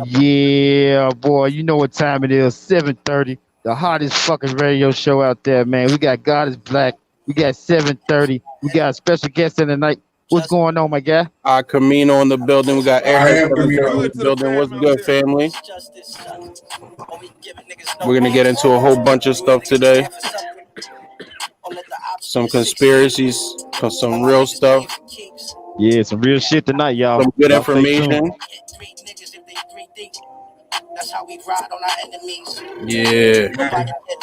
Yeah, boy. You know what time it is? 7:30. The hottest fucking radio show out there, man. We got God is Black. We got 7:30. We got a special guest in the night. What's going on, my guy? Camino in the building. We got I Airhead am 730 in Camino. the building. What's good, family? We're gonna get into a whole bunch of stuff today. Some conspiracies, some real stuff, Yeah, some real shit tonight, y'all. some good Y'all stay tuned. information. Yeah,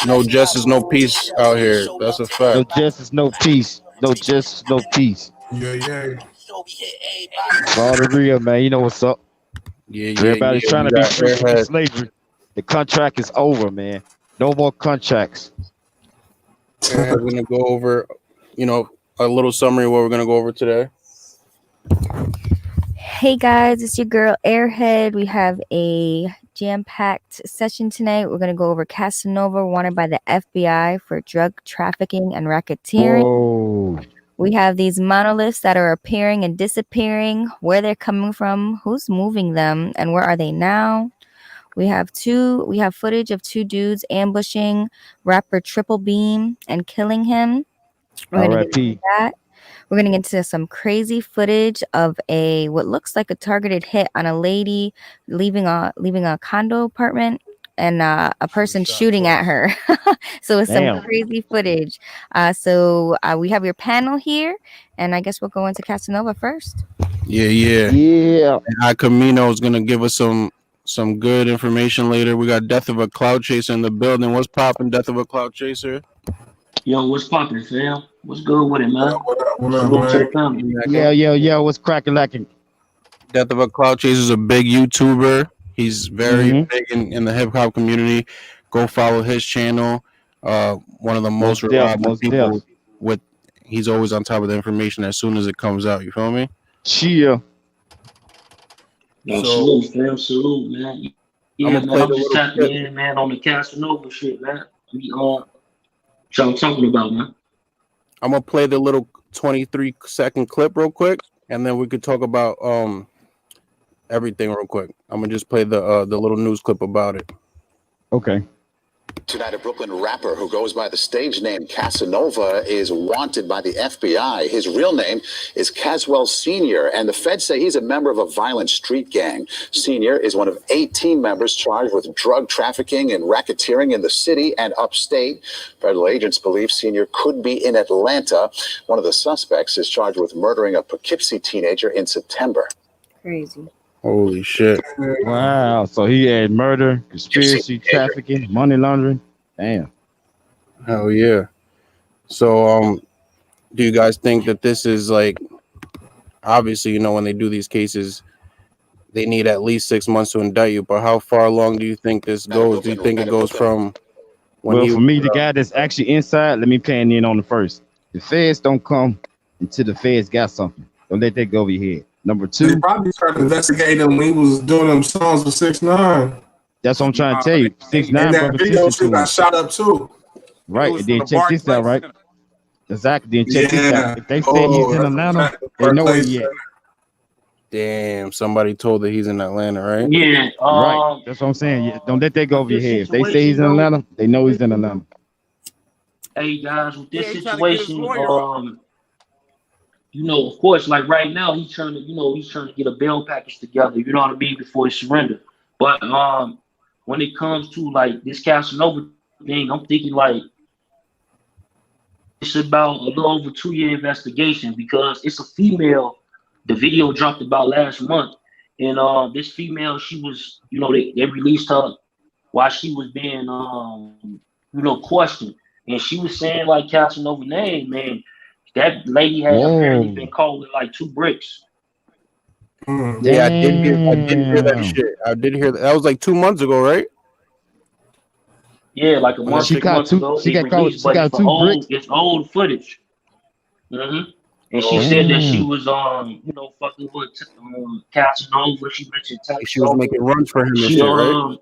no justice, no peace out here. That's a No fact. justice, no peace. No justice, no peace. Yeah. For all the real, man. You know what's up. Yeah, yeah, Everybody's yeah. trying We to be got free from Airhead. slavery. The contract is over, man. No more contracts. Airhead's gonna go over, a little summary of what we're gonna go over today. Hey guys, it's your girl Airhead. We have a jam-packed session tonight. We're going to go over Casanova, wanted by the FBI for drug trafficking and racketeering. Whoa. We have these monoliths that are appearing and disappearing, where they're coming from, who's moving them, and where are they now. We have footage of two dudes ambushing rapper Triple Beam and killing him. We're going to get into that. We're going to get into some crazy footage of what looks like a targeted hit on a lady leaving a condo apartment and a person shooting at her. So it's some crazy footage. So we have your panel here, and I guess we'll go into Casanova first. Yeah. And Camino is going to give us some good information later. We got Death of a Clout Chaser in the building. What's popping, Death of a Clout Chaser? Yo, what's poppin', fam? What's good with it, man? Yeah. What's cracking lacking? Death of a Clout Chaser is a big YouTuber. He's very big in the hip hop community. Go follow his channel. One of the most reliable people. He's always on top of the information as soon as it comes out. You feel me? Cheer. Salute, fam. Salute, man. Yeah, man. I'm just tapping in, man, on the Casanova shit, man. What I'm talking about, man. I'm gonna play the little 23-second clip real quick, and then we could talk about everything real quick. I'm gonna just play the little news clip about it. Okay. Tonight, a Brooklyn rapper who goes by the stage name Casanova is wanted by the FBI. His real name is Caswell Sr., and the feds say he's a member of a violent street gang. Sr. is one of 18 members charged with drug trafficking and racketeering in the city and upstate. Federal agents believe Sr. could be in Atlanta. One of the suspects is charged with murdering a Poughkeepsie teenager in September. Crazy. Holy shit. Wow. So he had murder, conspiracy, trafficking, money laundering. Damn. Hell yeah. So do you guys think that this is like, obviously, when they do these cases, they need at least 6 months to indict you, but how far along do you think this goes? Do you think it goes from when for me, the guy that's actually inside, let me pan in on the first. The feds don't come until the feds got something. Don't let that go over your head. Number two, they probably started investigating him when he was doing them songs with 6ix9ine. That's what I'm trying to tell you. 6ix9ine, and that video shoot got shot up too. Right, and then check this out, right? Exactly. Then check this out. If they say he's in Atlanta, they know where he at. Damn, somebody told that he's in Atlanta, right? Yeah. Right. That's what I'm saying. Yeah, don't let that go over your head. If they say he's in Atlanta, they know he's in Atlanta. Hey guys, with this situation, of course, like right now, he's trying to get a bail package together. You know what I mean, before he surrender. But when it comes to like this Casanova thing, I'm thinking like it's about a little over 2-year investigation because it's a female. The video dropped about last month, and this female, she was, they released her while she was being, questioned, and she was saying like Casanova name, man. That lady had apparently been caught with like 2 bricks. Yeah, I did hear that shit. I did hear that. That was like 2 months ago, right? Yeah, like a month, 6 months ago. She got 2 bricks. It's old footage. And she said that she was fucking with Casanova. She mentioned she was making runs for him and shit, right?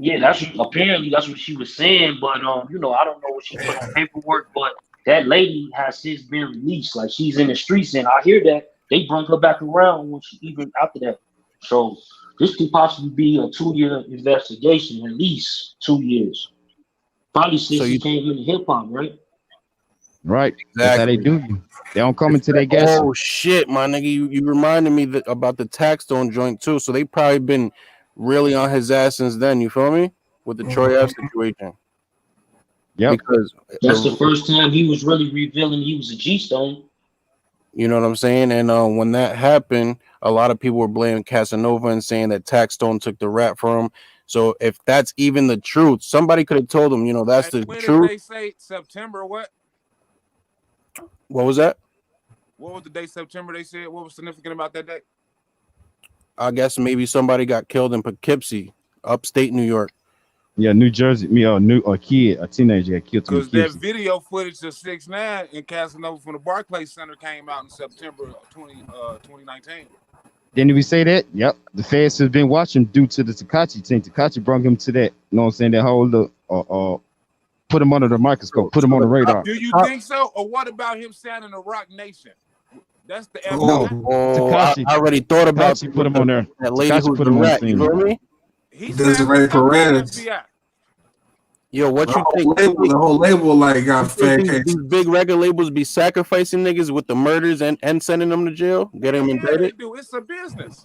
Yeah, that's what she was saying. But I don't know what she put on paperwork, but that lady has since been released. Like she's in the streets, and I hear that they brought her back around when she even after that. So this could possibly be a 2-year investigation, at least 2 years. Probably since he came into hip hop, right? Right. Exactly. That's how they do you. They don't come into their gas. Oh shit, my nigga, you reminded me about the Taxstone joint too. So they probably been really on his ass since then. You feel me? With the Troy F situation. Yep. Because that's the first time he was really revealing he was a G-Stone. You know what I'm saying? And when that happened, a lot of people were blaming Casanova and saying that Taxstone took the rap from him. So if that's even the truth, somebody could have told him, you know, that's the truth. When did they say September what? What was that? What was the day September they said? What was significant about that day? I guess maybe somebody got killed in Poughkeepsie, upstate New York. Yeah, New Jersey. A teenager got killed. Because that video footage of 6ix9ine in Casanova from the Barclays Center came out in September 2019. Didn't we say that? Yep. The feds have been watching due to the Tekashi thing. Tekashi brought him to that. You know what I'm saying? That whole put him under the microscope, put him on the radar. Do you think so? Or what about him signing the Rock Nation? That's the Tekashi. I already thought about Tekashi put him on there. That lady Tekashi who's put him on the rat, you know what I mean? He Desiree Perez. Yo, what you think? The whole label like got fed. These big record labels be sacrificing niggas with the murders and sending them to jail, getting them indicted. It's a business.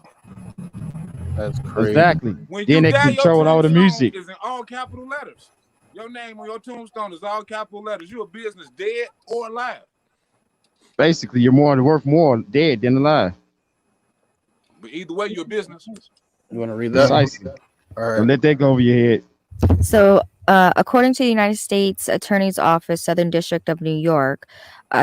That's crazy. Exactly. When Then you they die, control all the music. is in all capital letters. Your name on your tombstone is all capital letters. You a business, dead or alive. Basically, you're worth more dead than alive. But either way, you're a business. You want to read that? Precisely. All right. Don't let that go over your head. So, according to the United States Attorney's Office, Southern District of New York,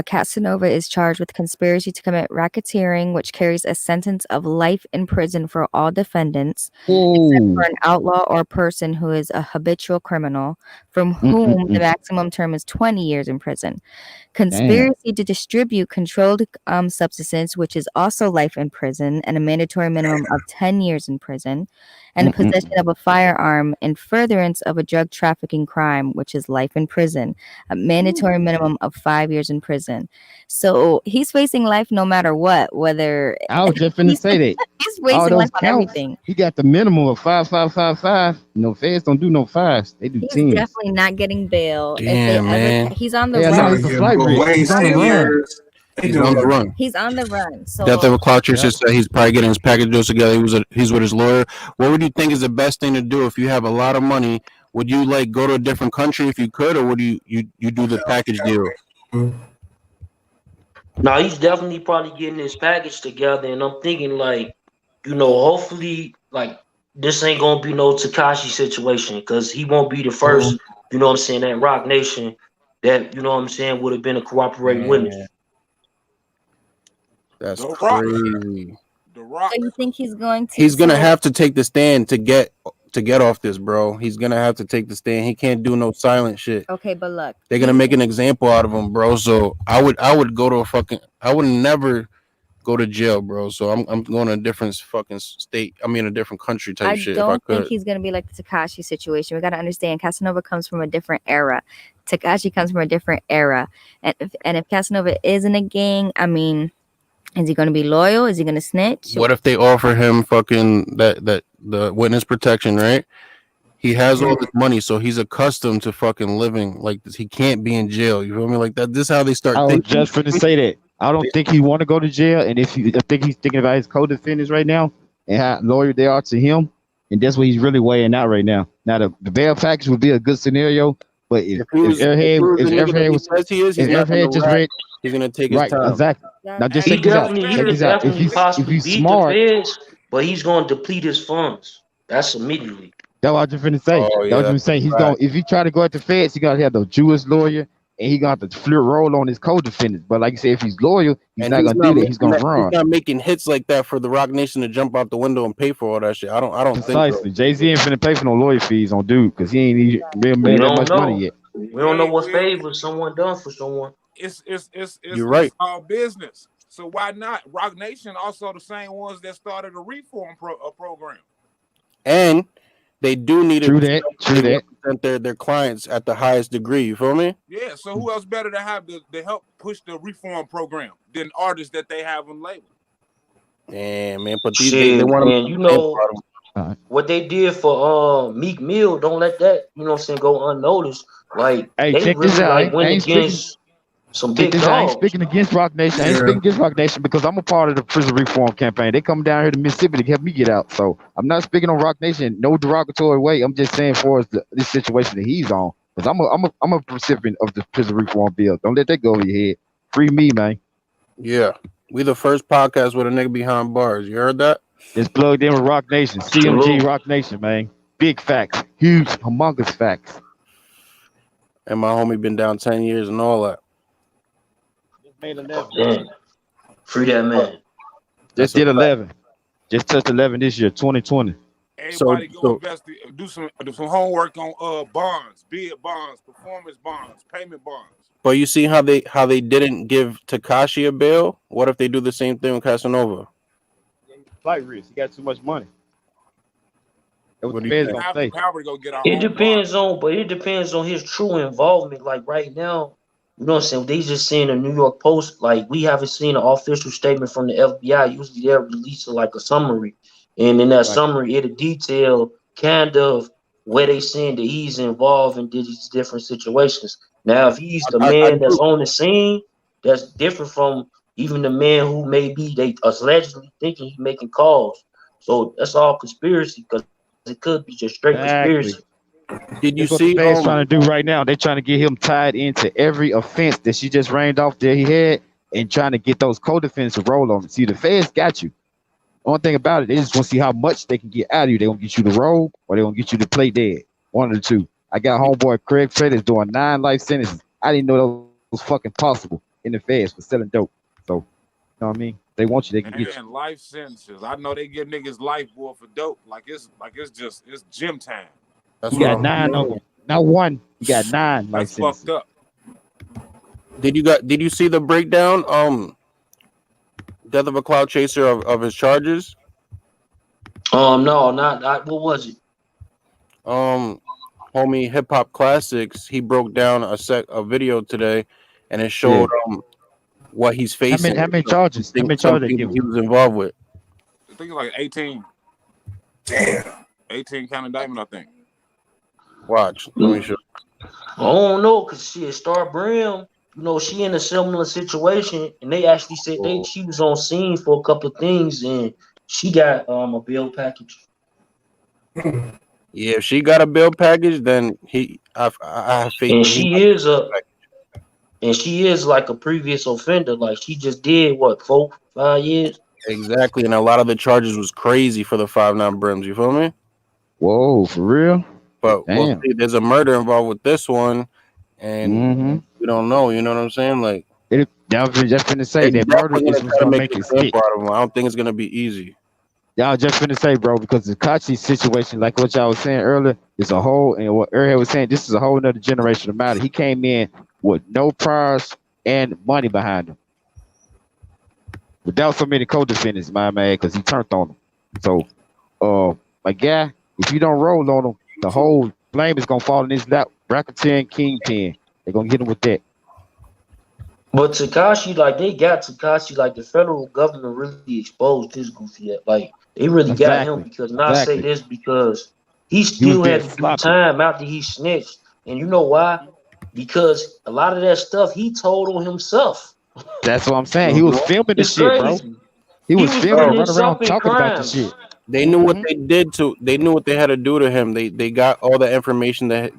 Casanova is charged with conspiracy to commit racketeering, which carries a sentence of life in prison for all defendants, except for an outlaw or person who is a habitual criminal, from whom the maximum term is 20 years in prison. Conspiracy to distribute controlled substances, which is also life in prison, and a mandatory minimum of 10 years in prison, and possession of a firearm in furtherance of a drug trafficking crime, which is life in prison, a mandatory minimum of 5 years in prison. So he's facing life no matter what, whether I was just finna say that. He's facing life on everything. He got the minimum of 5, 5, 5, 5. No, feds don't do no 5s. They do 10s. He's definitely not getting bail. Damn, man. He's on the Yeah, run. no, he's a flight risk. He's on the run. He's on the run. He's on the run. So Death of a Clout just said he's probably getting his package deals together. He's with his lawyer. What would you think is the best thing to do if you have a lot of money? Would you like go to a different country if you could, or would you do the package deal? Now he's definitely probably getting his package together, and I'm thinking like, you know, hopefully like this ain't gonna be no Tekashi situation because he won't be the first. You know what I'm saying? That Rock Nation, that you know what I'm saying, would have been a cooperating witness. That's crazy. The Rock. So you think he's going to? He's gonna have to take the stand to get off this, bro. He's gonna have to take the stand. He can't do no silent shit. Okay, but look, they're gonna make an example out of him, bro. So I would go to I would never go to jail, bro. So I'm going to a different fucking state. I mean, a different country type shit. I don't think he's gonna be like the Tekashi situation. We gotta understand, Casanova comes from a different era. Tekashi comes from a different era, and if Casanova is in a gang, I mean, is he gonna be loyal? Is he gonna snitch? What if they offer him fucking the witness protection, right? He has all this money, so he's accustomed to fucking living like this. He can't be in jail. You feel me? Like that. This is how they start. I was just gonna say that. I don't think he want to go to jail, and I think he's thinking about his co-defendants right now and how loyal they are to him, and that's what he's really weighing out right now. Now the bail package would be a good scenario, but if Airhead just read, he's gonna take his right, time. Exactly. Now just He check this out. definitely If he's smart, but he's going to deplete his funds. That's immediately. that's what I was just finna say. That's what I'm saying. He's going. If he try to go at the feds, he gotta have the Jewish lawyer, and he got to flip roll on his co-defendants. But like you said, if he's loyal, he's not gonna do that. He's gonna run. He's not making hits like that for the Rock Nation to jump out the window and pay for all that shit. I don't think so. Jay-Z ain't finna pay for no lawyer fees on dude because he ain't really made that much money yet. We don't know what favor someone done for someone. You're right. It's all business. So why not? Rock Nation also the same ones that started a reform program. And they do need to represent their clients at the highest degree. You feel me? Yeah. So who else better to have to help push the reform program than artists that they have on label? Yeah, man. But they want to, you know, what they did for Meek Mill, don't let that, you know what I'm saying, go unnoticed. Like Hey, they check this really out. like I went ain't speaking. against some Check big this out. I ain't dogs. speaking against Rock Nation. I ain't speaking against Rock Nation because I'm a part of the prison reform campaign. They come down here to Mississippi to help me get out. So I'm not speaking on Rock Nation, no derogatory way. I'm just saying for us this situation that he's on. Because I'm a recipient of the prison reform bill. Don't let that go over your head. Free me, man. Yeah. We the first podcast with a nigga behind bars. You heard that? Just plugged in with Rock Nation. CMG Rock Nation, man. Big facts. Huge, humongous facts. And my homie been down 10 years and all that. Damn. Free that man. Just did 11. Just touched 11 this year, 2020. Everybody go invest, do some homework on bonds, bid bonds, performance bonds, payment bonds. But you see how they didn't give Tekashi a bail? What if they do the same thing with Casanova? Flight risk. He got too much money. What do you think? Have the power to go get our it depends on his true involvement. Like right now, you know what I'm saying? They just seen a New York Post. Like we haven't seen an official statement from the FBI. Usually they'll release like a summary, and in that summary, it'll detail kind of where they saying that he's involved in these different situations. Now, if he's the man that's on the scene, that's different from even the man who may be they allegedly thinking he's making calls. So that's all conspiracy because it could be just straight conspiracy. Did you That's see what the feds trying to do right now? They're trying to get him tied into every offense that she just rained off that he had and trying to get those co-defendants to roll on him. See, the feds got you. One thing about it, they just want to see how much they can get out of you. They're going to get you to roll or they're going to get you to play dead. One of the two. I got homeboy Craig Fredis doing 9 life sentences. I didn't know that was fucking possible in the feds for selling dope. So, you know what I mean? They want you, they can get you. Life sentences. I know they give niggas life, boy, for dope. It's gym time. You got 9 of them. Not one. You got 9 life sentences. Fucked up. Did you see the breakdown? Death of a Clout Chaser of his charges? No, not what was it? Homie Hip Hop Classics, he broke down a video today, and it showed what he's facing. How many charges? How many charges he was involved with? I think it's like 18. Damn. 18 count indictment, I think. Watch. Let me show. I don't know, cause Star Brim, you know, she in a similar situation, and they actually said she was on scene for a couple of things, and she got a bail package. Yeah, if she got a bail package, then I have faith. And she is like a previous offender. Like she just did what 4-5 years. Exactly, and a lot of the charges was crazy for the 5'9" brims. You feel me? Whoa, for real? But we'll see, there's a murder involved with this one, and we don't know. You know what I'm saying? Like, just finna say that murder is what's gonna make it stick. I don't think it's gonna be easy. Y'all just finna say, bro, because the Kachi situation, like what y'all was saying earlier, is a whole, and what Airhead was saying, this is a whole nother generation of matter. He came in with no priors and money behind him, without so many co-defendants, my man, because he turned on them. So, my guy, if you don't roll on him, the whole blame is gonna fall in his lap. Racketeering kingpin, they're gonna get him with that. But Tekashi, like they got Tekashi, like the federal government really exposed this goofy. Like they really got him because I say this because he still had to do time after he snitched, and you know why? Because a lot of that stuff he told on himself. That's what I'm saying. He was filming the shit, bro. He was filming, running around talking about the shit. They knew what they did to. They knew what they had to do to him. They got all the information that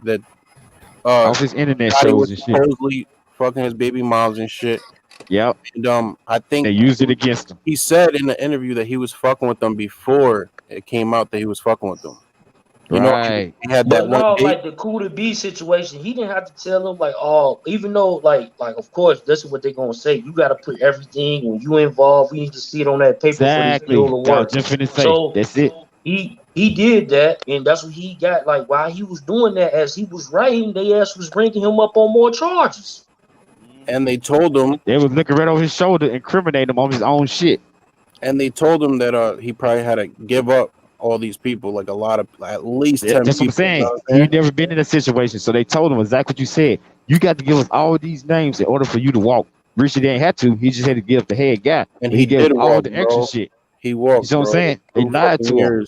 off his internet shows and shit. Supposedly fucking his baby moms and shit. Yep. And I think they used it against him. He said in the interview that he was fucking with them before it came out that he was fucking with them. You know, he had that like the Kuda B situation, he didn't have to tell them like, even though like of course that's what they're gonna say. You got to put everything when you involved. We need to see it on that paper for this deal to work. So that's it. He did that, and that's what he got. Like while he was doing that, as he was writing, they was bringing him up on more charges. And they told him they was looking right over his shoulder, incriminating him on his own shit. And they told him that he probably had to give up all these people, like at least 10 that's people. What I'm saying. You've never been in a situation, so they told him exactly what you said. You got to give us all these names in order for you to walk. Richard didn't have to. He just had to give the head guy, and he gave did all walk, the extra bro. shit. He walked. You know what I'm saying? They lied to him.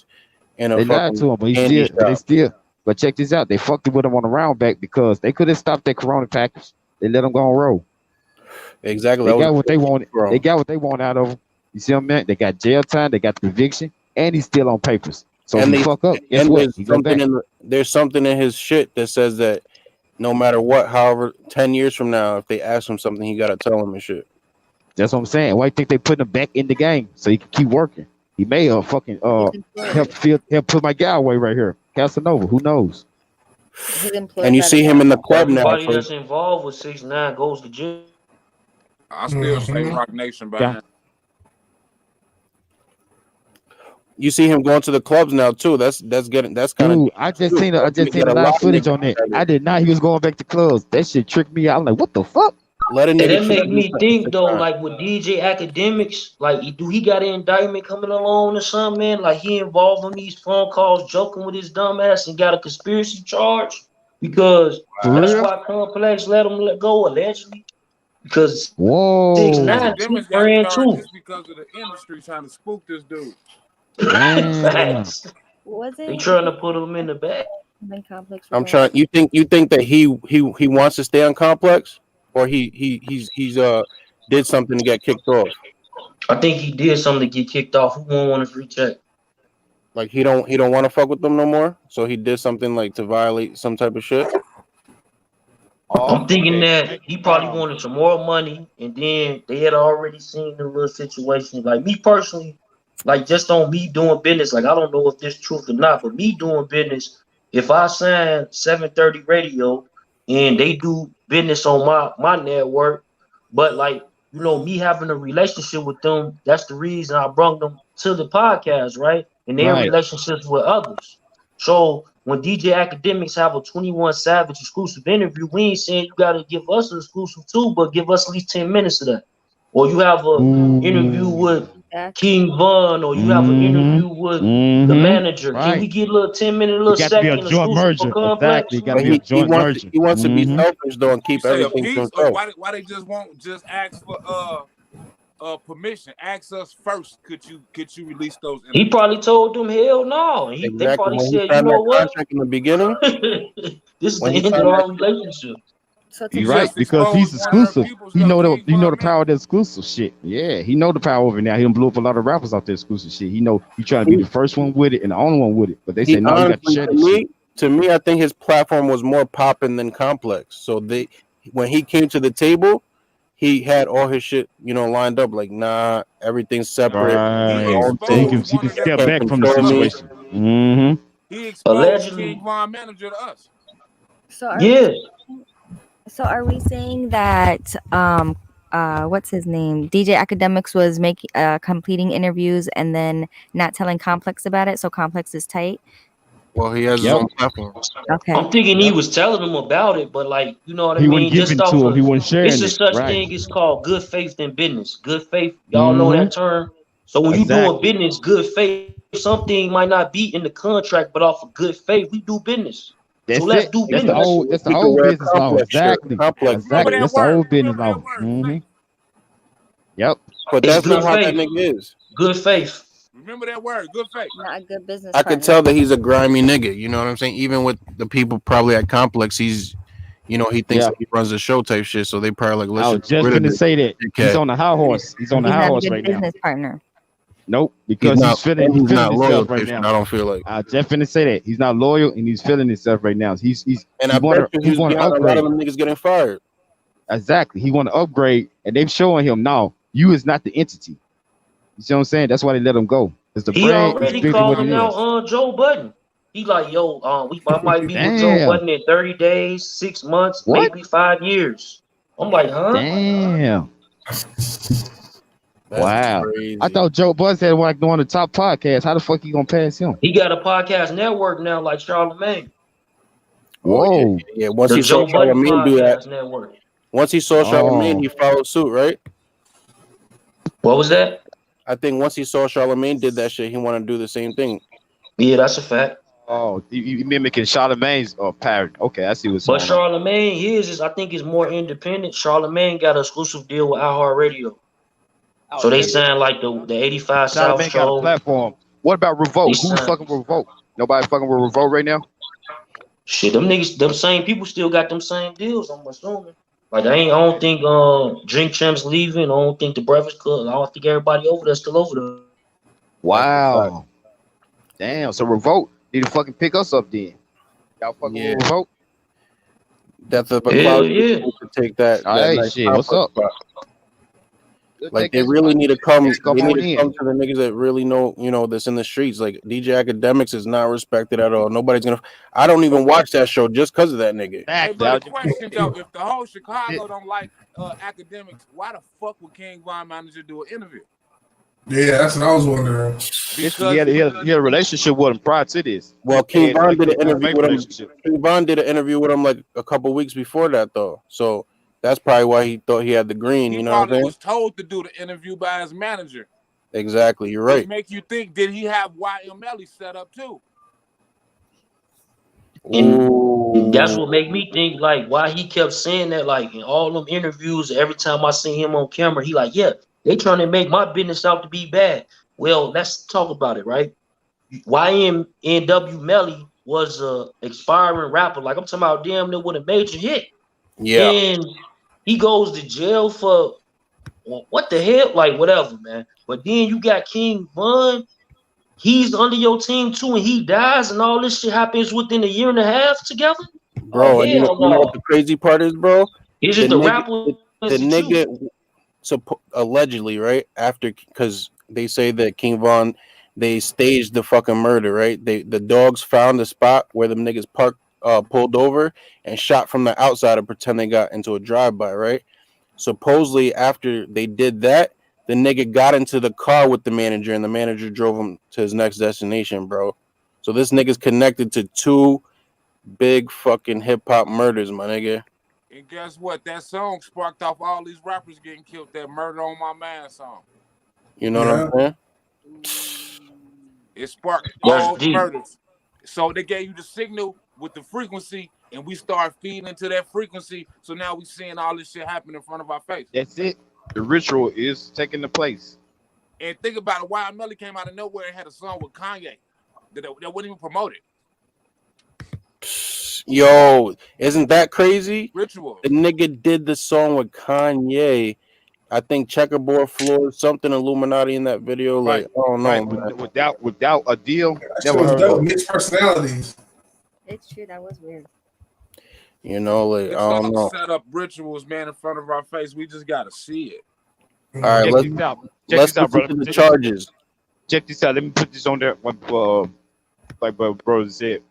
in a They lied to him, but but check this out. They fucked with him on the round back because they could have stopped that Corona package. They let him go on roll. Exactly. They got what they wanted. They got what they want out of him. You see what I mean? They got jail time. They got conviction, and he's still on papers. So if he fuck up, guess what? There's something in his shit that says that no matter what, however, 10 years from now, if they ask him something, he gotta tell them and shit. That's what I'm saying. Why do you think they put him back in the game so he can keep working? He may fucking help put my guy away right here, Casanova. Who knows? And you see him in the club now. Everybody that's involved with 6ix9ine goes to jail. I still say Rock Nation behind. You see him going to the clubs now too. That's kind of. I just seen a live footage on that. I did not. He was going back to clubs. That shit tricked me out. I'm like, what the fuck? That make me think though, like with DJ Academics, like do he got an indictment coming along or something, man? Like he involved in these phone calls, joking with his dumb ass, and got a conspiracy charge because that's why Complex let him let go allegedly. Because 6ix9ine ran too. Just because of the industry trying to spook this dude. Facts. Was it? They trying to put him in the back. I'm trying. You think that he wants to stay on Complex, or he's did something to get kicked off? I think he did something to get kicked off. Who won't want a free check? Like he don't want to fuck with them no more. So he did something like to violate some type of shit. I'm thinking that he probably wanted some more money, and then they had already seen the little situation. Like me personally, like just on me doing business, like I don't know if this truth or not, but me doing business, if I sign 730 Radio and they do business on my network, but like, you know, me having a relationship with them, that's the reason I brought them to the podcast, right? And their relationships with others. So when DJ Academics have a 21 Savage exclusive interview, we ain't saying you gotta give us an exclusive too, but give us at least 10 minutes of that. Or you have an interview with King Von, or you have an interview with the manager. Can we get a little 10-minute little second exclusive for Complex? Exactly. He wants to be selfish though and keep everything to himself. Why they just won't just ask for permission? Ask us first. Could you release those? He probably told them hell no. They probably said, you know what? In the beginning, this is the end of our relationship. You're right, because he's exclusive. You know the power of the exclusive shit. Yeah, he know the power of it now. He done blew up a lot of rappers off the exclusive shit. He trying to be the first one with it and the only one with it. But they say no, you got to share this shit. To me, I think his platform was more popping than Complex. So when he came to the table, he had all his shit, lined up. Like, nah, everything's separate. He can step back from the situation. Mm-hmm. He exposed King Von manager to us. So are we saying that what's his name? DJ Academics was completing interviews and then not telling Complex about it, so Complex is tight? Well, he has his own platform. Okay. I'm thinking he was telling them about it, but like, you know what I mean? Wouldn't give it to him. He wouldn't share it. It's a such thing. It's called good faith in business. Good faith. Y'all know that term. So when you doing business, good faith, something might not be in the contract, but off of good faith, we do business. That's so let's do business. That's the old business law. Exactly. That's the old business law. Mm-hmm. Yep. But that's not how that nigga is. Good faith. Remember that word, good faith. Not a good business. I can tell that he's a grimy nigga. You know what I'm saying? Even with the people probably at Complex, he's, he thinks that he runs a show type shit. So they probably like, listen. I was just gonna say that he's on the high horse. He's on the high horse right now. Business partner. Nope, because he's feeling himself right now. I don't feel like. I just finna say that he's not loyal and he's feeling himself right now. He want to upgrade. A lot of them niggas getting fired. Exactly. He want to upgrade, and they've showing him now you is not the entity. You see what I'm saying? That's why they let him go. He already calling out Joe Budden. He like, yo, I might be with Joe Budden in 30 days, 6 months, maybe 5 years. I'm like, huh? Damn. Wow. Crazy. I thought Joe Budden had one on the top podcast. How the fuck you gonna pass him? He got a podcast network now, like Charlamagne. Whoa. Yeah. Once he saw Charlamagne do that, once he saw Charlamagne, he followed suit, right? What was that? I think once he saw Charlamagne did that shit, he wanted to do the same thing. Yeah, that's a fact. Oh, you mimicking Charlamagne's parody. Okay, I see what's going on. But Charlamagne, his I think is more independent. Charlamagne got an exclusive deal with iHeartRadio. So they sound like the 85 South show. Got a platform. What about Revolt? Who's fucking with Revolt? Nobody fucking with Revolt right now? Shit, them niggas, them same people still got them same deals, I'm assuming. Like I don't think Drink Champs leaving. I don't think the Breakfast Club. I don't think everybody over there still over there. Wow. Damn. So Revolt need to fucking pick us up then. Y'all fucking with Revolt? Death of a Clout to take that. Hey, nice shit. What's up? Like they really need to come. They need to come to the niggas that really know, that's in the streets. Like DJ Academics is not respected at all. Nobody's gonna. I don't even watch that show just because of that nigga. Hey, but the question though, if the whole Chicago don't like Academics, why the fuck would King Von manager do an interview? Yeah, that's what I was wondering. Because he had a relationship with him prior to this. Well, King Von did an interview with him. King Von did an interview with him like a couple weeks before that, though. So that's probably why he thought he had the green. You know what I'm saying? He was told to do the interview by his manager. Exactly, you're right. Which make you think, did he have YML set up too? And that's what made me think, like, why he kept saying that, like, in all them interviews, every time I see him on camera, he like, yeah, they trying to make my business out to be bad. Well, let's talk about it, right? YNW Melly was a expiring rapper. Like, I'm talking about damn near with a major hit. Yeah. And he goes to jail for what the hell? Like, whatever, man. But then you got King Von. He's under your team too, and he dies, and all this shit happens within a year and a half together. Bro, and you know what the crazy part is, bro? Is it the rapper? The nigga, allegedly, right? After, because they say that King Von, they staged the fucking murder, right? The dogs found the spot where the niggas pulled over and shot from the outside to pretend they got into a drive-by, right? Supposedly, after they did that, the nigga got into the car with the manager, and the manager drove him to his next destination, bro. So this nigga's connected to two big fucking hip-hop murders, my nigga. And guess what? That song sparked off all these rappers getting killed. That Murder on My Man song. You know what I'm saying? It sparked all the murders. So they gave you the signal with the frequency, and we start feeding into that frequency. So now we seeing all this shit happen in front of our face. That's it. The ritual is taking the place. And think about it. Wild Melly came out of nowhere and had a song with Kanye that wasn't even promoted. Yo, isn't that crazy? Ritual. The nigga did the song with Kanye. I think Checkerboard Floor, something Illuminati in that video. Like, I don't know. Right. Without a deal, never heard of mixed personalities. It's true. That was weird. You know, like, it's I don't know. Set up rituals, man, in front of our face. We just gotta see it. All right, let's listen to the charges. Check this out. Let me put this on there. Like bro said.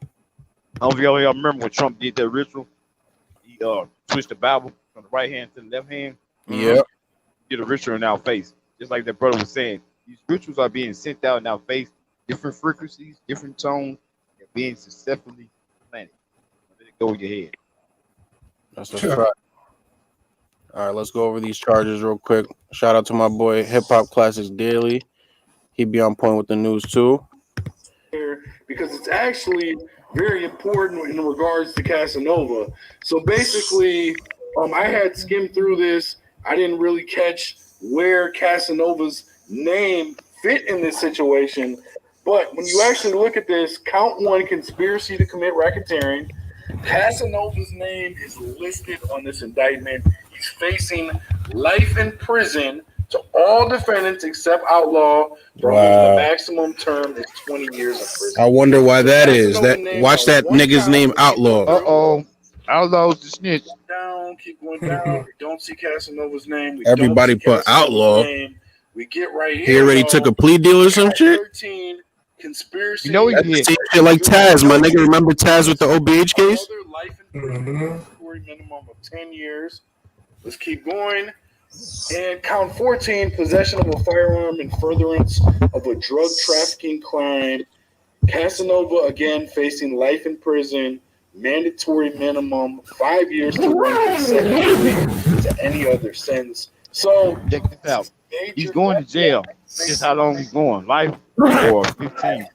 I don't know if y'all remember when Trump did that ritual. He switched the Bible from the right hand to the left hand. Yeah. Did a ritual in our face. Just like that brother was saying. These rituals are being sent out in our face. Different frequencies, different tones, and being successfully planted. Let it go in your head. That's a fact. All right, let's go over these charges real quick. Shout out to my boy Hip Hop Classics Daily. He be on point with the news too. Because it's actually very important in regards to Casanova. So basically, I had skimmed through this. I didn't really catch where Casanova's name fit in this situation. But when you actually look at this, count one, conspiracy to commit racketeering. Casanova's name is listed on this indictment. He's facing life in prison to all defendants except outlaw. The maximum term is 20 years in prison. I wonder why that is. Watch that nigga's name, outlaw. Outlaw's the snitch. Keep going down. We don't see Casanova's name. Everybody put outlaw. We get right here. He already took a plea deal or some shit. 13, conspiracy. You know he did. Shit like Taz, my nigga. Remember Taz with the OBH case? Life in prison, minimum of 10 years. Let's keep going. And count 14, possession of a firearm in furtherance of a drug trafficking crime. Casanova, again, facing life in prison, mandatory minimum, 5 years to run consecutively to any other sentence. So, check this out. He's going to jail. Just how long he's going? Life or 15?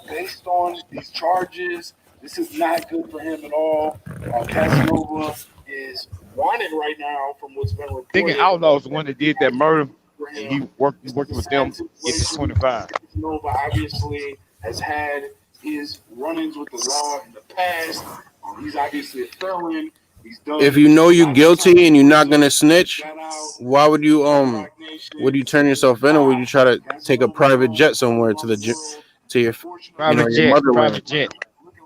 Based on these charges, this is not good for him at all. Casanova is wanted right now from what's been reported. Thinking Outlaw's the one that did that murder him. He working with them. Get to 25. Casanova obviously has had his run-ins with the law in the past. He's obviously a felon. If you know you're guilty and you're not gonna snitch, why would you turn yourself in, or would you try to take a private jet somewhere to your private jet, motherland? Private jet.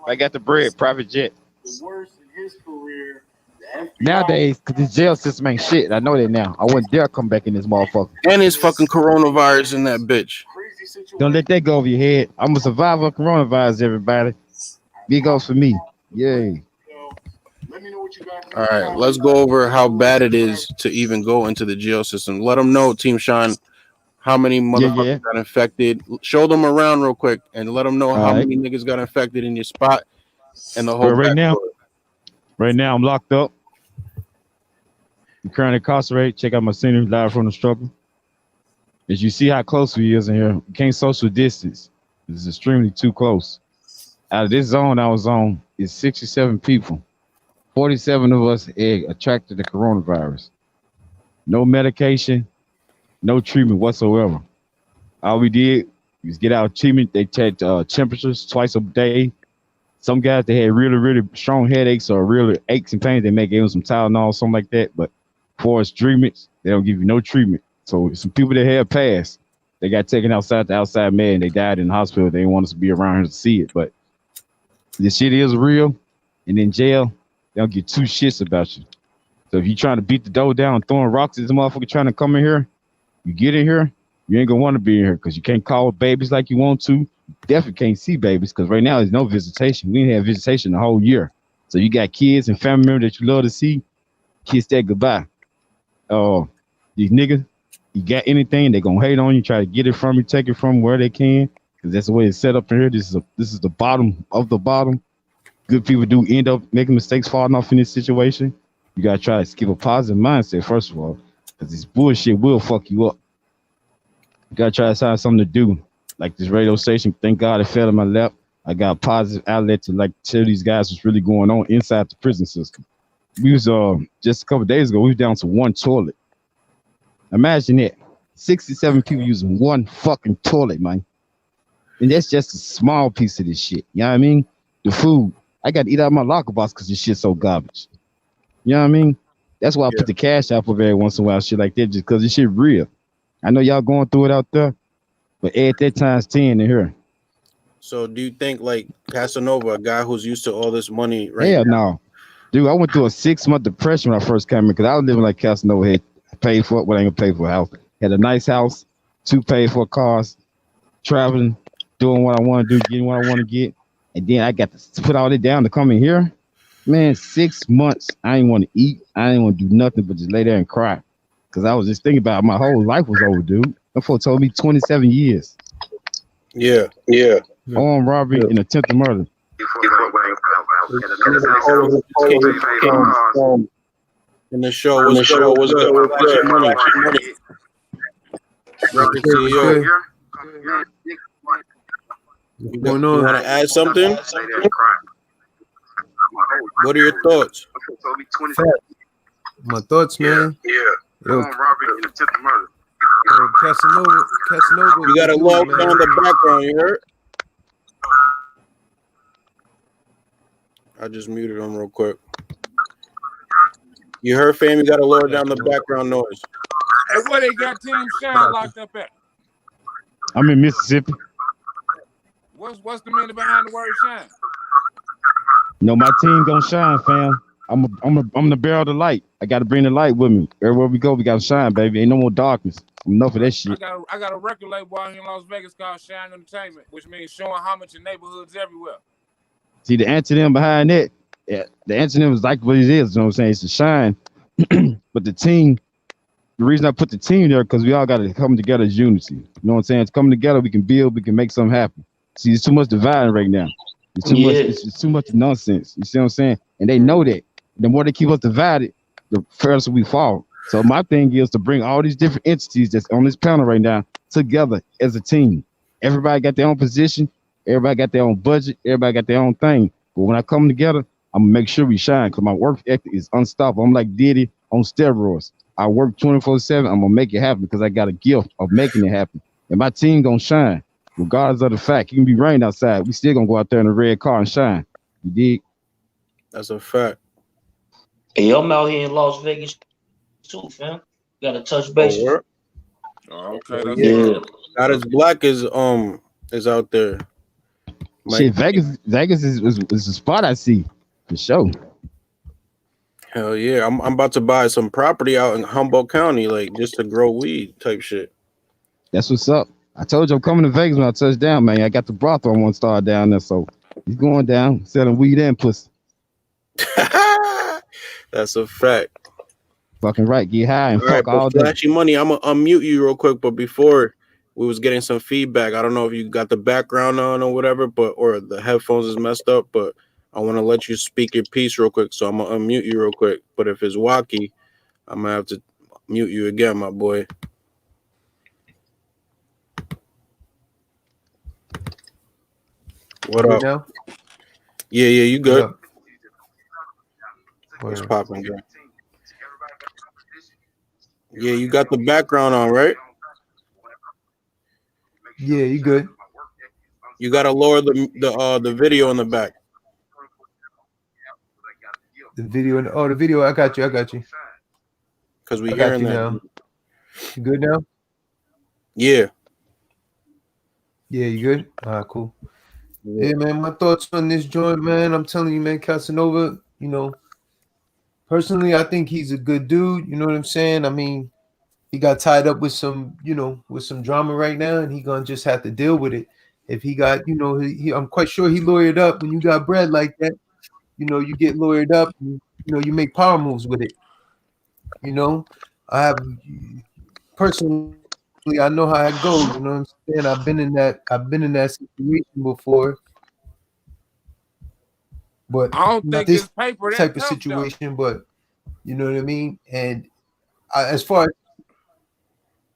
I got the bread, private jet. The worst in his career. Nowadays, cause the jail system ain't shit. I know that now. I wouldn't dare come back in this motherfucker. And his fucking coronavirus in that bitch. Don't let that go over your head. I'm a survivor of coronavirus, everybody. Big ups for me. Yay. All right, let's go over how bad it is to even go into the jail system. Let them know, Team Sean, how many motherfuckers got infected. Show them around real quick and let them know how many niggas got infected in your spot and the whole. Right now, I'm locked up. I'm currently incarcerated. Check out my senior live from the struggle. As you see how close we is in here, we can't social distance. It's extremely too close. Out of this zone I was on, is 67 people. 47 of us attracted to coronavirus. No medication, no treatment whatsoever. All we did was get our treatment. They checked temperatures twice a day. Some guys, they had really, really strong headaches or really aches and pains. They may give them some Tylenol, something like that. But for us treatments, they don't give you no treatment. So some people that had passed, they got taken outside the outside med and they died in the hospital. They didn't want us to be around here to see it. But this shit is real. And in jail, they don't give two shits about you. So if you're trying to beat the door down, throwing rocks at this motherfucker trying to come in here, you get in here, you ain't gonna want to be in here because you can't call babies like you want to. You definitely can't see babies because right now there's no visitation. We didn't have visitation the whole year. So you got kids and family members that you love to see, kiss that goodbye. These niggas, you got anything, they gonna hate on you, try to get it from you, take it from where they can, because that's the way it's set up in here. This is the bottom of the bottom. Good people do end up making mistakes, falling off in this situation. You gotta try to keep a positive mindset, first of all, because this bullshit will fuck you up. You gotta try to find something to do. Like this radio station, thank God it fell in my lap. I got a positive outlet to like tell these guys what's really going on inside the prison system. We was just a couple days ago, we was down to one toilet. Imagine that. 67 people using one fucking toilet, man. And that's just a small piece of this shit. You know what I mean? The food. I got to eat out of my locker box because this shit's so garbage. You know what I mean? That's why I put the cash out for every once in a while, shit like that, just because this shit real. I know y'all going through it out there, but add that times 10 in here. So do you think like Casanova, a guy who's used to all this money right Hell now? no. Dude, I went through a 6-month depression when I first came in because I was living like Casanova had paid for it, but I ain't gonna pay for a house. Had a nice house, 2 paid for cars, traveling, doing what I want to do, getting what I want to get. And then I got to put all that down to come in here. Man, 6 months, I didn't want to eat. I didn't want to do nothing but just lay there and cry. Because I was just thinking about my whole life was over, dude. That fool told me 27 years. Yeah. Armed robbery and attempted murder. In the show was good. You want to add something? What are your thoughts? My thoughts, man. Yo, Casanova. You got to log down the background, you heard? I just muted him real quick. You heard, fam? You got to lower down the background noise. Hey, where they got Team Shine locked up at? I'm in Mississippi. What's the meaning behind the word shine? No, my team gonna shine, fam. I'm the bearer of the light. I gotta bring the light with me. Everywhere we go, we gotta shine, baby. Ain't no more darkness. Enough of that shit. I got a record label out here in Las Vegas called Shine Entertainment, which means showing homage in neighborhoods everywhere. See, the antonym behind that, the antonym is like what it is. You know what I'm saying? It's a shine. But the team, the reason I put the team there, because we all got to come together as unity. You know what I'm saying? It's coming together, we can build, we can make something happen. See, it's too much dividing right now. It's too much. It's too much nonsense. You see what I'm saying? And they know that. The more they keep us divided, the further we fall. So my thing is to bring all these different entities that's on this panel right now together as a team. Everybody got their own position. Everybody got their own budget. Everybody got their own thing. But when I come together, I'm gonna make sure we shine because my work ethic is unstoppable. I'm like Diddy on steroids. I work 24/7. I'm gonna make it happen because I got a gift of making it happen, and my team gonna shine regardless of the fact. It can be rain outside. We still gonna go out there in a red car and shine. You dig? That's a fact. Hey, I'm out here in Las Vegas too, fam. Gotta touch base. Oh, okay, that's yeah. God is Black is out there. Shit, Vegas is a spot I see for sure. Hell yeah, I'm about to buy some property out in Humboldt County, like just to grow weed type shit. That's what's up. I told you I'm coming to Vegas when I touch down, man. I got the brothel I want to start down there, so he's going down selling weed and pussy. That's a fact. Fucking right, get high and all fuck right, all day. Flashy Money, I'm gonna unmute you real quick, but before we was getting some feedback. I don't know if you got the background on or whatever, or the headphones is messed up, but I want to let you speak your piece real quick, so I'm gonna unmute you real quick. But if it's wacky, I'm gonna have to mute you again, my boy. What up? Now? Yeah, you good? What's popping, girl? Yeah, you got the background on, right? Yeah, you good. You gotta lower the video in the back. The video the video. I got you. Because we hearing that now. You good now? Yeah. Yeah, you good? All right, cool. Yeah, man, my thoughts on this joint, man. I'm telling you, man, Casanova, you know, personally, I think he's a good dude. You know what I'm saying? I mean, he got tied up with some, you know, with some drama right now, and he gonna just have to deal with it. If he got, you know, I'm quite sure he lawyered up. When you got bread like that, you know, you get lawyered up, and, you know, you make power moves with it. You know, I have personally, I know how it goes. You know what I'm saying? I've been in that situation before, but I don't think this it's paper that type of tough, situation. though. But you know what I mean. And as far as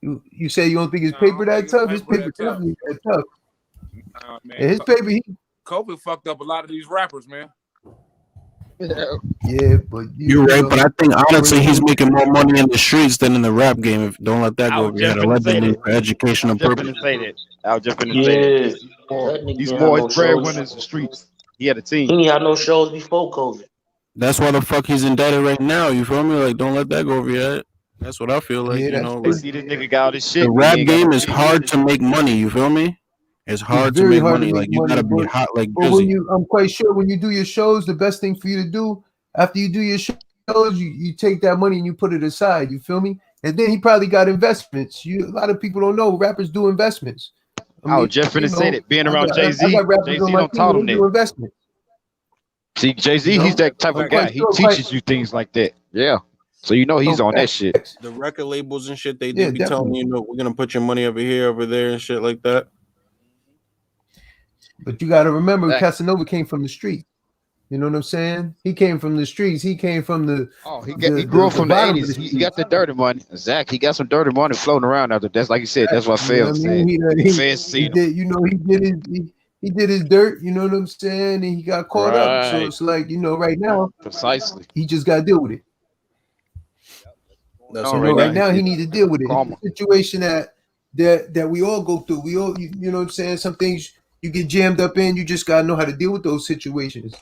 you say, you don't think his paper that tough? His paper definitely that tough. Man, and his paper, COVID fucked up a lot of these rappers, man. Yeah, but you're right. But I think honestly, he's making more money in the streets than in the rap game. Don't let that go over your head. Allegedly for educational purposes. I was just gonna say that. He's more his breadwinners in the streets. He had a team. He had no shows before COVID. That's why the fuck he's indicted right now. You feel me? Like, don't let that go over your head. That's what I feel like. You know, like, see this nigga got all this shit. The rap game is hard to make money. You feel me? It's hard to make money. Like, you gotta be hot like Drizzy. I'm quite sure when you do your shows, the best thing for you to do after you do your shows, you take that money and you put it aside. You feel me? And then he probably got investments. A lot of people don't know rappers do investments. I was just finna say that. Being around Jay-Z, Jay-Z don't taught him that. Investment. See, Jay-Z, he's that type of guy. He teaches you things like that. Yeah. So you know he's on that shit. The record labels and shit, they be telling you, we're gonna put your money over here, over there, and shit like that. But you got to remember, Casanova came from the street. You know what I'm saying? He came from the streets. He came from the. He grew up from the 80s. He got the dirty money. Zach, he got some dirty money floating around out there. That's like you said. That's what Phil said. He did, you know, he did his dirt. You know what I'm saying? And he got caught up. So it's like, you know, right now, precisely, he just got to deal with it. That's right now he need to deal with it. It's a situation that we all go through. We all, you know what I'm saying? Some things you get jammed up in. You just gotta know how to deal with those situations.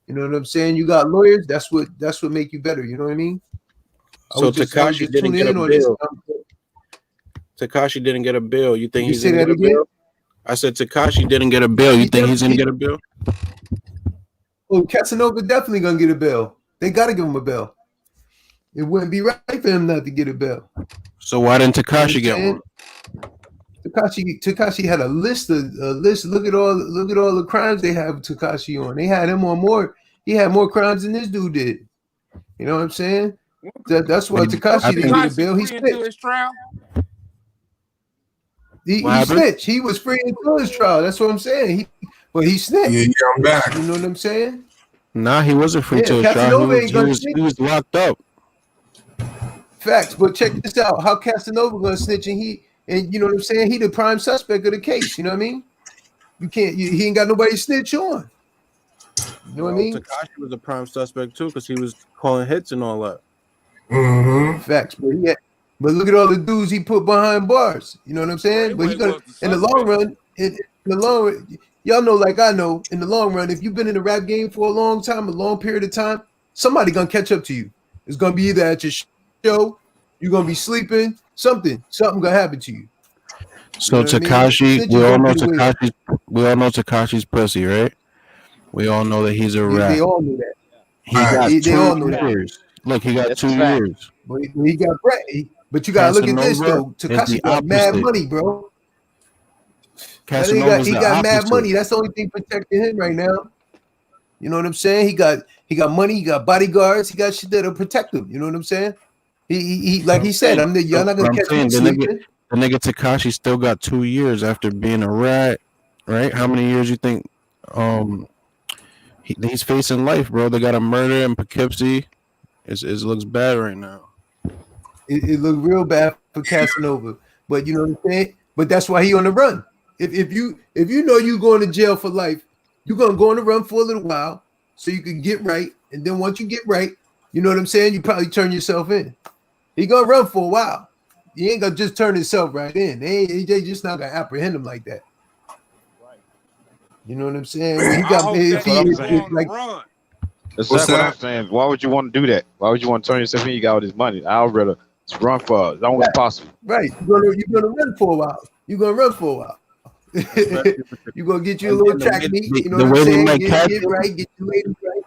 You know what I'm saying? You got lawyers. That's what make you better. You know what I mean? So Tekashi didn't get a bill. Tekashi didn't get a bill. You think he's gonna get a bill? I said Tekashi didn't get a bill. You think he's gonna get a bill? Oh, Casanova definitely gonna get a bill. They gotta give him a bill. It wouldn't be right for him not to get a bill. So why didn't Tekashi get one? Tekashi had a list. Look at all the crimes they have Tekashi on. They had him on more. He had more crimes than this dude did. You know what I'm saying? That's why Tekashi didn't get a bill. He snitched. He snitched. He was free until his trial. That's what I'm saying. He snitched. Yeah, I'm back. You know what I'm saying? Nah, he wasn't free until his trial. He was locked up. Facts, but check this out. How Casanova gonna snitch and you know what I'm saying? He the prime suspect of the case. You know what I mean? He ain't got nobody to snitch on. You know what I mean? Tekashi was a prime suspect too because he was calling hits and all that. Facts, but look at all the dudes he put behind bars. You know what I'm saying? But he gonna in the long run, y'all know, like I know, in the long run, if you've been in the rap game for a long time, a long period of time, somebody gonna catch up to you. It's gonna be either at your show, you're gonna be sleeping, something gonna happen to you. So Tekashi, we all know Tekashi's pussy, right? We all know that he's a rat. They all know that. They all know that. Look, he got 2 years. But he got but you gotta look at this though. Tekashi got mad money, bro. He got mad money. That's the only thing protecting him right now. You know what I'm saying? He got money. He got bodyguards. He got shit that'll protect him. You know what I'm saying? He like he said, y'all not gonna catch him sleeping. The nigga Tekashi still got 2 years after being a rat, right? How many years you think? He's facing life, bro. They got a murder in Poughkeepsie. It looks bad right now. It looked real bad for Casanova, but you know what I'm saying. But that's why he on the run. If you know you going to jail for life, you're gonna go on the run for a little while so you can get right, and then once you get right, you know what I'm saying. You probably turn yourself in. He gonna run for a while. He ain't gonna just turn himself right in. They just not gonna apprehend him like that. You know what I'm saying? He got like. That's what I'm saying. Why would you want to do that? Why would you want to turn yourself in? You got all this money. I'd rather run for as long as possible. Right. You're gonna run for a while. You're gonna run for a while. You're gonna get you a little track meet. You know what I'm saying? Get right, get your ladies right.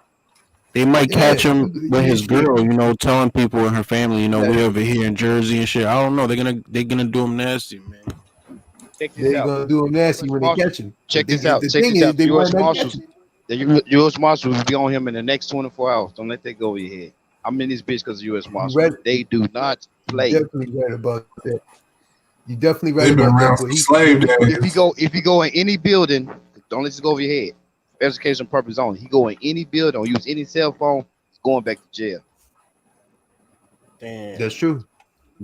They might catch him with his girl, you know, telling people in her family, you know, we over here in Jersey and shit. I don't know. They're gonna do him nasty, man. They're gonna do him nasty when they catch him. Check this out. Check this out. U.S. Marshals. The U.S. Marshals will be on him in the next 24 hours. Don't let that go over your head. I'm in this bitch because of U.S. Marshals. They do not play. You're definitely right about that. You definitely right about that. If you go in any building, don't let this go over your head. Education purpose only. He go in any building, don't use any cell phone. He's going back to jail. Damn, that's true.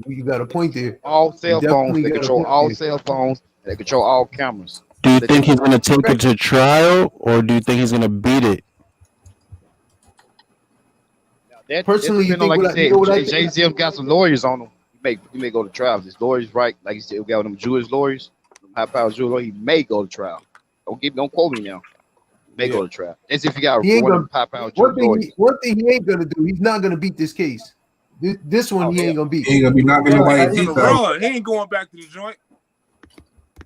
You got a point there. All cell phones. They control all cell phones. They control all cameras. Do you think he's going to take it to trial, or do you think he's going to beat it? Personally, you think like you said, Jay-Z got some lawyers on him. He may go to trial. If his lawyers right, like you said, we got them Jewish lawyers, high-powered Jewish lawyers. He may go to trial. Don't quote me now. He may go to trial. As if you got one high-powered Jewish lawyers. One thing he ain't gonna do. He's not gonna beat this case. This one he ain't gonna beat. He ain't gonna be knocking nobody's teeth out. He ain't going back to the joint.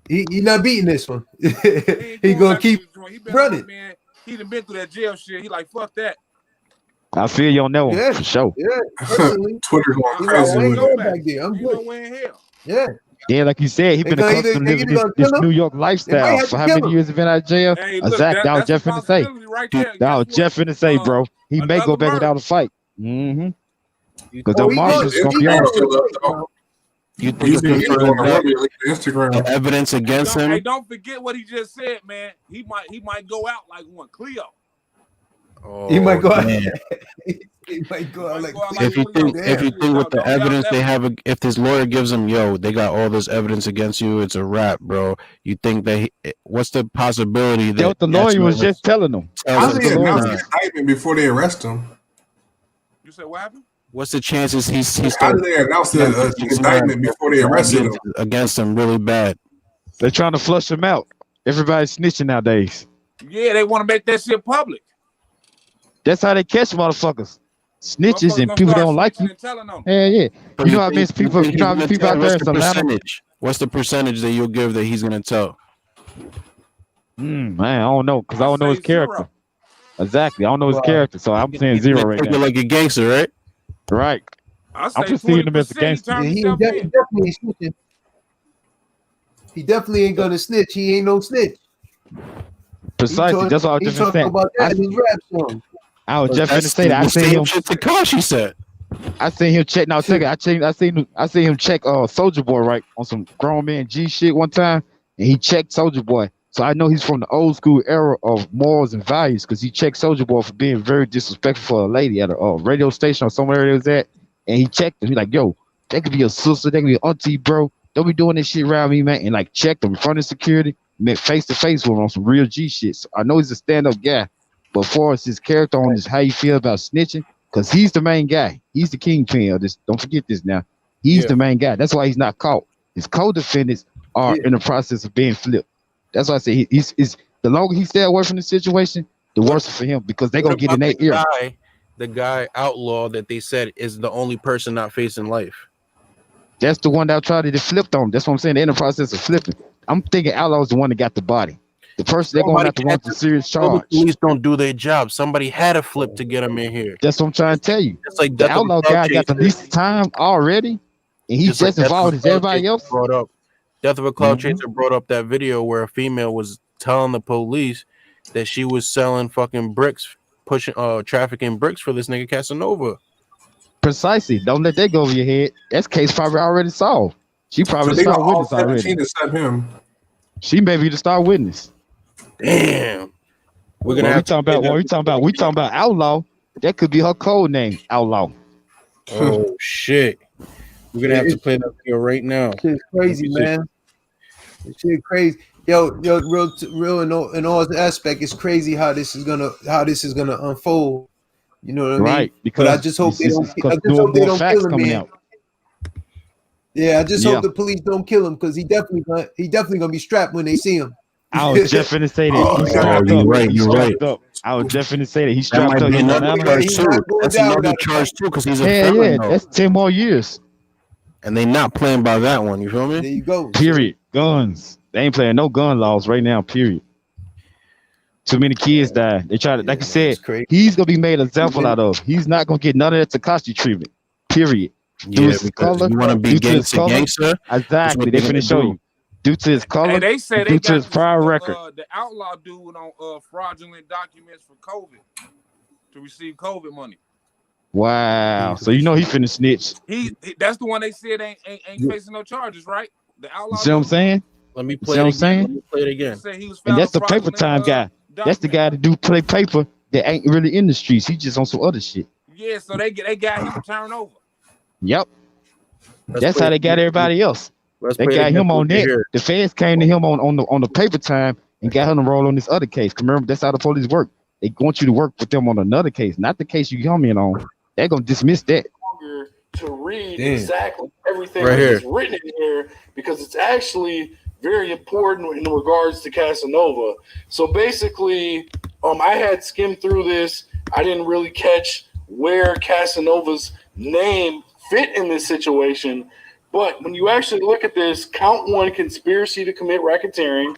He not beating this one. He gonna keep running. Man, he done been through that jail shit. He like, fuck that. I feel you on that one for sure. Yeah, Twitter going crazy. I'm good. Yeah, like you said, he been accustomed to living this New York lifestyle. For how many years he been out of jail? Hey, Zach, that was Jeff finna say. That was Jeff finna say, bro. He may go back without a fight. Because the marshals gonna be on. You think the evidence against him? Hey, don't forget what he just said, man. He might go out like one Cleo. He might go out. He might go out like if you think with the evidence they have, if this lawyer gives him, they got all this evidence against you, it's a wrap, bro. You think that what's the possibility that what the lawyer was just telling them? How did they announce the indictment before they arrest him? You said what happened? What's the chances he's how did they announce the indictment before they arrested him? Against him really bad. They're trying to flush him out. Everybody's snitching nowadays. Yeah, they want to make that shit public. That's how they catch motherfuckers. Snitches and people that don't like you. Yeah. You know how many people out there. What's the percentage that you'll give that he's gonna tell? Man, I don't know because I don't know his character. 0. Exactly, I don't know his character, so I'm saying 0 right now. Like a gangster, right? Right. I'm just seeing him as a gangster. He definitely snitching. He definitely ain't gonna snitch. He ain't no snitch. Precisely. That's what I was just saying. About that in his rap song. I was just gonna say that. I seen him. Tekashi said. I seen him check. Now, I seen him check Soldier Boy right on some grown man G shit one time, and he checked Soldier Boy. So I know he's from the old school era of morals and values because he checked Soldier Boy for being very disrespectful for a lady at a radio station or somewhere it was at, and he checked him. He's like, "Yo, that could be a sister, that could be an auntie, bro. Don't be doing this shit around me, man." And like checked him in front of security, met face to face with him on some real G shit. So I know he's a stand up guy. But for us, his character on this, how you feel about snitching, because he's the main guy. He's the kingpin of this. Don't forget this now. He's the main guy. That's why he's not caught. His co-defendants are in the process of being flipped. That's why I say he's the longer he stay away from the situation, the worse for him, because they're gonna get in their ear. The guy outlaw that they said is the only person not facing life. That's the one that tried to flip on. That's what I'm saying. They're in the process of flipping. I'm thinking outlaw is the one that got the body. The person they're going to want the serious charge. The police don't do their job. Somebody had a flip to get him in here. That's what I'm trying to tell you. It's like the outlaw guy got the least time already, and he's just involved as everybody else. Brought up Death of a Clout Chaser brought up that video where a female was telling the police that she was selling fucking bricks, pushing trafficking bricks for this nigga Casanova. Precisely. Don't let that go over your head. That case probably already solved. She probably saw witness already. Him. She may be the star witness. Damn. We're gonna we talking about outlaw. That could be her code name, outlaw. Oh shit. We're gonna have to play that video right now. Shit's crazy, man. Shit crazy. Yo, real in all aspect, it's crazy how this is gonna unfold. You know what I mean? Right. Because I just hope they don't kill him, man. Yeah, I just hope the police don't kill him, because he definitely gonna be strapped when they see him. I was just finna say that. You're right. I was just finna say that he's strapped up. That's another charge too, because he's a felon. Yeah, that's 10 more years. And they not playing by that one. You feel me? There you go. Period. Guns. They ain't playing no gun laws right now. Period. Too many kids died. They try to, like I said, he's gonna be made an example out of. He's not gonna get none of that Takashi treatment. Period. Yeah, because you want to be gangster. Exactly. They finna show you. Due to his color, they said due to his prior record. The outlaw dude on fraudulent documents for COVID to receive COVID money. Wow. So you know he finna snitch. He that's the one they said ain't facing no charges, right? The outlaw. See what I'm saying? Let me play it again. And that's the paper time guy. That's the guy that do play paper that ain't really in the streets. He just on some other shit. Yeah, so they got him to turn over. Yep. That's how they got everybody else. They got him on that. The feds came to him on the paper time and got him to roll on this other case. Remember, that's how the police work. They want you to work with them on another case, not the case you come in on. They're gonna dismiss that. To read exactly everything that's written in here, because it's actually very important in regards to Casanova. So basically, I had skimmed through this. I didn't really catch where Casanova's name fit in this situation. But when you actually look at this, count one, conspiracy to commit racketeering.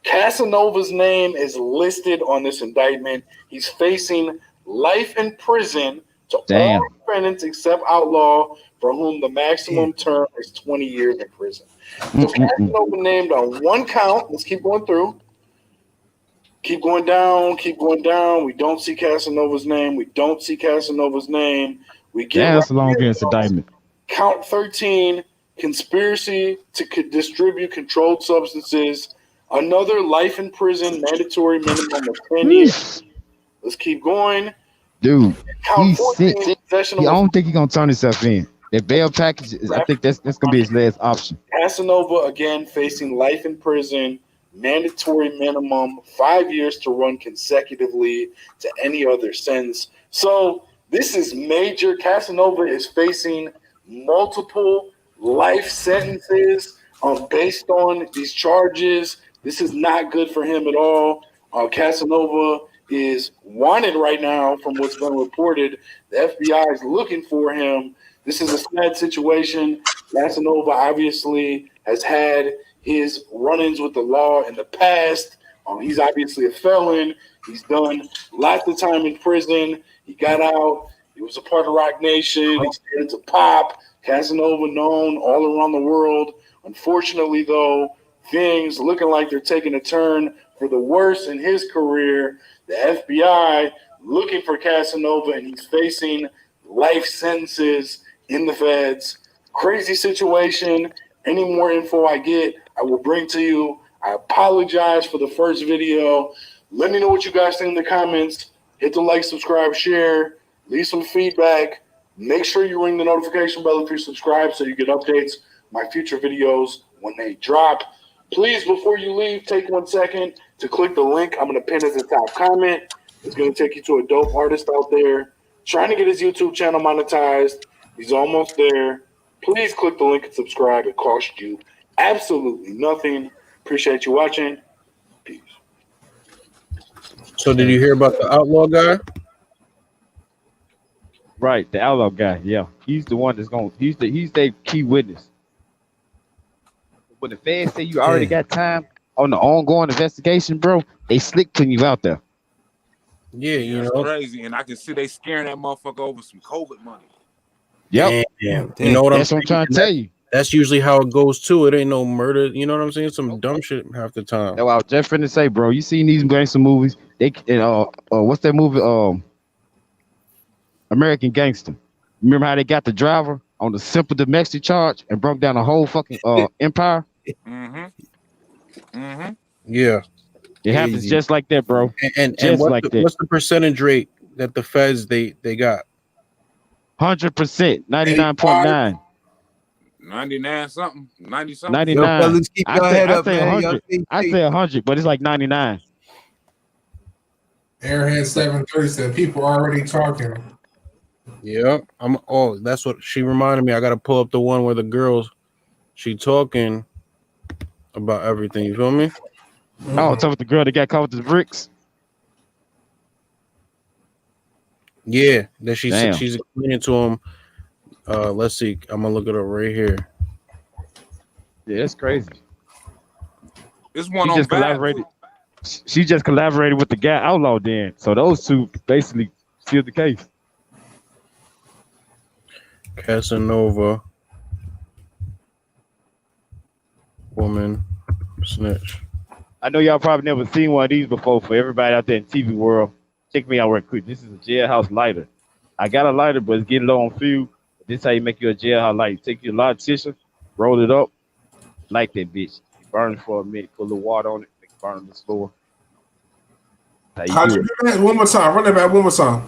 Casanova's name is listed on this indictment. He's facing life in prison to all defendants except outlaw, for whom the maximum term is 20 years in prison. So Casanova named on one count. Let's keep going through. Keep going down. We don't see Casanova's name. We get that's a long against indictment. Count 13, conspiracy to distribute controlled substances. Another life in prison, mandatory minimum of 10 years. Let's keep going. Dude, Count he's 14, sick. I don't think he's gonna turn himself in. That bail package, I think that's gonna be his last option. Casanova again facing life in prison, mandatory minimum 5 years to run consecutively to any other sentence. So this is major. Casanova is facing multiple life sentences based on these charges. This is not good for him at all. Casanova is wanted right now from what's been reported. The FBI is looking for him. This is a sad situation. Casanova obviously has had his run-ins with the law in the past. He's obviously a felon. He's done lots of time in prison. He got out. He was a part of Rock Nation. He stayed into pop. Casanova known all around the world. Unfortunately, though, things looking like they're taking a turn for the worse in his career. The FBI looking for Casanova, and he's facing life sentences in the feds. Crazy situation. Any more info I get, I will bring to you. I apologize for the first video. Let me know what you guys think in the comments. Hit the like, subscribe, share. Leave some feedback. Make sure you ring the notification bell if you're subscribed so you get updates my future videos when they drop. Please, before you leave, take 1 second to click the link I'm going to pin at the top comment. It's going to take you to a dope artist out there. trying to get his YouTube channel monetized. He's almost there. Please click the link and subscribe. It costs you absolutely nothing. Appreciate you watching. Peace. So did you hear about the outlaw guy? Right, the outlaw guy. Yeah, he's the one that's going. He's the key witness. When the feds say you already got time on the ongoing investigation, bro, they slick putting you out there. Yeah, you That's know, crazy, and I can see they scaring that motherfucker over some COVID money. Yep. Damn. You know what That's what I'm trying to tell you. That's usually how it goes too. It ain't no murder. You know what I'm saying? Some dumb shit half the time. That's what I was just finna say, bro. You seen these gangster movies? They what's that movie? American Gangster. Remember how they got the driver on the simple domestic charge and broke down the whole fucking empire? Yeah. It happens just like that, bro. And just what's like the, that. what's the percentage rate that the feds they got? 100%, 99.9. 99 something, 90 something. 99. Yo, fellas, keep your head up, man. 100. I say 100, but it's like 99. Airhead 730 said people are already talking. Yeah. That's what she reminded me. I gotta pull up the one where the girls she talking about everything. You feel me? Oh, talking about the girl that got caught with the bricks. Yeah, that she's Damn. explaining to him. Let's see. I'm gonna look it up right here. Yeah, that's crazy. This one She on just collaborated. She just collaborated with the guy outlaw then. So those two basically sealed the case. Casanova woman snitch. I know y'all probably never seen one of these before. For everybody out there in TV world, check me out real quick. This is a jailhouse lighter. I got a lighter, but it's getting low on fuel. This is how you make you a jailhouse lighter. Take your light tissue, roll it up, light that bitch. Burn it for a minute, put a little water on it, make it burn on the floor. How'd you do that? One more time. Run that back one more time.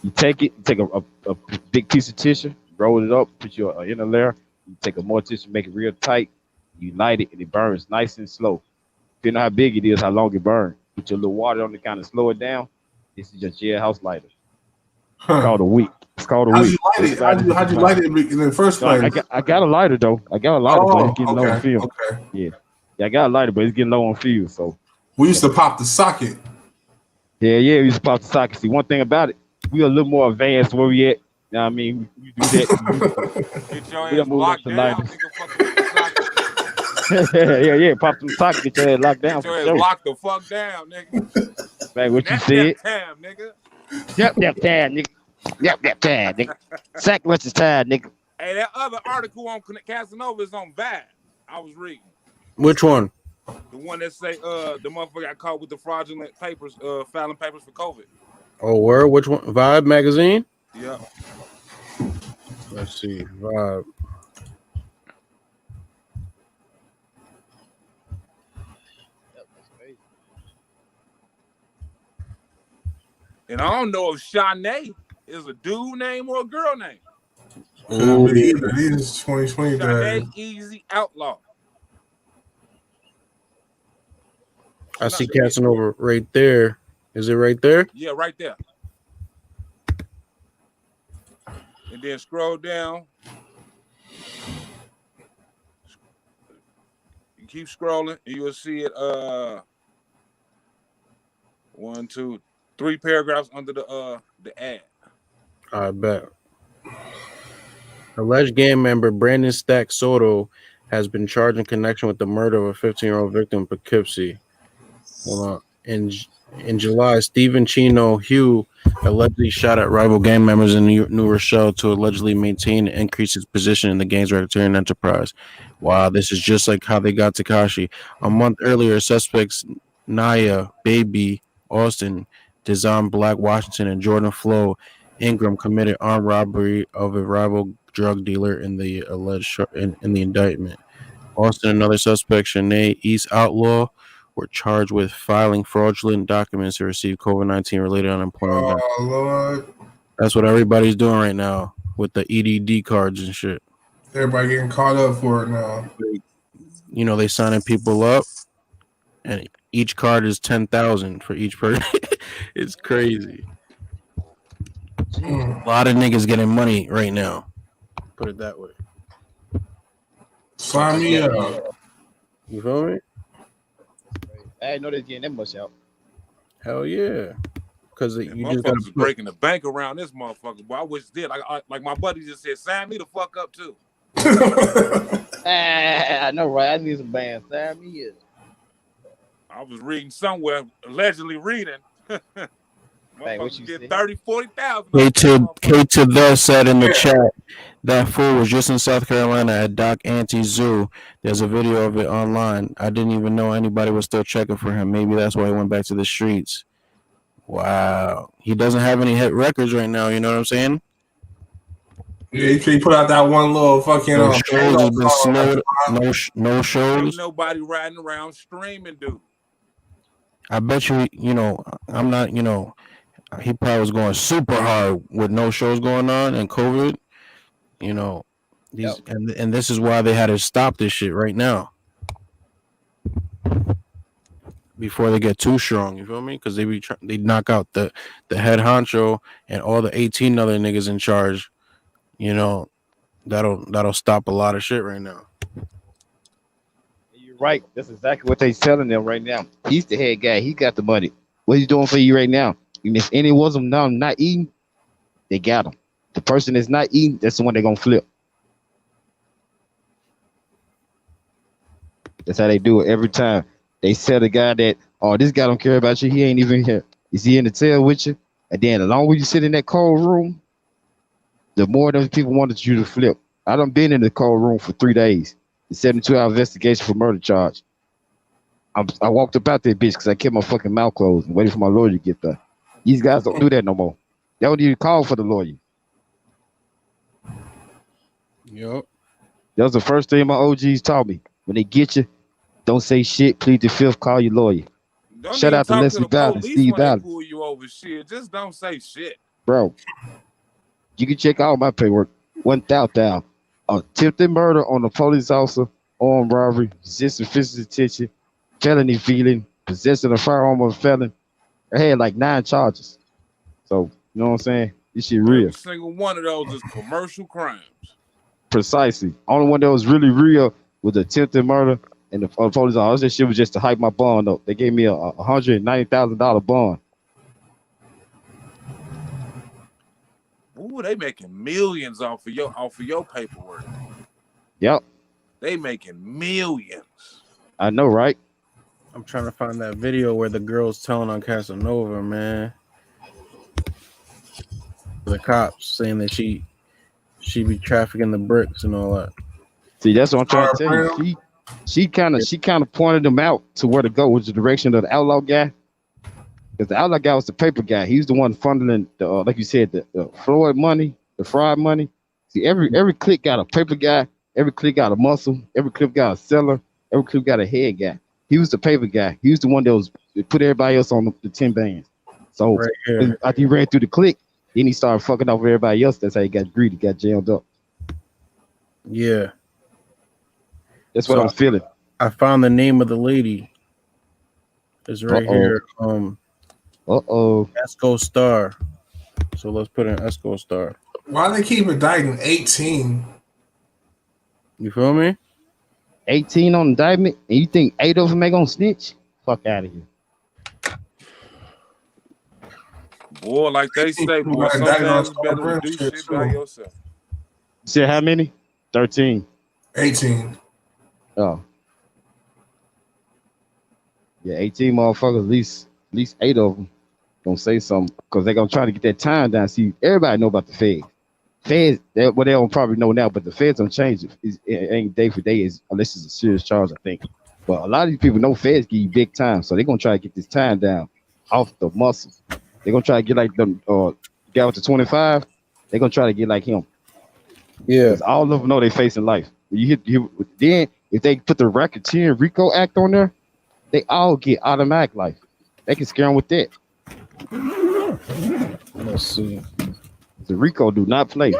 You take it, you take a big piece of tissue, roll it up, put your inner layer. You take a more tissue, make it real tight. You light it, and it burns nice and slow. Depending on how big it is, how long it burns. Put your little water on it, kind of slow it down. This is your jailhouse lighter. It's called a wick. It's called a wick. How'd you light it in the first place? I got a lighter though. I got a lighter, but it's getting low on fuel. Okay. Yeah, I got a lighter, but it's getting low on fuel. So we used to pop the socket. Yeah, we used to pop the socket. See, one thing about it, we a little more advanced where we at. You know what I mean? We do that. Get your ass locked down. Yeah. Pop some socket, get your ass locked down. Get your ass locked the fuck down, nigga. Like what you said. Time, nigga. Yep, time, nigga. Yep, time, nigga. Sack what's the time, nigga. Hey, that other article on Casanova is on Vibe. I was reading. Which one? The one that say the motherfucker got caught with the fraudulent papers, filing papers for COVID. Oh, where? Which one? Vibe magazine? Yeah. Let's see. Vibe. And I don't know if Shanae is a dude name or a girl name. It is 2020. Shanae Easy Outlaw. I see Casanova right there. Is it right there? Yeah, right there. And then scroll down. You keep scrolling, and you'll see it. 1, 2, 3 paragraphs under the ad. I bet. Alleged gang member Brandon Soto has been charged in connection with the murder of a 15-year-old victim in Poughkeepsie. Hold on. In July, Stephen Chino Hugh allegedly shot at rival gang members in New Rochelle to allegedly maintain and increase his position in the gang's racketeering enterprise. Wow, this is just like how they got Tekashi. A month earlier, suspects Naya, Baby, Austin, Dezon Black Washington, and Jordan Flo Ingram committed armed robbery of a rival drug dealer in the alleged in the indictment. Austin and another suspect, Shanae East Outlaw, were charged with filing fraudulent documents to receive COVID-19 related unemployment. Oh, Lord. That's what everybody's doing right now with the EDD cards and shit. Everybody getting caught up for it now. You know, they signing people up, and each card is $10,000 for each person. It's crazy. A lot of niggas getting money right now. Put it that way. Sign me up. You feel me? I didn't know they getting that much out. Hell yeah. Because you just motherfuckers is breaking the bank around this motherfucker. Boy, I wish it did. Like my buddy just said, sign me the fuck up too. I know, right? I need some bands. Sign me up. I was reading somewhere, allegedly reading. Hey, what you get said? 30, 40,000. K to the said in the chat, that fool was just in South Carolina at Doc Auntie Zoo. There's a video of it online. I didn't even know anybody was still checking for him. Maybe that's why he went back to the streets. Wow. He doesn't have any hit records right now, you know what I'm saying? Yeah, he put out that one little fucking no shows has been slowed. No shows. Ain't nobody riding around streaming, dude. I bet you, I'm not, he probably was going super hard with no shows going on and COVID. And this is why they had to stop this shit right now before they get too strong. You feel me? Because they knock out the head honcho and all the 18 other niggas in charge. That'll stop a lot of shit right now. You're right. That's exactly what they telling them right now. He's the head guy. He got the money. What he's doing for you right now? And if any was them now not eating, they got him. The person that's not eating, that's the one they're gonna flip. That's how they do it every time. They tell the guy that, oh, this guy don't care about you. He ain't even here. Is he in the tail with you? And then the longer you sit in that cold room, the more those people wanted you to flip. I done been in the cold room for 3 days. The 72-hour investigation for murder charge. I walked about that bitch because I kept my fucking mouth closed and waited for my lawyer to get there. These guys don't do that no more. They don't even call for the lawyer. Yep. That was the first thing my OGs taught me. When they get you, don't say shit. Plead the fifth. Call your lawyer. Don't Shout out to Leslie Ballard and Steve Ballard. Pull you over shit. Just don't say shit, bro. You can check out my paperwork. 1,000. Attempted murder on a police officer, armed robbery, resisting physical detention, felony feeling, possessing a firearm of a felon. I had like 9 charges. So, you know what I'm saying? This shit real. Every single one of those is commercial crimes. Precisely. Only one that was really real was attempted murder and the police officer. That shit was just to hype my bond up. They gave me a $190,000 bond. Ooh, they making millions off of your paperwork. Yep. They making millions. I know, right? I'm trying to find that video where the girl's telling on Casanova, man. The cops saying that she be trafficking the bricks and all that. See, that's what I'm trying to tell you. She kind of pointed them out to where to go, which is the direction of the outlaw guy. Because the outlaw guy was the paper guy. He was the one funneling the, like you said, the fraud money, the fraud money. See, every clique got a paper guy. Every clique got a muscle. Every clique got a seller. Every clique got a head guy. He was the paper guy. He was the one that put everybody else on the 10 bands. So right after he ran through the clique, then he started fucking off everybody else. That's how he got greedy, got jammed up. Yeah. That's what I'm feeling. I found the name of the lady. It's right here. Esco Star. So let's put in Esco Star. Why they keep indicting 18? You feel me? 18 on indictment, and you think 8 of them ain't gonna snitch? Fuck out of here. Boy, like they say, boy, sometimes it's better to do shit by yourself. You said how many? 13. 18. Oh. Yeah, 18 motherfuckers, at least 8 of them gonna say something because they're gonna try to get that time down. See, everybody know about the feds. Feds, they don't probably know now, but the feds don't change it. It ain't day for day, unless it's a serious charge, I think. But a lot of these people know feds give you big time, so they're gonna try to get this time down off the muscles. They're gonna try to get like them guy with the 25. They're gonna try to get like him. Yeah, all of them know they facing life. Then if they put the racketeering RICO Act on there, they all get automatic life. They can scare them with that. Let's see. The RICO do not play.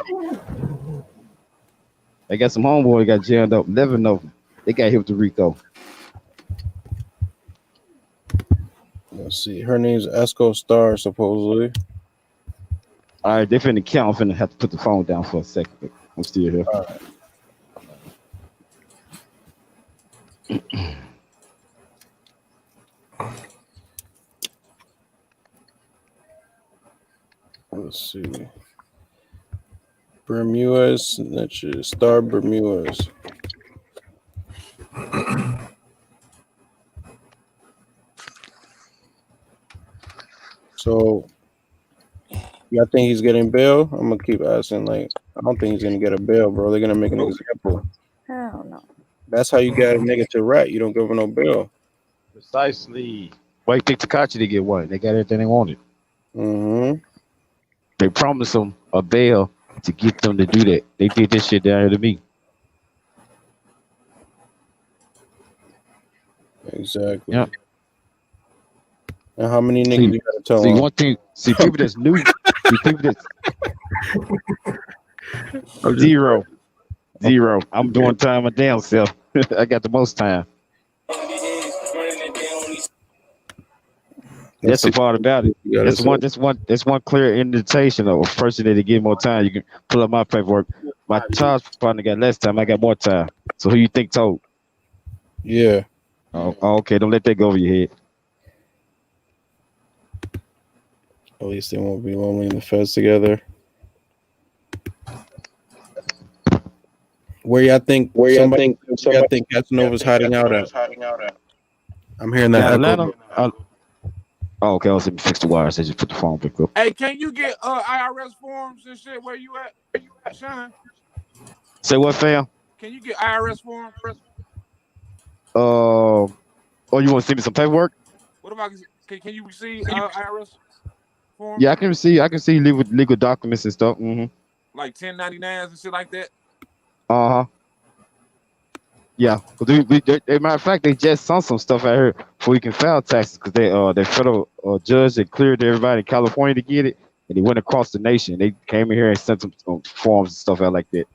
They got some homeboy got jammed up. 11 of them. They got hit with the RICO. Let's see. Her name's Esco Star, supposedly. All right, they finna count. I'm finna have to put the phone down for a second. I'm still here. All right. Let's see. Bermudas, that's your Star Bermudas. So, y'all think he's getting bail? I'm gonna keep asking. Like, I don't think he's gonna get a bail, bro. They're gonna make an example. Hell no. That's how you get a nigga to rat. You don't give him no bail. Precisely. Why you think Tekashi to get one? They got everything they wanted. Mm-hmm. They promised them a bail to get them to do that. They did this shit down here to me. Exactly. Yeah. And how many niggas you gotta tell See, them? one thing. See, people that's new. See, people that's zero. I'm doing time my damn self. I got the most time. That's the part about it. That's one clear indication of a person that they get more time. You can pull up my paperwork. My charge partner got less time. I got more time. So who you think told? Yeah. Oh, okay. Don't let that go over your head. At least they won't be lonely in the feds together. Where y'all think Casanova's hiding out at? I'm hearing that Atlanta. Oh, okay. I was going to fix the wires. I just put the phone back up. Hey, can you get IRS forms and shit? Where you at, Sean? Say what, fam? Can you get IRS forms? Oh, you want to send me some paperwork? What about can you receive IRS forms? Yeah, I can see legal documents and stuff. Mm-hmm. Like 1099s and shit like that. Uh-huh. Yeah. Matter of fact, they just sent some stuff out here before you can file taxes because they federal judge that cleared everybody in California to get it, and they went across the nation. They came in here and sent some forms and stuff out like that.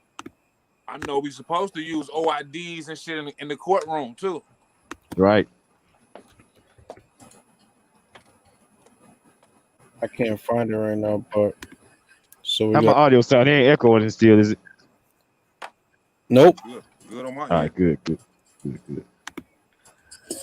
I know we supposed to use OIDs and shit in the courtroom too. Right. I can't find it right now, but so how my audio sound? It ain't echoing still, is it? Nope. Good on my All right, good.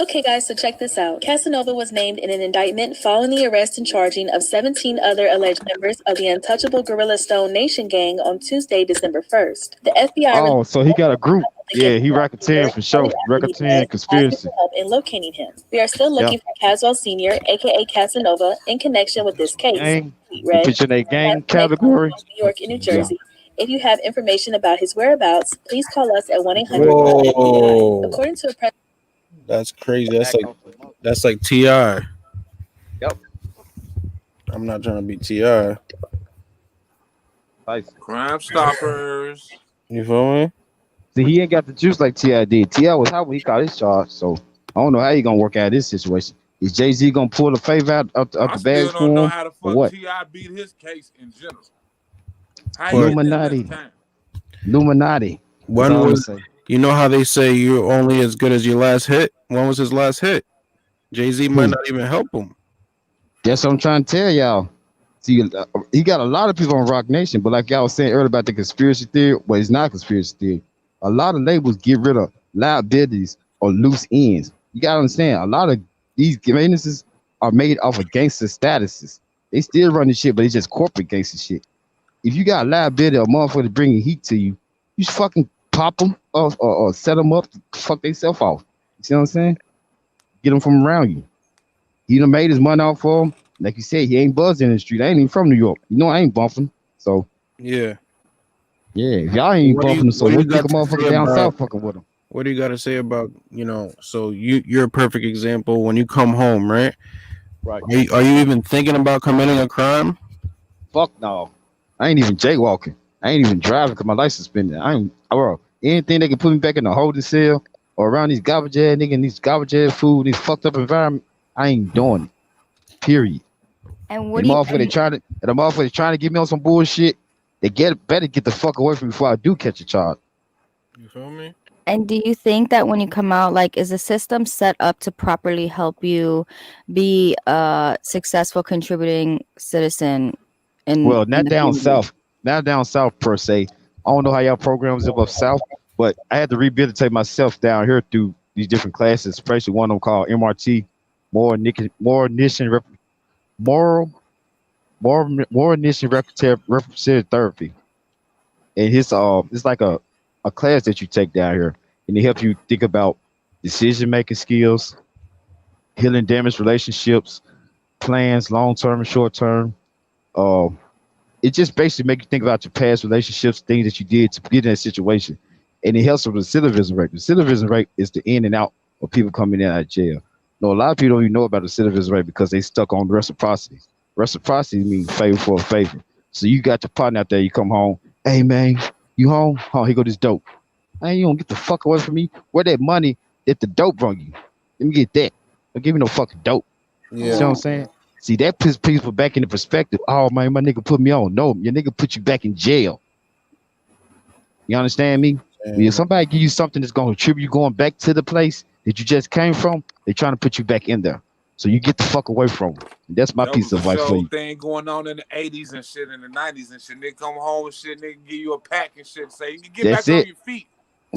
Okay, guys, so check this out. Casanova was named in an indictment following the arrest and charging of 17 other alleged members of the Untouchable Guerrilla Stone Nation gang on Tuesday, December 1st. The FBI. Oh, so he got a group. Yeah, he racketeering for sure. Racketeering conspiracy. Help in locating him. We are still looking for Caswell Sr., aka Casanova, in connection with this case. Gang. Pitch in a gang category. New York and New Jersey. If you have information about his whereabouts, please call us at 1-800. According to a press. That's crazy. That's like T.I. Yep. I'm not trying to be T.I. Crime Stoppers. You feel me? See, he ain't got the juice like T.I. did. T.I. was hot when he caught his charge, so I don't know how he gonna work out this situation. Is Jay-Z gonna pull the favor out of the bag for him? I don't know how the fuck T.I. beat his case in general. Illuminati. When was, you know how they say you're only as good as your last hit? When was his last hit? Jay-Z might not even help him. That's what I'm trying to tell y'all. See, he got a lot of people on Rock Nation, but like y'all was saying earlier about the conspiracy theory, well, it's not a conspiracy theory. A lot of labels get rid of liabilities or loose ends. You gotta understand, a lot of these businesses are made off of gangster statuses. They still run the shit, but it's just corporate gangster shit. If you got a liability or motherfucker bringing heat to you, you just fucking pop them or set them up to fuck themselves off. You see what I'm saying? Get them from around you. He done made his money off for him. Like you said, he ain't buzzing in the street. I ain't even from New York. You know, I ain't bumping. So yeah, if y'all ain't bumping, so what think a motherfucker down south fucking with him? What do you got to say about, so you're a perfect example when you come home, right? Right. Are you even thinking about committing a crime? Fuck no. I ain't even jaywalking. I ain't even driving because my license suspended. Anything that can put me back in the holding cell or around these garbage ass niggas and these garbage ass food, these fucked up environment, I ain't doing it. Period. And what the motherfucker trying to get me on some bullshit, they better get the fuck away from me before I do catch a charge. You feel me? And do you think that when you come out, like, is the system set up to properly help you be a successful contributing citizen Well, not down south. Not down south per se. I don't know how y'all programs up south, but I had to rehabilitate myself down here through these different classes, especially one of them called MRT, more ignition representative therapy. And it's like a class that you take down here, and it helps you think about decision making skills, healing damaged relationships, plans, long term and short term. Uh, it just basically make you think about your past relationships, things that you did to get in that situation, and it helps with the recidivism rate. The recidivism rate is the in and out of people coming in out of jail. No, a lot of people don't even know about the recidivism rate because they stuck on reciprocity. Reciprocity means favor for a favor. So you got your partner out there, you come home, hey man, you home? Oh, here go this dope. Hey, you don't get the fuck away from me. Where that money that the dope brought you? Let me get that. Don't give me no fucking dope. Yeah. You know what I'm saying? See, that puts people back in the perspective. Oh man, my nigga put me on. No, your nigga put you back in jail. You understand me? If somebody give you something that's gonna tribute you going back to the place that you just came from, they're trying to put you back in there. So you get the fuck away from them. That's my piece of advice for you. Thing going on in the 80s and shit, in the 90s and shit. They come home and shit, they give you a pack and shit. Say, you can get back on your feet.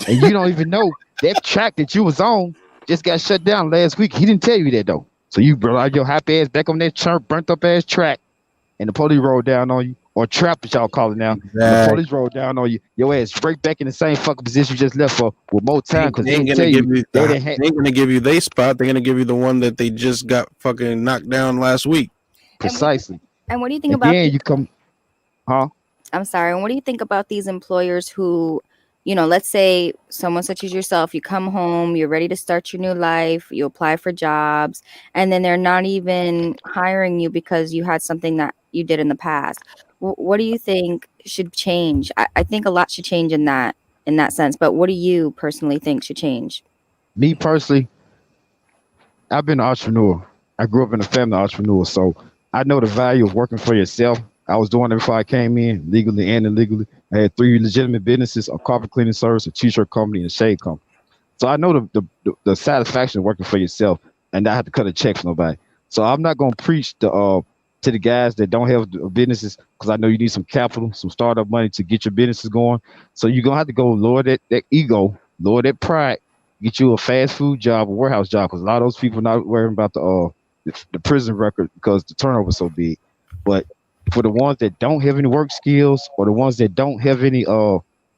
And you don't even know that track that you was on just got shut down last week. He didn't tell you that though. So you brought your happy ass back on that burnt up ass track, and the police rolled down on you, or trap that y'all call it now. And the police rolled down on you. Your ass straight back in the same fucking position you just left for with more time because they ain't gonna give you their spot. They're gonna give you the one that they just got fucking knocked down last week. Precisely. And what do you think about? You come, huh? I'm sorry. And what do you think about these employers who, you know, let's say someone such as yourself, you come home, you're ready to start your new life, you apply for jobs, and then they're not even hiring you because you had something that you did in the past. What do you think should change? I think a lot should change in that sense. But what do you personally think should change? Me personally, I've been an entrepreneur. I grew up in a family of entrepreneurs, so I know the value of working for yourself. I was doing it before I came in, legally and illegally. I had 3 legitimate businesses: a carpet cleaning service, a t-shirt company, and a shade company. So I know the satisfaction of working for yourself, and I have to cut a check for nobody. So I'm not gonna preach to the guys that don't have businesses, because I know you need some capital, some startup money to get your businesses going. So you're gonna have to go lower that ego, lower that pride, get you a fast food job, a warehouse job, because a lot of those people not worrying about the prison record because the turnover is so big. But for the ones that don't have any work skills, or the ones that don't have any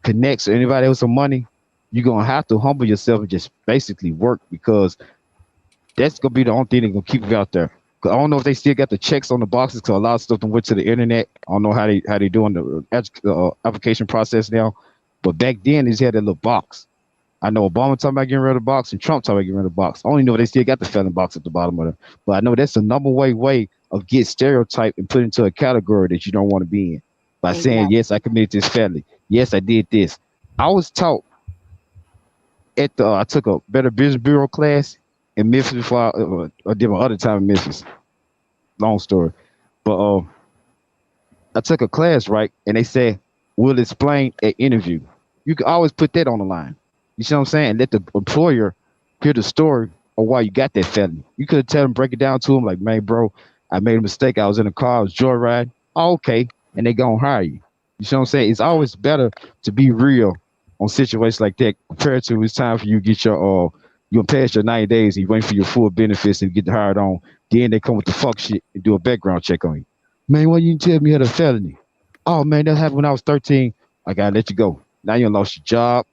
connects or anybody else with money, you're gonna have to humble yourself and just basically work, because that's gonna be the only thing that's gonna keep you out there. Cause I don't know if they still got the checks on the boxes, because a lot of stuff went to the internet. I don't know how they doing the application process now, but back then they just had that little box. I know Obama talking about getting rid of the box, and Trump talking about getting rid of the box. I only know they still got the felon box at the bottom of it, but I know that's the number one way of get stereotyped and put into a category that you don't want to be in by saying, yes, I committed this felony. Yes, I did this. I was taught I took a Better Business Bureau class in Memphis before I did my other time in Memphis. Long story. But I took a class, right? And they said, we'll explain at interview. You can always put that on the line. You see what I'm saying? Let the employer hear the story of why you got that felony. You could tell them, break it down to them like, man, bro, I made a mistake. I was in a car, I was joyriding. Oh, okay. And they gonna hire you. You see what I'm saying? It's always better to be real on situations like that compared to it's time for you to get your you're past your 90 days and you wait for your full benefits and get hired on. Then they come with the fuck shit and do a background check on you. Man, why you didn't tell me you had a felony? Oh man, that happened when I was 13. I gotta let you go. Now you lost your job.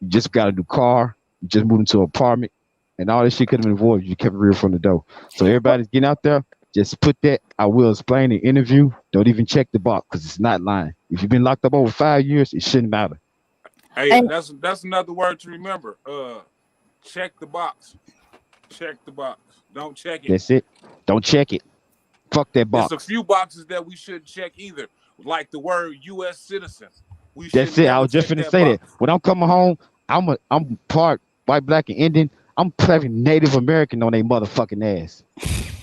You just got a new car. You just moved into an apartment, and all this shit could have been avoided. You kept it real from the door. So everybody's getting out there. Just put that. I will explain in the interview. Don't even check the box because it's not lying. If you've been locked up over 5 years, it shouldn't matter. Hey, that's another word to remember. Check the box. Check the box. Don't check it. That's it. Don't check it. Fuck that box. There's a few boxes that we shouldn't check either, like the word U.S. citizen. That's it. I was just finna say that. When I'm coming home, I'm part white, black, and Indian. I'm playing Native American on their motherfucking ass.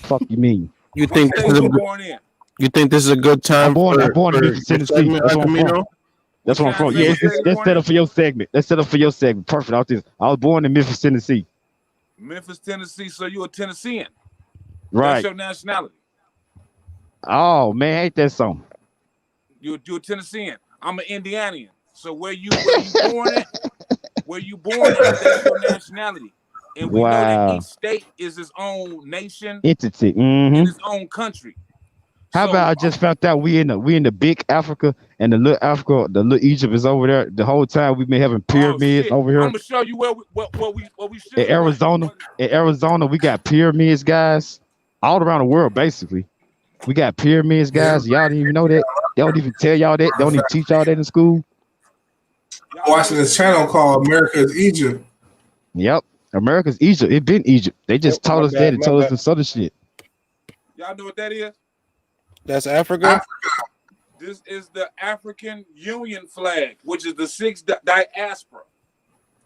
Fuck you mean? You think this is a good time? I'm born in Memphis, Tennessee. That's where I'm from. Yeah, let's set up for your segment. Perfect. I was born in Memphis, Tennessee. Memphis, Tennessee. So you're a Tennessean, right? That's your nationality. Oh man, ain't that something? You're a Tennessean. I'm an Indianian. So where you born at? Where you born at? That's your nationality. And we know that each state is its own nation, entity, in its own country. How about I just found out we in the big Africa and the little Africa, the little Egypt is over there. The whole time we've been having pyramids over here. I'm gonna show you what we should. In Arizona, we got pyramids, guys, all around the world. Basically, we got pyramids, guys. Y'all didn't even know that. They don't even tell y'all that. They don't even teach y'all that in school. Watching this channel called America's Egypt. Yep, America's Egypt. It been Egypt. They just taught us that and told us this other shit. Y'all know what that is? That's Africa. This is the African Union flag, which is the 6th diaspora.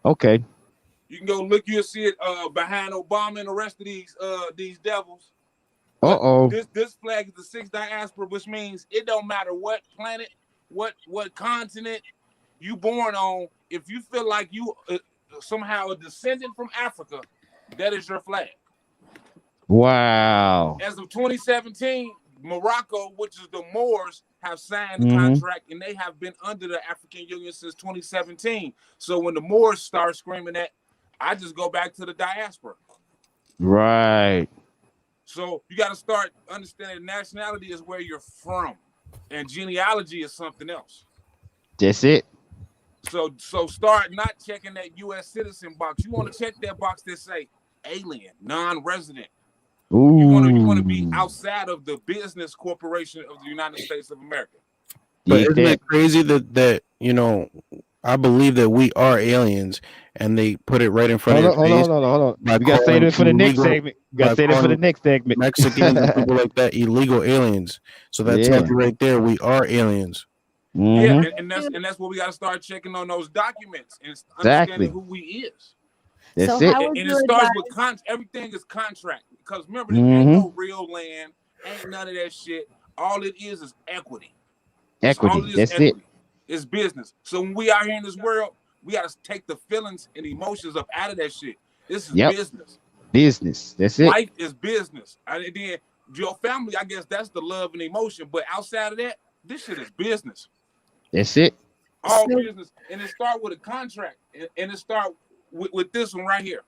Okay. You can go look. You'll see it behind Obama and the rest of these devils. This flag is the 6th diaspora, which means it don't matter what planet, what continent you born on. If you feel like you somehow a descendant from Africa, that is your flag. Wow. As of 2017. Morocco, which is the Moors, have signed the contract, and they have been under the African Union since 2017. So when the Moors start screaming that, I just go back to the diaspora. Right. So you got to start understanding nationality is where you're from, and genealogy is something else. That's it. So start not checking that U.S. citizen box. You want to check that box that say alien, non-resident. Ooh. You want to be outside of the business corporation of the United States of America. But isn't it crazy that I believe that we are aliens, and they put it right in front of your face. Hold on. We gotta say that for the next segment. Mexicans and people like that, illegal aliens. So that tells you right there, we are aliens. Yeah, and that's what we got to start checking on those documents and understanding who we is. That's it. And it starts with everything is contract. Because remember, there ain't no real land, ain't none of that shit. All it is equity. Equity. That's it. It's business. So when we out here in this world, we got to take the feelings and emotions up out of that shit. This is business. Business. That's it. Life is business. And then your family, I guess that's the love and emotion. But outside of that, this shit is business. That's it. All business. And it start with a contract. And it start with this one right here.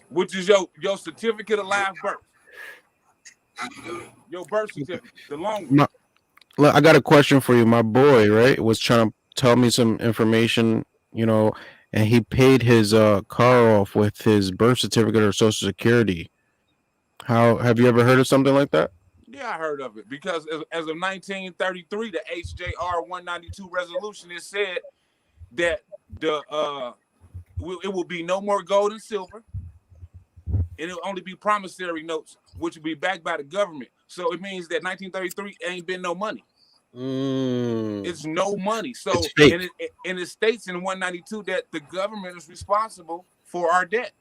Which is your certificate of live birth. Your birth certificate, the long one. Look, I got a question for you. My boy, right, was trying to tell me some information, and he paid his car off with his birth certificate or social security. Have you ever heard of something like that? Yeah, I heard of it because as of 1933, the HJR 192 resolution, it said that it will be no more gold and silver. And it'll only be promissory notes, which will be backed by the government. So it means that 1933 ain't been no money. It's no money. So and it states in 192 that the government is responsible for our debt.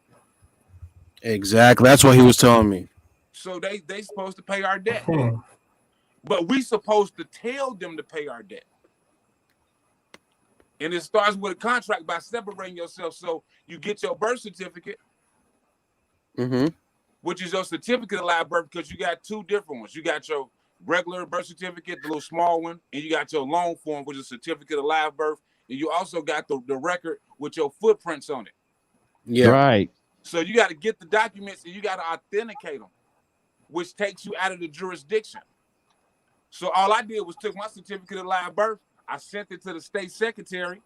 Exactly. That's what he was telling me. So they supposed to pay our debt. But we supposed to tell them to pay our debt. And it starts with a contract by separating yourself. So you get your birth certificate. Which is your certificate of live birth, because you got two different ones. You got your regular birth certificate, the little small one, and you got your long form, which is certificate of live birth, and you also got the record with your footprints on it. Yeah, right. So you got to get the documents and you got to authenticate them, which takes you out of the jurisdiction. So all I did was took my certificate of live birth, I sent it to the state secretary,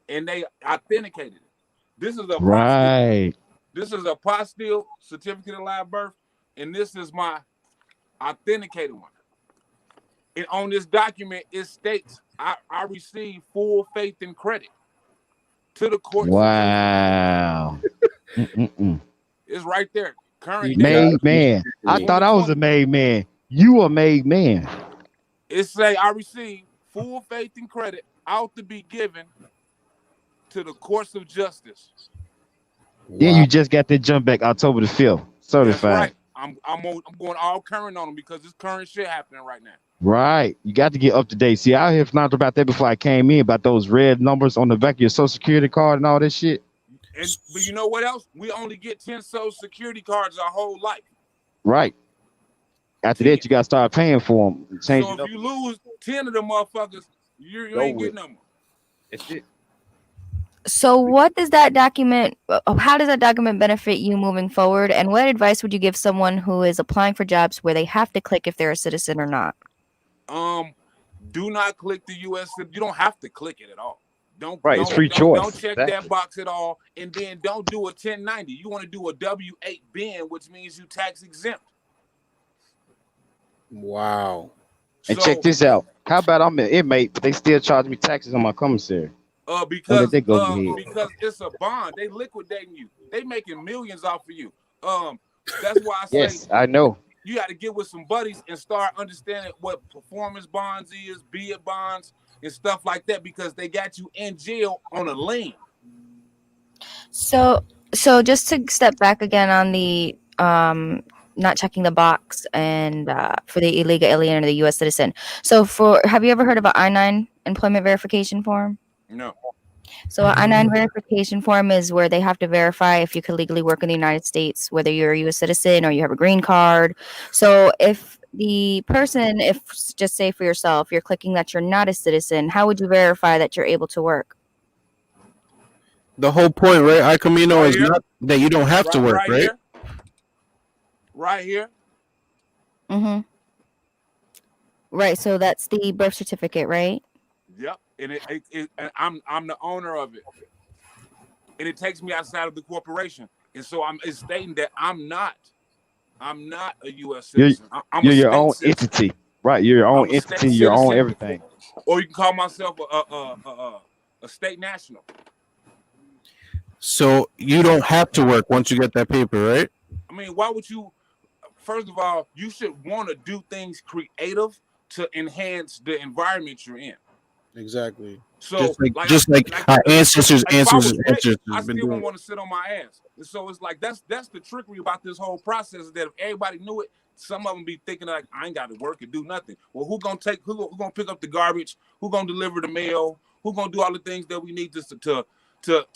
and they authenticated it. This is a right. This is a apostille certificate of live birth, and this is my authenticated one. And on this document, it states I receive full faith and credit to the court. Wow. It's right there. Current made man. I thought I was a made man. You a made man. It say I receive full faith and credit ought to be given to the courts of justice. Then you just got that jump back October the 5th. Certified. That's right. I'm going all current on them because this current shit happening right now. Right. You got to get up to date. See, I have found about that before I came in, about those red numbers on the back of your social security card and all that shit. But you know what else? We only get 10 social security cards our whole life. Right. After that, you got to start paying for them. So if you lose 10 of them motherfuckers, you ain't getting them. That's it. So what does that document, how does that document benefit you moving forward? And what advice would you give someone who is applying for jobs where they have to click if they're a citizen or not? Do not click the U.S. You don't have to click it at all. It's free choice. Don't check that box at all. And then don't do a 1090. You want to do a W-8 bin, which means you tax exempt. Wow. And check this out. How about I'm an inmate, but they still charge me taxes on my commissary? Because it's a bond. They liquidating you. They making millions off of you. That's why I say yes, I know. You got to get with some buddies and start understanding what performance bonds is, bid bonds, and stuff like that, because they got you in jail on a lien. So just to step back again on the not checking the box and for the illegal alien or the U.S. citizen. So have you ever heard of an I-9 employment verification form? No. So an I-9 verification form is where they have to verify if you can legally work in the United States, whether you're a U.S. citizen or you have a green card. So if the person, just say for yourself, you're clicking that you're not a citizen, how would you verify that you're able to work? The whole point, right, I Camino, is not that you don't have to work, right? Right here. Mm-hmm. Right, so that's the birth certificate, right? Yep, and I'm the owner of it, and it takes me outside of the corporation, and so it's stating that I'm not a U.S. citizen. You're your own entity, right? You're your own entity, your own everything. Or you can call myself a state national. So you don't have to work once you get that paper, right? I mean, why would you? First of all, you should want to do things creative to enhance the environment you're in. Exactly. So just like our ancestors. I still don't want to sit on my ass. And so it's like that's the trickery about this whole process, is that if everybody knew it, some of them be thinking like, I ain't got to work and do nothing. Well, who gonna pick up the garbage? Who gonna deliver the mail? Who gonna do all the things that we need to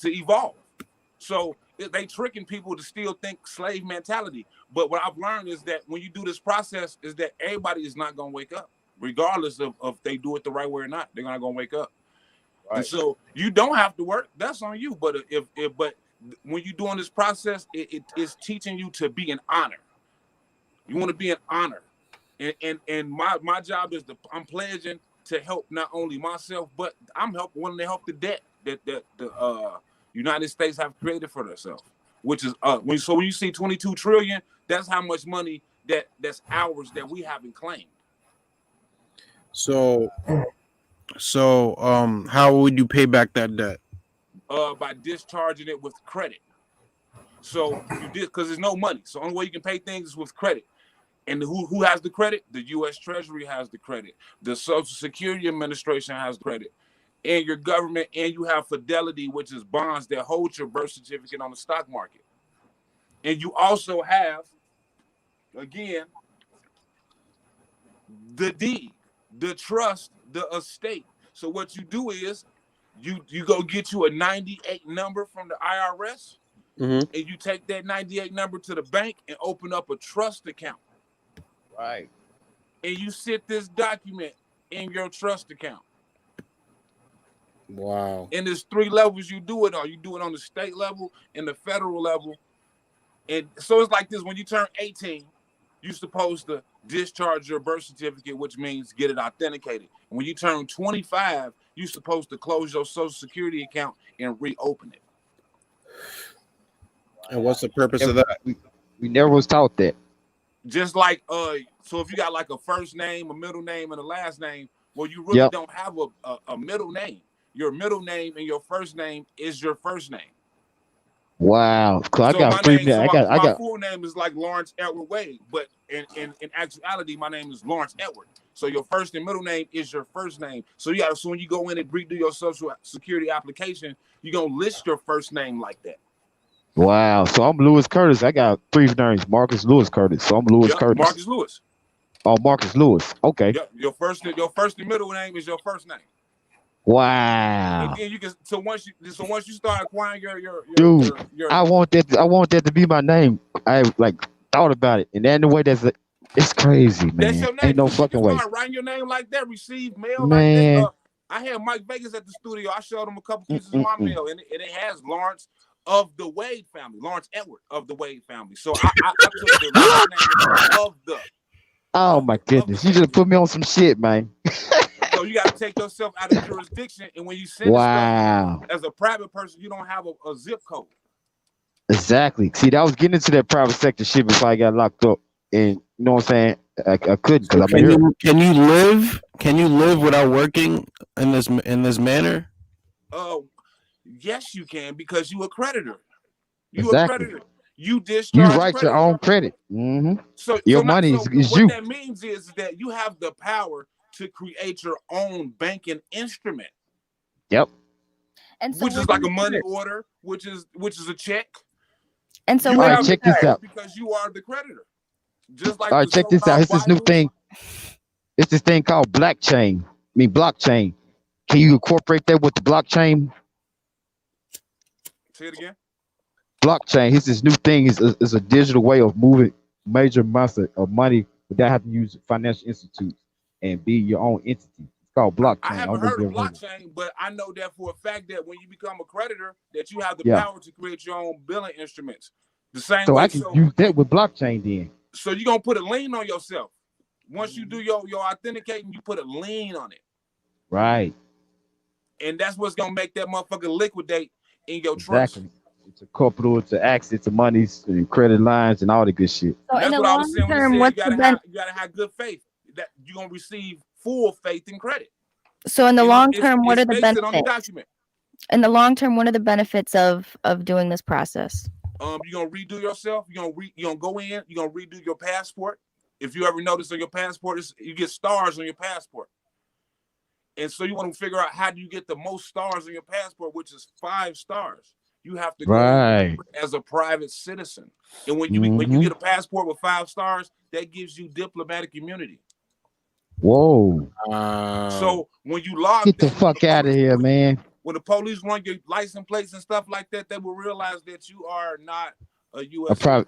evolve? So they tricking people to still think slave mentality. But what I've learned is that when you do this process, is that everybody is not gonna wake up, regardless of if they do it the right way or not. They're not gonna wake up. Right. And so you don't have to work. That's on you. But but when you're doing this process, it is teaching you to be an honor. You want to be an honor, and my job is I'm pledging to help not only myself, but I'm wanting to help the debt that the United States have created for themselves, which is when you see 22 trillion, that's how much money that's ours that we haven't claimed. So how would you pay back that debt? By discharging it with credit. So you did, because there's no money. So the only way you can pay things is with credit. And who has the credit? The U.S. Treasury has the credit. The Social Security Administration has the credit. And your government, and you have Fidelity, which is bonds that hold your birth certificate on the stock market. And you also have, again, the deed, the trust, the estate. So what you do is you go get you a 98 number from the IRS, and you take that 98 number to the bank and open up a trust account. Right. And you sit this document in your trust account. Wow. And there's 3 levels you do it on. You do it on the state level and the federal level. And so it's like this: when you turn 18, you're supposed to discharge your birth certificate, which means get it authenticated. And when you turn 25, you're supposed to close your Social Security account and reopen it. And what's the purpose of that? We never was taught that. Just like so if you got like a first name, a middle name, and a last name, well, you really don't have a middle name. Your middle name and your first name is your first name. Wow. So I got free. My full name is like Lawrence Edward Wade, but in actuality, my name is Lawrence Edward. So your first and middle name is your first name. So so when you go in and redo your Social Security application, you're gonna list your first name like that. Wow. So I'm Lewis Curtis. I got 3 names. Marcus Lewis Curtis. So I'm Lewis Curtis. Marcus Lewis. Oh, Marcus Lewis. Okay. Yep. Your first and middle name is your first name. Wow. And then you can once you start acquiring your I want that to be my name. I thought about it, and then the way that's It's crazy, man. That's your name. Ain't no fucking way. Writing your name like that, receive mail man. like that. I had Mike Vegas at the studio. I showed him a couple pieces of my mail, and it has Lawrence of the Wade family, Lawrence Edward of the Wade family. So I took the last name of the. Oh my goodness! You just put me on some shit, man. So you got to take yourself out of jurisdiction, and when you send stuff as a private person, you don't have a zip code. Exactly. See, I was getting into that private sector shit before I got locked up, and you know what I'm saying? I couldn't because I'm here. Can you live? Can you live without working in this manner? Yes, you can, because you a creditor. Exactly. A creditor. You discharge. You write your own credit. Mm-hmm. So your money is what you. What that means is that you have the power to create your own banking instrument. Yep. And so which is like a money order, which is a check. And so all right, check this out. Because you are the creditor. Just like all right, check this out. It's this new thing. It's this thing called blockchain. Blockchain. Can you incorporate that with the blockchain? Say it again. Blockchain. It's this new thing. Is a digital way of moving major amounts of money without having to use financial institutes and be your own entity. It's called blockchain. I haven't heard of blockchain, but I know that for a fact that when you become a creditor, that you have the power to create your own billing instruments. The same way. I can use that with blockchain then. So you're gonna put a lien on yourself. Once you do your authenticating, you put a lien on it. Right. And that's what's gonna make that motherfucker liquidate in your trust. It's a capital, it's an access to monies, and credit lines, and all the good shit. So in the long term, you gotta have good faith that you're gonna receive full faith and credit. So in the long term, what are the benefits? On the document. In the long term, what are the benefits of doing this process? You're gonna redo yourself. You're gonna go in. You're gonna redo your passport. If you ever notice on your passport, you get stars on your passport. And so you want to figure out how do you get the most stars on your passport, which is 5 stars. You have to go as a private citizen. And when you get a passport with 5 stars, that gives you diplomatic immunity. Whoa. So when you log, get the fuck out of here, man. When the police run your license plates and stuff like that, they will realize that you are not a U.S.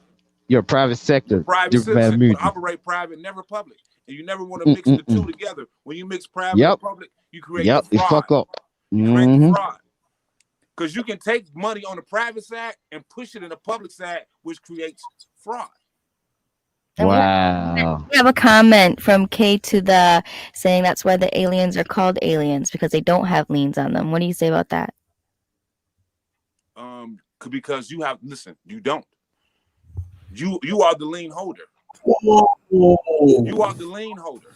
You're a private sector. Private citizen, you operate private, never public. And you never want to mix the two together. When you mix private and public, you create fraud. You fuck up. You create fraud. Because you can take money on the private side and push it in the public side, which creates fraud. Wow. We have a comment from K to the saying that's why the aliens are called aliens, because they don't have liens on them. What do you say about that? Because you don't. You are the lien holder. Whoa. You are the lien holder.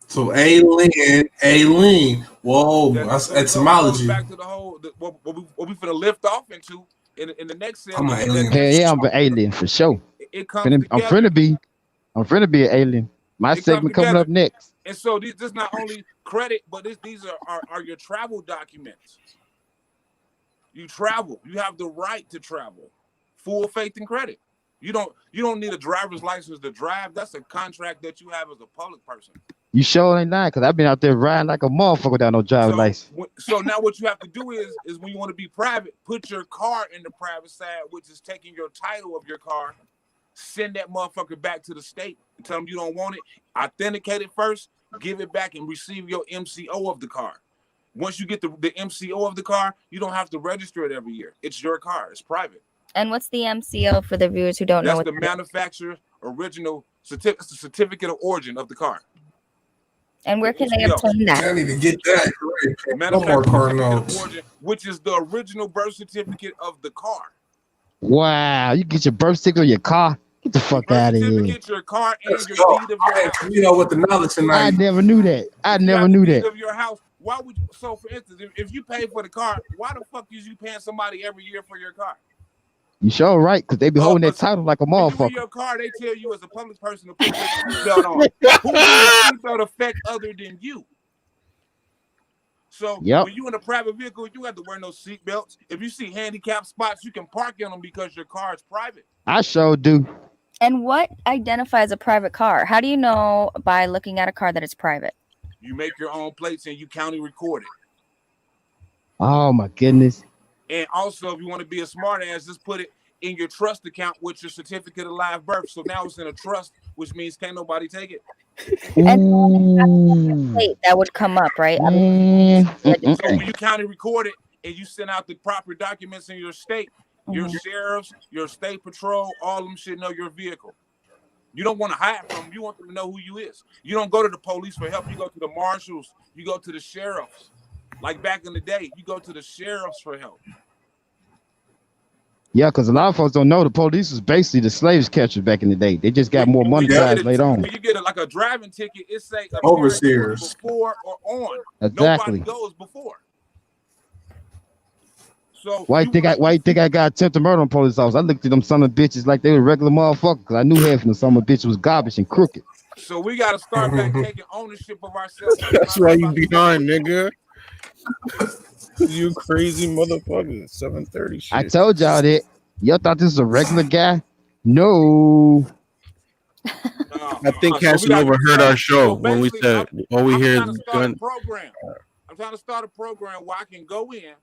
So a lien. Whoa, that's etymology. Back to the whole what we finna lift off into in the next segment. I'm an alien. Yeah, I'm an alien for sure. I'm finna be an alien. My segment coming up next. And so this not only credit, but these are your travel documents. You travel. You have the right to travel. Full faith and credit. You don't need a driver's license to drive. That's a contract that you have as a public person. You sure ain't lying, because I've been out there riding like a motherfucker without no driver's license. So now what you have to do is when you want to be private, put your car in the private side, which is taking your title of your car, send that motherfucker back to the state and tell them you don't want it, authenticate it first, give it back and receive your MCO of the car. Once you get the MCO of the car, you don't have to register it every year. It's your car. It's private. And what's the MCO for the viewers who don't know? That's the manufacturer's original certificate of origin of the car. And where can they obtain that? I need to get that. Origin, which is the original birth certificate of the car. Wow, you get your birth certificate on your car? Get the fuck out of here. Your car and your deed of your house. You know what the knowledge tonight. I never knew that. I never knew that. Of your house. Why would you? So, for instance, if you pay for the car, why the fuck is you paying somebody every year for your car? You sure right, because they be holding that title like a motherfucker. Your car, they tell you as a public person to put your seatbelt on. Who does the seatbelt affect other than you? So when you in a private vehicle, you have to wear no seatbelts. If you see handicapped spots, you can park in them because your car is private. I sure do. And what identifies a private car? How do you know by looking at a car that it's private? You make your own plates and you county record it. Oh my goodness. And also, if you want to be a smart ass, just put it in your trust account with your certificate of live birth. So now it's in a trust, which means can't nobody take it. And that would come up, right? So when you county record it and you send out the proper documents in your state, your sheriffs, your state patrol, all of them should know your vehicle. You don't want to hide from them. You want them to know who you is. You don't go to the police for help. You go to the marshals. You go to the sheriffs. Like back in the day, you go to the sheriffs for help. Yeah, because a lot of folks don't know the police was basically the slaves catchers back in the day. They just got more monetized later on. When you get a driving ticket, it say overseers before or on. Exactly. Nobody goes before. So why you think I got attempted murder on police officers? I looked at them son of bitches like they were regular motherfuckers because I knew half of them son of bitches was garbage and crooked. So we got to start back taking ownership of ourselves. That's why you behind, nigga. You crazy motherfucker. 7:30 shit. I told y'all that. Y'all thought this was a regular guy? No. I think Casanova heard our show when we said all we hear is gun. I'm trying to start a program where I can go in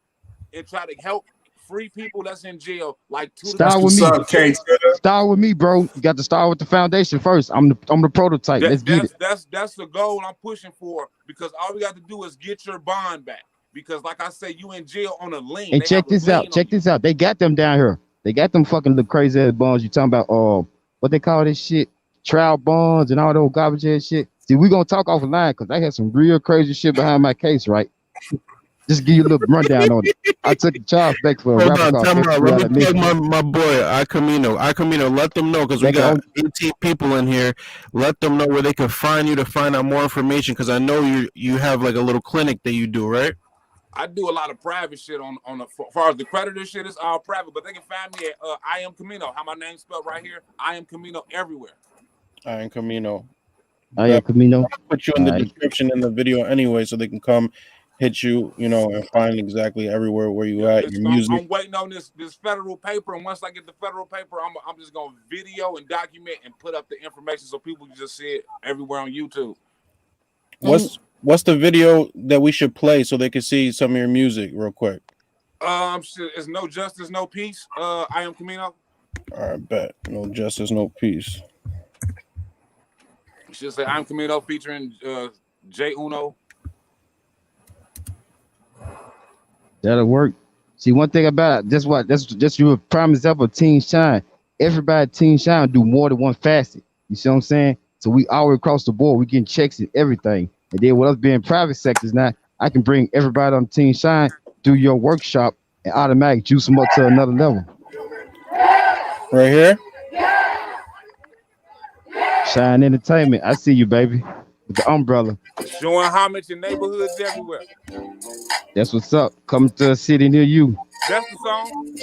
and try to help free people that's in jail. Like start with me. Start with me, bro. You got to start with the foundation first. I'm the prototype. Let's get it. That's the goal I'm pushing for, because all we got to do is get your bond back. Because like I said, you in jail on a lien. And check this out. Check this out. They got them down here. They got them fucking little crazy ass bonds. You talking about what they call this shit? Trial bonds and all those garbage ass shit. See, we gonna talk offline because I had some real crazy shit behind my case, right? Just give you a little rundown on it. I took the charge back for a rapper call. Let me plug my boy, Camino. Let them know, because we got 18 people in here. Let them know where they can find you to find out more information, because I know you have like a little clinic that you do, right? I do a lot of private shit on the, as far as the creditor shit, is all private, but they can find me at I Am Camino. How my name's spelled right here. I Am Camino everywhere. I Am Camino. I Am Camino. I'll put you in the description in the video anyway, so they can come hit you, and find exactly everywhere where you at. Your music. I'm waiting on this federal paper, and once I get the federal paper, I'm just gonna video and document and put up the information so people can just see it everywhere on YouTube. What's the video that we should play so they can see some of your music real quick? It's No Justice, No Peace. I Am Camino. All right, bet. No Justice, No Peace. You should say I Am Camino featuring J Uno. That'll work. See, one thing about it, that's just you a prime example of Team Shine. Everybody at Team Shine do more than one facet. You see what I'm saying? So we all across the board, we getting checks and everything. And then with us being private sectors now, I can bring everybody on Team Shine, do your workshop, and automatically juice them up to another level. Right here? Shine Entertainment. I see you, baby. With the umbrella. Showing homage in neighborhoods everywhere. That's what's up. Coming to a city near you. That's the song.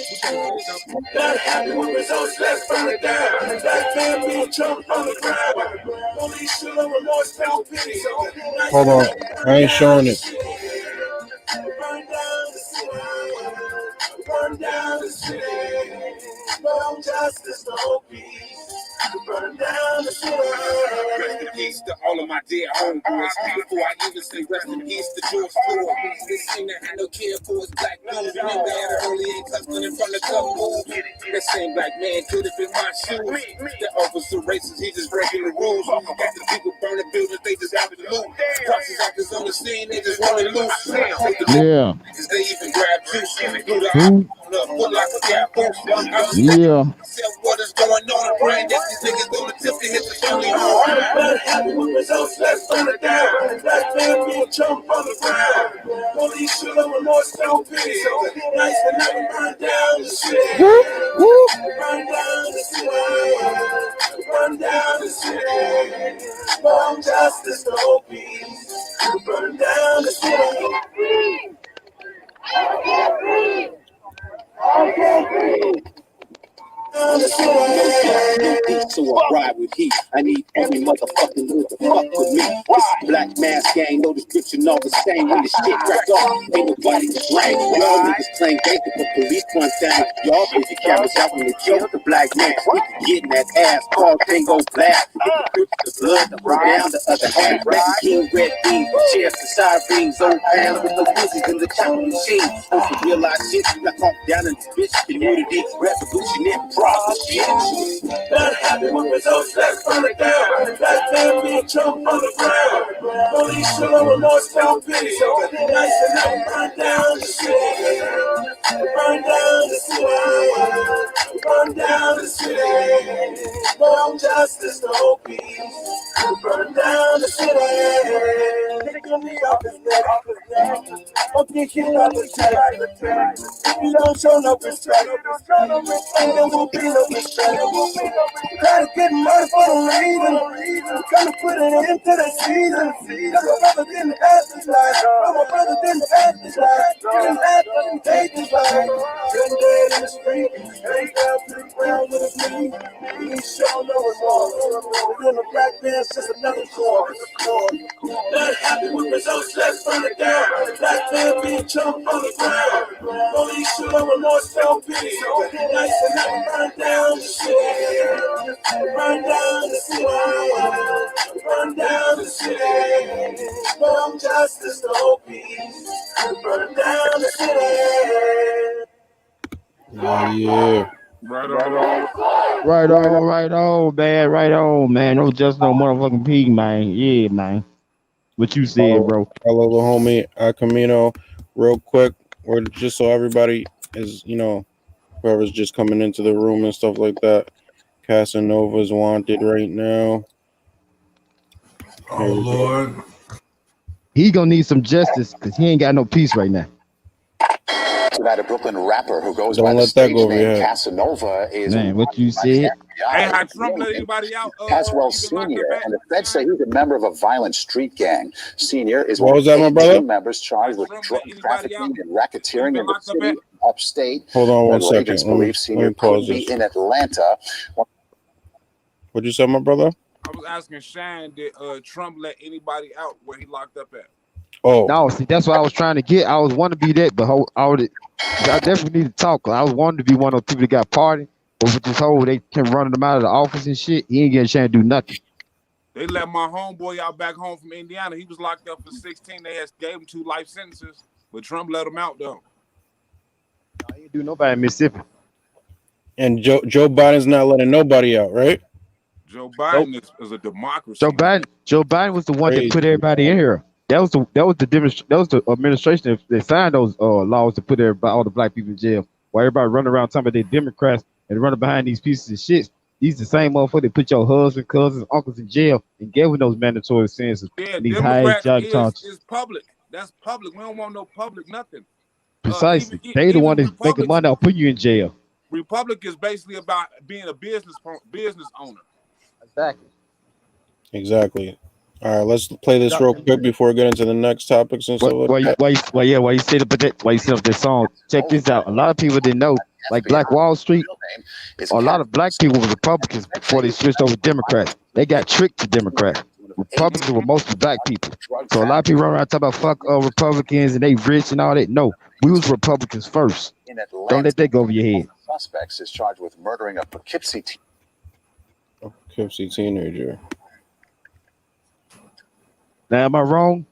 Not happy with results, let's burn it down. Black man being jumped on the ground. Police should have remorse, felt pity. Hold on. I ain't showing it. Burn down the city. Burn down the city. No justice, no peace. Burn down the city. Rest in peace to all of my dear homeboys. Before I even say rest in peace to George Floyd. This thing that had no care for his black dude. Remember that early in custody in front of couple. That same black man could have been my shoes. That officer racist, he just breaking the rules. Got the people burning buildings, they just out to loot. Cops is actors on the scene, they just running loose. Yeah. They even grab juice. Yeah. What is going on, Brandon? These niggas don't attempt to hit the family home. Not happy with results, let's burn it down. Black man being jumped on the ground. Police should have remorse, felt pity. Nice to never burn down the city. Burn down the city. Burn down the city. No justice, no peace. Burn down the city. No beat, so I ride with heat. I need every motherfucking hood to fuck with me. This black mask gang, no description, all the same. When the shit crack up, ain't nobody to blame. Y'all niggas playing games with the police one time. Y'all put the cameras out when they killed the black man. We can get in that ass, call Tango blast. The blood to burn down the other half. Red king, red beans, chairs to sirens, old pals with no business in the chopping machine. On some real life shit, got caught down in this bitch community. Revolutionary progress shit. Not happy with results, let's burn it down. Black man being choked on the ground. Police should have remorse, felt pity. So nice and out, burn down the city. Burn down the city. Burn down the city. No justice, no peace. Burn down the city. Taking me off his neck. I'll get you out the track. If you don't show no respect, there won't be no respect. Gotta get money for no reason. Gonna put an end to the season. Cause my brother didn't have this life. My brother didn't have this life. Didn't have to take this life. Good dead in the street. Straight down to the ground with his knee. He ain't show no remorse. Within the black man's just another chord. Not happy with results, let's burn it down. Black man being chumped on the ground. Police should have remorse, felt pity. So nice and out, burn down the city. Burn down the city. Burn down the city. No justice, no peace. Burn down the city. Yeah. Right on. Right on, man. Right on, man. No just no motherfucking pig, man. Yeah, man. What you said, bro. Hello, the homie Camino. Real quick, or just so everybody is, whoever's just coming into the room and stuff like that. Casanova's wanted right now. Oh Lord. He gonna need some justice because he ain't got no peace right now. Tonight, a Brooklyn rapper who goes Don't by the let that stage go name over your Casanova is Man, what you said? Hey, how Trump let anybody out? Caswell Senior, and the feds say he's a member of a violent street gang. Senior is What one was of that, my 18 brother? members charged with drug trafficking and racketeering in the city, upstate. Hold on one Federal agents second. believe Senior could be in Atlanta. What'd you say, my brother? I was asking Shine, did Trump let anybody out where he locked up at? Oh no, see, that's what I was trying to get. I was wanting to be that, but I definitely need to talk. I was wanting to be one of those people that got party, but with this whole they can run them out of the office and shit. He ain't getting a chance to do nothing. They let my homeboy out back home from Indiana. He was locked up for 16. They gave him 2 life sentences, but Trump let him out though. He didn't do nobody in Mississippi. And Joe Biden's not letting nobody out, right? Joe Biden is a democracy. Joe Biden was the one that put everybody in here. That was the administration that signed those laws to put all the black people in jail. While everybody running around talking about they Democrats and running behind these pieces of shit. These the same motherfuckers that put your husband, cousins, uncles in jail and gave them those mandatory sentences. Yeah, these Democrats is public. That's public. We don't want no public nothing. Precisely. They the one that's making money out put you in jail. Republic is basically about being a business owner. Exactly. All right, let's play this real quick before we get into the next topics and stuff like that. Why you say this song? Check this out. A lot of people didn't know, like Black Wall Street, a lot of black people were Republicans before they switched over to Democrats. They got tricked to Democrats. Republicans were mostly black people. So a lot of people run around talking about fuck Republicans and they rich and all that. No, we was Republicans first. Don't let that go over your head. Suspects is charged with murdering a Poughkeepsie teenager. Now, am I wrong?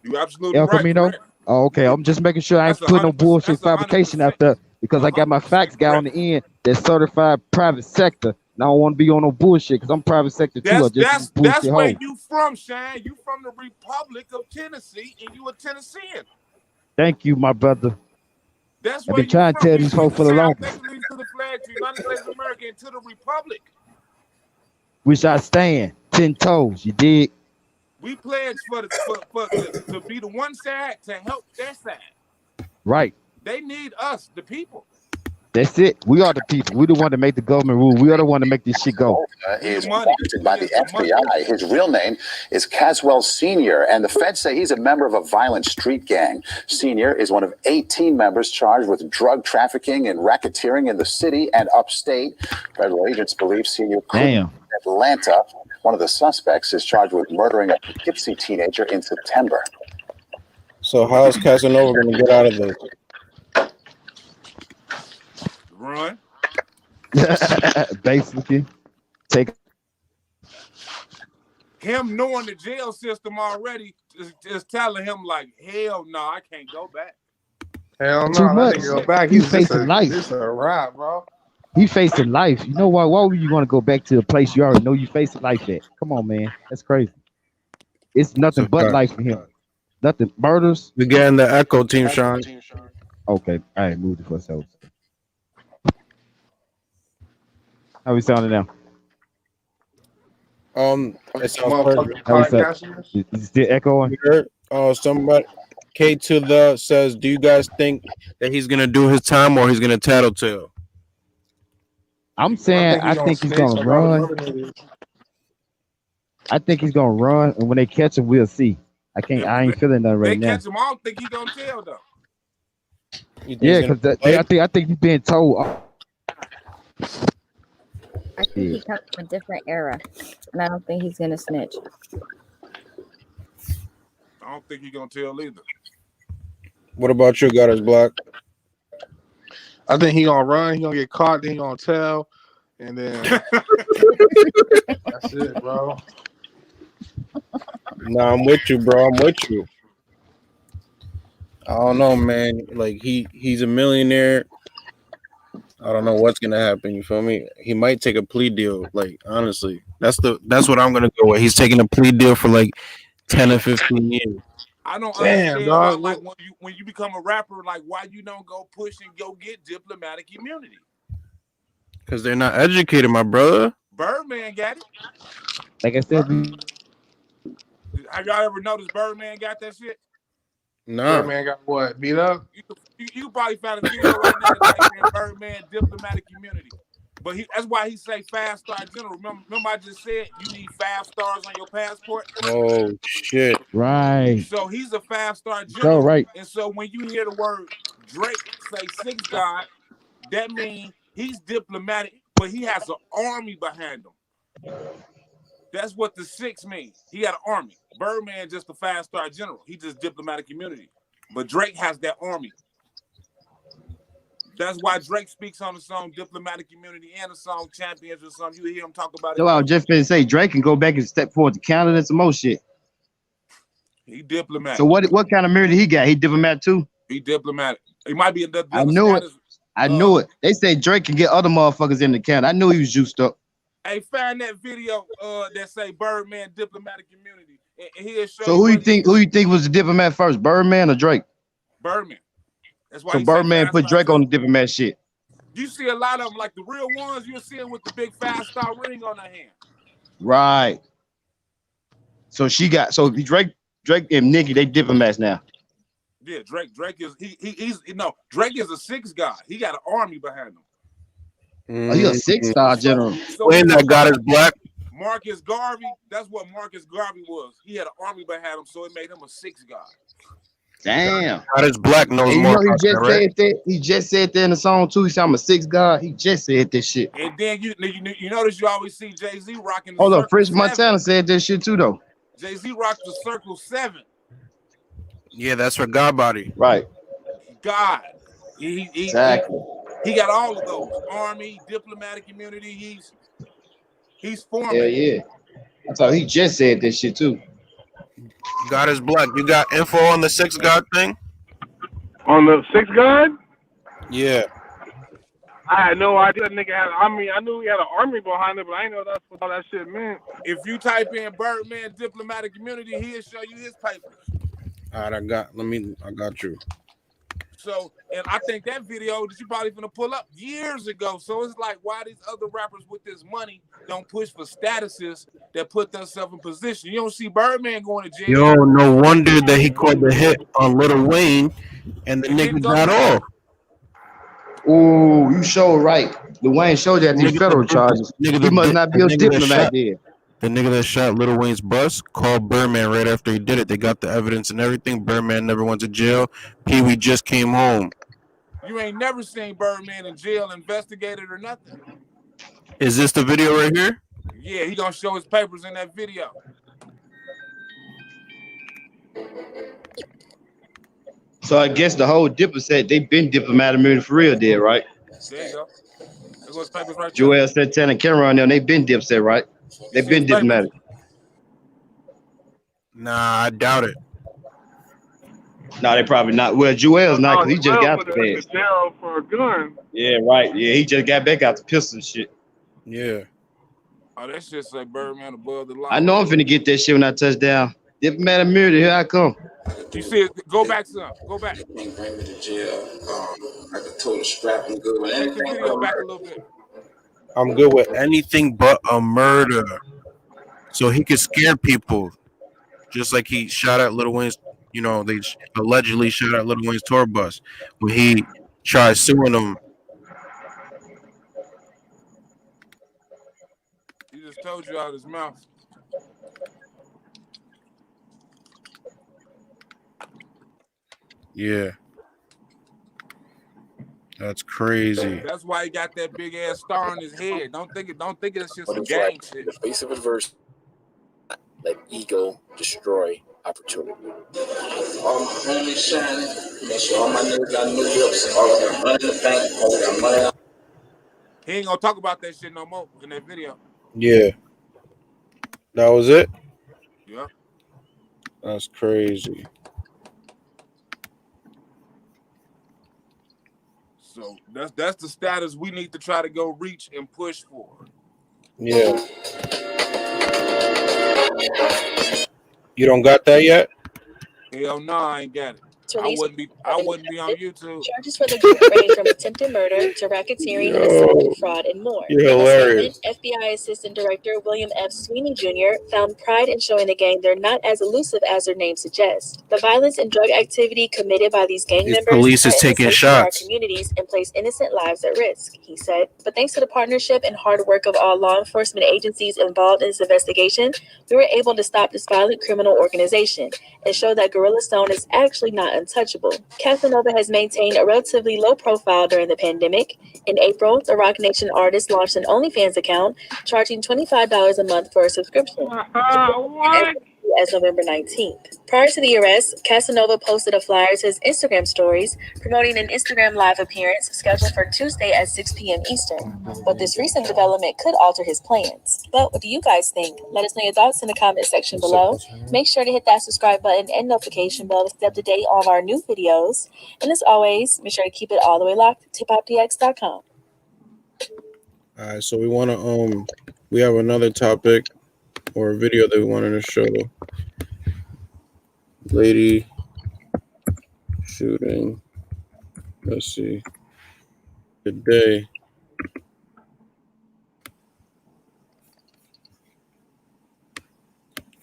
You absolutely right. Camino? Oh, okay. I'm just making sure I ain't putting no bullshit fabrication out there because I got my facts guy on the end that's certified private sector. And I don't want to be on no bullshit because I'm private sector too. That's where you from, Shane. You from the Republic of Tennessee and you a Tennessean. Thank you, my brother. That's I've been trying to tell these folks for the longest. To the flag, to United States of America, and to the Republic. Which I stand 10 toes. You dig? We pledge to be the one side to help their side. Right. They need us, the people. That's it. We are the people. We the one to make the government rule. We are the one to make this shit go. Is wanted by the FBI. His real name is Caswell Senior, and the feds say he's a member of a violent street gang. Senior is one of 18 members charged with drug trafficking and racketeering in the city and upstate. Federal agents believe Senior could be in Atlanta. One of the suspects is charged with murdering a Poughkeepsie teenager in September. So how is Casanova going to get out of this? Run. Basically, take him knowing the jail system already is telling him like, hell no, I can't go back. Hell Too no, much. go back. He's facing life. This a wrap, bro. He facing life. You know why? Why would you want to go back to a place you already know you facing life at? Come on, man. That's crazy. It's nothing but life for him. Nothing. Murders. We're getting the echo team, Sean. Okay. All right. Move it for ourselves. How we sounding now? It sounds perfect. How we sound? Is it still echoing? Somebody K to the says, do you guys think that he's gonna do his time or he's gonna tattletale? I'm saying I think he's gonna run. I think he's gonna run, and when they catch him, we'll see. I ain't feeling that right now. They catch him, I don't think he's gonna tell though. Yeah, because I think he's being told. I think he comes from a different era, and I don't think he's gonna snitch. I don't think he's gonna tell either. What about you, Gutters Black? I think he gonna run. He gonna get caught. Then he gonna tell, and then that's it, bro. No, I'm with you, bro. I'm with you. I don't know, man. Like he's a millionaire. I don't know what's gonna happen. You feel me? He might take a plea deal. Like honestly, that's what I'm gonna go with. He's taking a plea deal for like 10 or 15 years. I don't understand dog. Like when you become a rapper, like why you don't go push and go get diplomatic immunity? Because they're not educated, my brother. Birdman got it. Like I said, have y'all ever noticed Birdman got that shit? No. Birdman got what? Beat up? You probably found a video right now that Birdman diplomatic immunity. But that's why he say 5-star general. Remember I just said you need 5 stars on your passport? Oh shit. Right. So he's a 5-star general. So, right. And so when you hear the word Drake say 6 God, that means he's diplomatic, but he has an army behind him. That's what the 6 means. He had an army. Birdman just a 5-star general. He just diplomatic immunity. But Drake has that army. That's why Drake speaks on the song Diplomatic Immunity and the song Champions or something. You hear him talk about it. So I was just gonna say Drake can go back and step forward to Canada and some more shit. He diplomatic. So what kind of immunity he got? He diplomatic too? He diplomatic. He might be another. I knew it. I knew it. They say Drake can get other motherfuckers in the Canada. I knew he was juiced up. Hey, find that video that say Birdman diplomatic immunity. And he'll show so who you think was the diplomat first, Birdman or Drake? Birdman. That's why. So Birdman put Drake on the diplomat shit. You see a lot of them, like the real ones. You'll see them with the big 5-star ring on their hand. Right. So Drake and Nicki, they diplomats now. Yeah, Drake is Drake is a 6 guy. He got an army behind him. Oh, he a 6-star general. So when that God is black. Marcus Garvey, that's what Marcus Garvey was. He had an army behind him, so it made him a 6 guy. Damn. God is black knows more. He just said that. He just said that in the song too. He said I'm a 6 God. He just said this shit. And then you notice you always see Jay-Z rocking. Hold up, French Montana said this shit too though. Jay-Z rocked the Circle 7. Yeah, that's for God body. Right. God. Exactly. He got all of those. Army, diplomatic immunity. He's forming. Yeah. I thought he just said this shit too. God is black. You got info on the 6 God thing? On the 6 God? Yeah. I had no idea that nigga had. I mean, I knew he had an army behind it, but I didn't know that's what all that shit meant. If you type in Birdman diplomatic immunity, he'll show you his papers. All right, I got you. So, and I think that video that you probably gonna pull up years ago. So it's like, why these other rappers with this money don't push for statuses that put themselves in position? You don't see Birdman going to jail. Yo, no wonder that he caught the hit on Lil Wayne and the nigga got off. Oh, you showed right. Dwayne showed you at these federal charges. He must not be a diplomat there. The nigga that shot Lil Wayne's bus called Birdman right after he did it. They got the evidence and everything. Birdman never went to jail. Pee Wee just came home. You ain't never seen Birdman in jail investigated or nothing. Is this the video right here? Yeah, he gonna show his papers in that video. So I guess the whole diplomat, they been diplomat immunity for real there, right? There you go. There goes papers right there. Joel Santana and Cameron, them, they been dipset, right? They been diplomatic. Nah, I doubt it. No, they probably not. Well, Joel's not because he just got the badge. Jail for a gun. Yeah, right. Yeah, he just got back out the pistol and shit. Yeah. Oh, that shit say Birdman above the law. I know I'm finna get that shit when I touch down. Diplomat immunity, here I come. You see it? Go back some. Go back. Bring me to jail. I could total strap and good with Take the anything. video back a little bit. I'm good with anything but a murder. So he could scare people. Just like he shot at Lil Wayne's, you know, they allegedly shot at Lil Wayne's tour bus when he tried suing them. He just told you out of his mouth. Yeah. That's crazy. That's why he got that big ass star on his head. Don't think it's just some gang shit. In the face of adversity, let ego destroy opportunity. All my homies shining. Make sure all my niggas got new whips. All of them money in the bank. All of them money. He ain't gonna talk about that shit no more in that video. Yeah. That was it? Yeah. That's crazy. So that's the status we need to try to go reach and push for. Yeah. You don't got that yet? Hell no, I ain't got it. I wouldn't be on YouTube. Charges for the group range from attempted murder to racketeering, assault, fraud, and more. You're hilarious. FBI Assistant Director William F. Sweeney Jr. found pride in showing the gang they're not as elusive as their name suggests. The violence and drug activity committed by these gang members police is taking shots. Our communities and place innocent lives at risk, he said. But thanks to the partnership and hard work of all law enforcement agencies involved in this investigation, we were able to stop this violent criminal organization and show that Gorilla Stone is actually not untouchable. Casanova has maintained a relatively low profile during the pandemic. In April, the Rock Nation artist launched an OnlyFans account, charging $25 a month for a subscription. As November 19th. Prior to the arrest, Casanova posted a flyer to his Instagram stories promoting an Instagram live appearance scheduled for Tuesday at 6 p.m. Eastern. But this recent development could alter his plans. But what do you guys think? Let us know your thoughts in the comment section below. Make sure to hit that subscribe button and notification bell to stay up to date on our new videos. And as always, make sure to keep it all the way locked to hiphopdx.com. All right, so we have another topic or a video that we wanted to show. Lady shooting. Let's see. Today.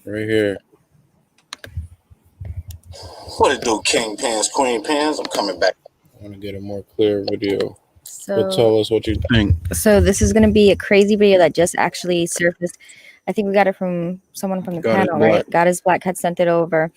Right here. What it do, King Pants, Queen Pants? I'm coming back. I want to get a more clear video. So, but tell us what you think. So this is going to be a crazy video that just actually surfaced. I think we got it from someone from the panel, right? God is Black had sent it over.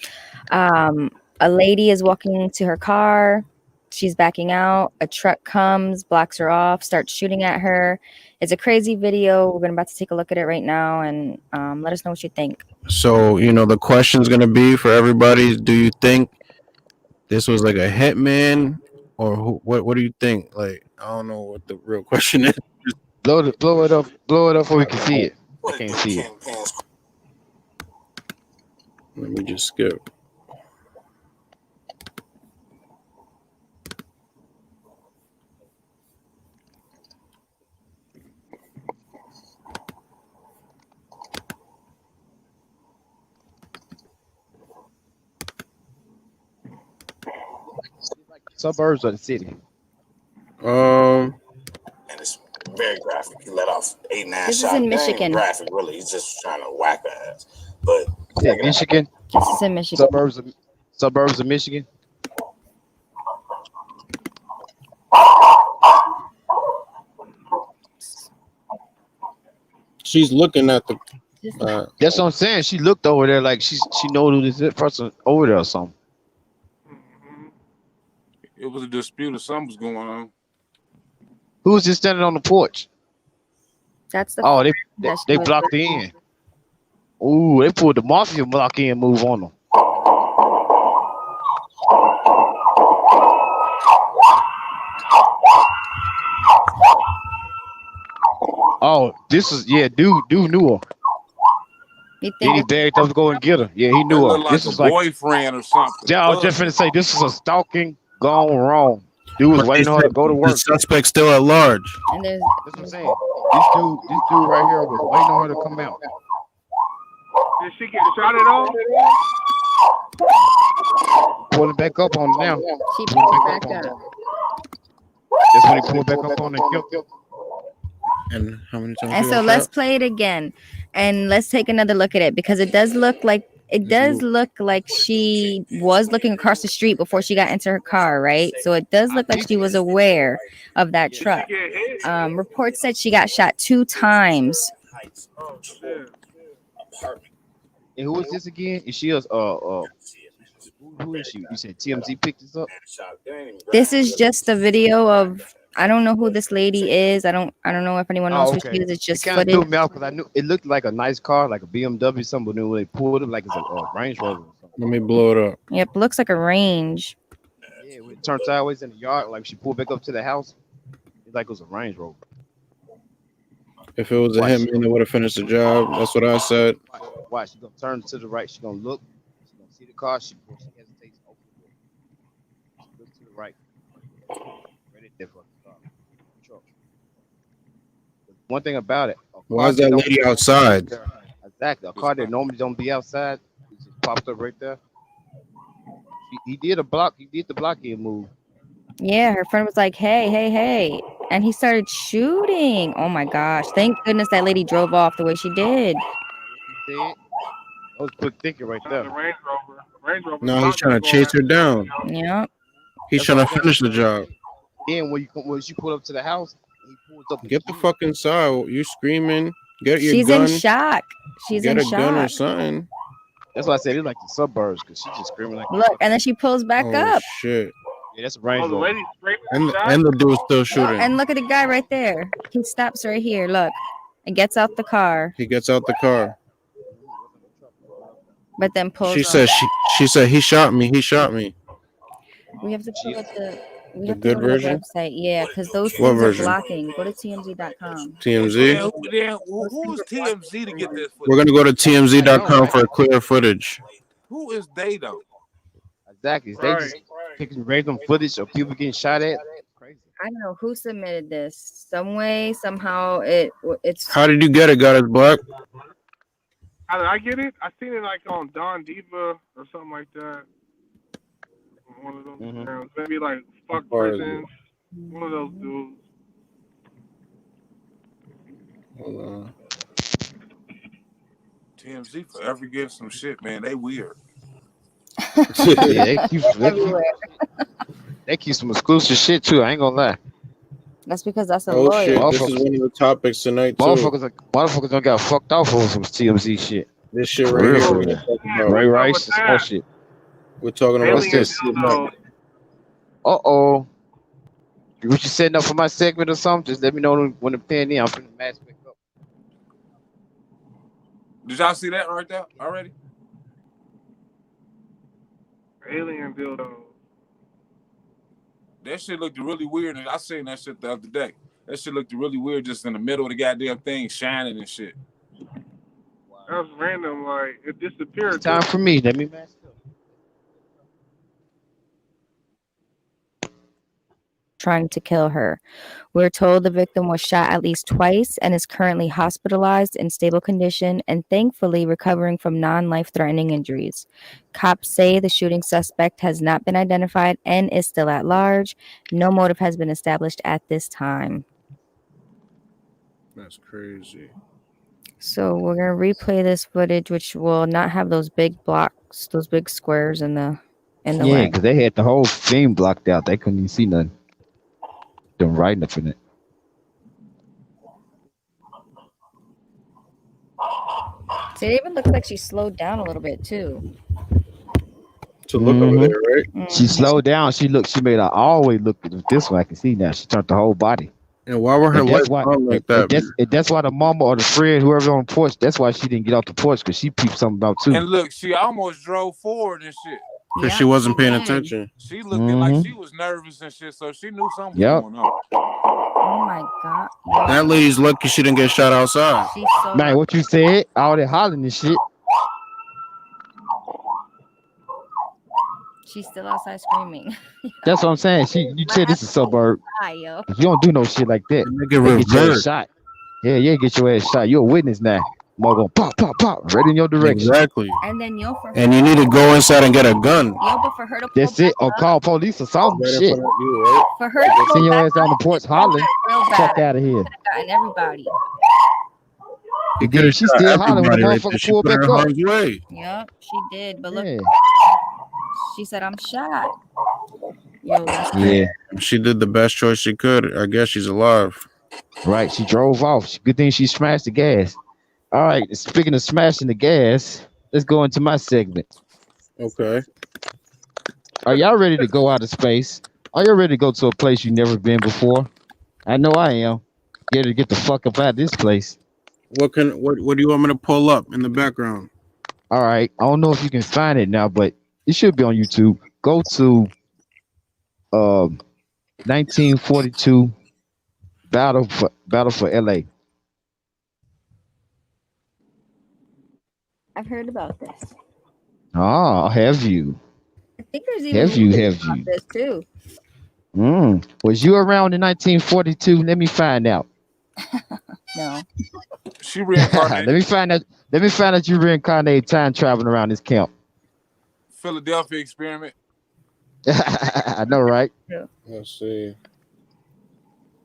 A lady is walking to her car. She's backing out. A truck comes, blocks her off, starts shooting at her. It's a crazy video. We're about to take a look at it right now and let us know what you think. So, the question's going to be for everybody. Do you think this was like a hitman or what do you think? Like, I don't know what the real question is. Blow it up so we can see it. I can't see it. Let me just skip. Suburbs of the city. And it's very graphic. He let off 8-9 shots. This is in Michigan. Graphic, really. He's just trying to whack her ass. But yeah, Michigan. This is in Michigan. Suburbs of Michigan. She's looking at the. That's what I'm saying. She looked over there like she know who this person over there or something. It was a dispute or something was going on. Who was just standing on the porch? That's the. Oh, they blocked the in. Ooh, they pulled the mafia block in move on them. Oh, this is dude knew her. Then he begged us to go and get her. Yeah, he knew her. Like this is like boyfriend or something. Yeah, I was just finna say this is a stalking gone wrong. Dude was waiting on her to go to work. The suspect still at large. And there's that's what I'm saying. This dude right here was waiting on her to come out. Did she get shot at all? Pulling back up on her now. She pulled back up. That's when he pulled back up on her and killed her. And how many times? And so let's play it again, and let's take another look at it because it does look like she was looking across the street before she got into her car, right? So it does look like she was aware of that truck. Reports said she got shot 2 times. And who is this again? Is she who is she? You said TMZ picked this up? This is just a video of. I don't know who this lady is. I don't know if anyone knows who she is. It's just footage. Threw me out because I knew it looked like a nice car, like a BMW. Somebody knew they pulled it like it's a Range Rover. Let me blow it up. Yep, looks like a Range. Yeah, when it turned sideways in the yard, like she pulled back up to the house. It's like it was a Range Rover. If it was a hitman, it would have finished the job. That's what I said. Why? She's gonna turn to the right. She's gonna look. She's gonna see the car. She hesitates. Open the door. She looks to the right. Ready there for the car. One thing about it. Why is that lady outside? Exactly. A car that normally don't be outside, it just popped up right there. He did the blocking move. Yeah, her friend was like, hey. And he started shooting. Oh my gosh. Thank goodness that lady drove off the way she did. That was quick thinking right there. Range Rover. No, he's trying to chase her down. Yeah. He's trying to finish the job. And when she pulled up to the house, he pulled up. Get the fuck inside. You screaming. Get your She's gun. in shock. She's Get in a shock. gun or something. That's why I said it's like the suburbs because she's just screaming like. Look, and then she pulls back up. Shit. Yeah, that's a Range Rover. And the dude's still shooting. And look at the guy right there. He stops right here. Look, and gets out the car. He gets out the car. But then pulls. She said she said he shot me. He shot me. We have to pull up the good version. Website, yeah, because those What things version? are blocking. Go to TMZ.com. TMZ. Who's TMZ to get this footage? We're gonna go to TMZ.com for clear footage. Who is they though? Exactly. They just picking random footage of people getting shot at. Crazy. I don't know who submitted this. Some way, somehow, it's. How did you get it? Got it black? How did I get it? I seen it like on Don Diva or something like that. One of those channels. Maybe like Fuck Prisons. One of those dudes. Hold on. TMZ forever getting some shit, man. They weird. Yeah, they keep some exclusive shit too. I ain't gonna lie. That's because that's a Oh lawyer. shit! This is one of the topics tonight too. Motherfuckers don't got fucked off over some TMZ shit. This shit right here. We're talking about. Ray Rice, this whole shit. We're talking about what's this? What you setting up for my segment or something? Just let me know when the pen in. I'm finna match back up. Did y'all see that right there already? Alien dildo. That shit looked really weird, and I seen that shit the other day. That shit looked really weird, just in the middle of the goddamn thing, shining and shit. That was random. Like it disappeared. It's time for me. Let me match up. Trying to kill her. We're told the victim was shot at least twice and is currently hospitalized in stable condition and thankfully recovering from non-life-threatening injuries. Cops say the shooting suspect has not been identified and is still at large. No motive has been established at this time. That's crazy. So we're gonna replay this footage, which will not have those big blocks, those big squares in the way. Because they had the whole thing blocked out. They couldn't even see nothing. Them writing up in it. See, it even looks like she slowed down a little bit too. To look over there, right? She slowed down. She made her always look this way. I can see now. She turned the whole body. And why were her legs long like that? That's why the mama or the friend, whoever on the porch, that's why she didn't get off the porch, because she peeped something about too. And look, she almost drove forward and shit. Because she wasn't paying attention. She looked like she was nervous and shit, so she knew something was going on. Oh my god. That lady's lucky she didn't get shot outside. Man, what you said? All that hollering and shit. She's still outside screaming. That's what I'm saying. You said this is a suburb. You don't do no shit like that. Get your ass shot. Yeah, get your ass shot. You're a witness now. More going pop, right in your direction. Exactly. And then and you need to go inside and get a gun. But for her to that's it. Or call police or something. Shit. For her to send your ass on the porch hollering. Fuck out of here. Gotten everybody. Again, she's still hollering when the motherfucker pulled back up. Yep, she did. But look, she said, "I'm shot." Yo, yeah, she did the best choice she could. I guess she's alive. Right, she drove off. Good thing she smashed the gas. All right, speaking of smashing the gas, let's go into my segment. Okay. Are y'all ready to go out of space? Are you ready to go to a place you've never been before? I know I am. Ready to get the fuck up out of this place. What do you want me to pull up in the background? All right, I don't know if you can find it now, but it should be on YouTube. Go to 1942 Battle for LA. I've heard about this. Oh, have you? I think there's even have about you? this too. Was you around in 1942? Let me find out. No. She reincarnated. Let me find out you reincarnated time traveling around this camp. Philadelphia experiment. I know, right? Yeah. Let's see.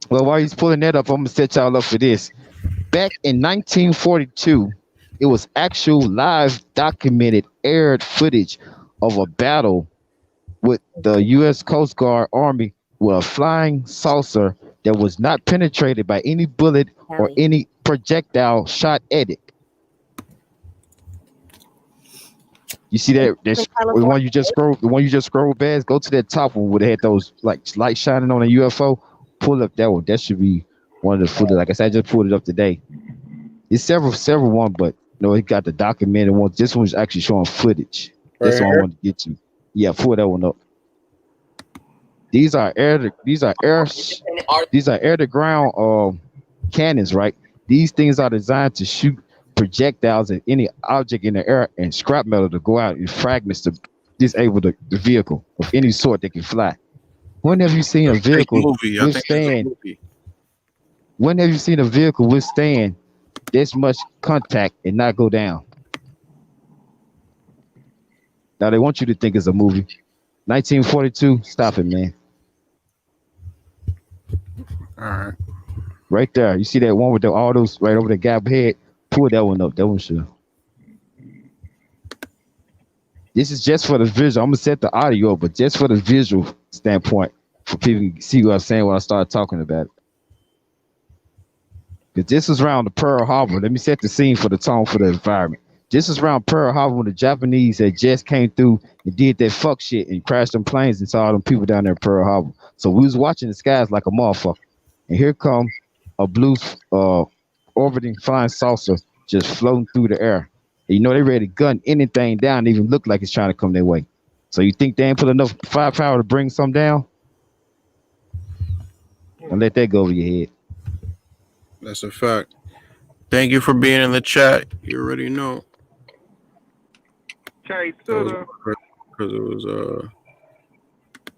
Well, while he's pulling that up, I'm gonna set y'all up for this. Back in 1942, it was actual live documented aired footage of a battle with the U.S. Coast Guard Army with a flying saucer that was not penetrated by any bullet or any projectile shot at it. You see that? That's the one you just scroll past. Go to that top one where they had those like lights shining on a UFO. Pull up that one. That should be one of the footage. Like I said, I just pulled it up today. It's several one, but no, it got the documented one. This one's actually showing footage. That's what I want to get to. Yeah, pull that one up. These are air to ground cannons, right? These things are designed to shoot projectiles at any object in the air and scrap metal to go out in fragments to disable the vehicle of any sort that can fly. When have you seen a vehicle withstand? When have you seen a vehicle withstand this much contact and not go down? Now they want you to think it's a movie. 1942, stop it, man. All right. Right there. You see that one with all those right over the gap head? Pull that one up. That one should. This is just for the visual. I'm gonna set the audio, but just for the visual standpoint, for people to see what I'm saying when I start talking about it. Because this is around the Pearl Harbor. Let me set the scene for the tone for the environment. This is around Pearl Harbor when the Japanese had just came through and did that fuck shit and crashed them planes and saw all them people down there in Pearl Harbor. So we was watching the skies like a motherfucker. And here come a blue orbiting flying saucer just floating through the air. And you know they ready to gun anything down, even look like it's trying to come their way. So you think they ain't put enough firepower to bring some down? And let that go over your head. That's a fact. Thank you for being in the chat. You already know. Because it was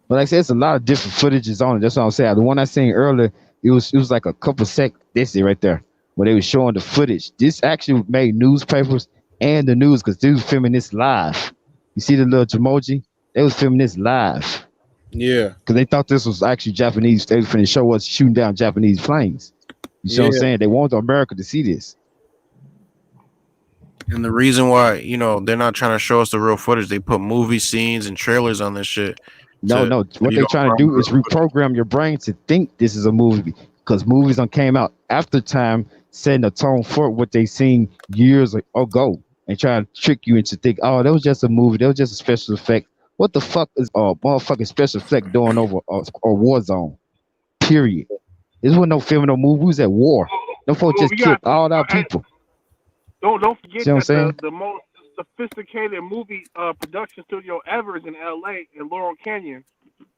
But like I said, it's a lot of different footages on it. That's what I'm saying. The one I seen earlier, it was like a couple seconds. This right there, where they were showing the footage. This actually made newspapers and the news because they was filming this live. You see the little emoji? They was filming this live. Yeah. Because they thought this was actually Japanese. They were finna show us shooting down Japanese planes. You see what I'm saying? They want America to see this. And the reason why, they're not trying to show us the real footage, they put movie scenes and trailers on this shit. No. What they're trying to do is reprogram your brain to think this is a movie because movies came out after time setting the tone for what they seen years ago and trying to trick you into think, oh, that was just a movie, that was just a special effect. What the fuck is a motherfucking special effect doing over a war zone? Period. This wasn't no film, no movie. We was at war. No folks just killed all our people. Don't forget that the most sophisticated movie production studio ever is in L.A. in Laurel Canyon.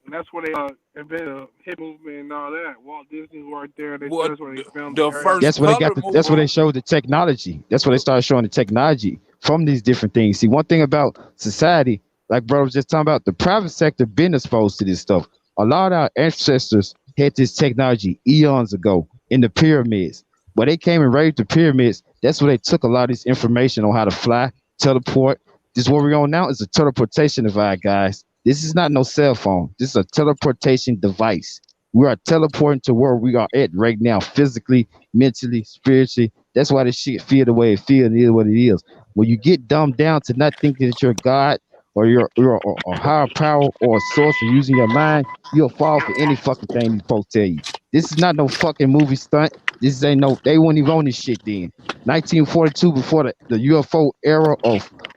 And that's where they invented the hit movement and all that. Walt Disney was right there. That's where they filmed the first. That's where they got. That's where they showed the technology. That's where they started showing the technology from these different things. See, one thing about society, like bro was just talking about, the private sector been exposed to this stuff. A lot of our ancestors had this technology eons ago in the pyramids. When they came and raised the pyramids, that's where they took a lot of this information on how to fly, teleport. This what we're on now is a teleportation device, guys. This is not no cell phone. This is a teleportation device. We are teleporting to where we are at right now, physically, mentally, spiritually. That's why this shit feel the way it feels and is what it is. When you get dumbed down to not thinking that you're God or you're a higher power or a source or using your mind, you'll fall for any fucking thing these folks tell you. This is not no fucking movie stunt. This ain't no, they weren't even on this shit then. 1942, before the UFO era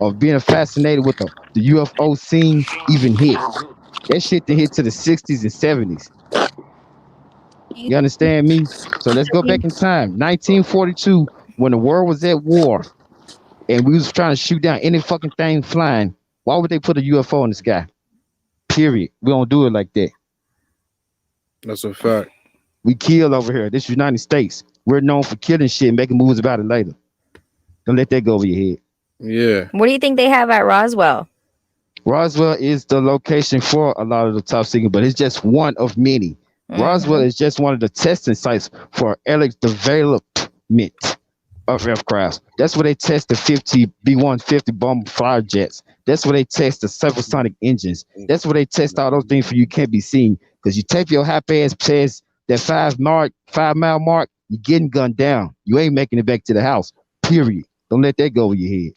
of being fascinated with the UFO scene even hit. That shit to hit to the 60s and 70s. You understand me? So let's go back in time. 1942, when the world was at war and we was trying to shoot down any fucking thing flying, why would they put a UFO in the sky? Period. We don't do it like that. That's a fact. We kill over here. This United States. We're known for killing shit and making movies about it later. Don't let that go over your head. Yeah. What do you think they have at Roswell? Roswell is the location for a lot of the top secret, but it's just one of many. Mm-hmm. Roswell is just one of the testing sites for development of aircrafts. That's where they test the B-150 bomber fire jets. That's where they test the supersonic engines. That's where they test all those things for you can't be seen. Because you take your high pass past that 5 mile mark, you're getting gunned down. You ain't making it back to the house. Period. Don't let that go over your head.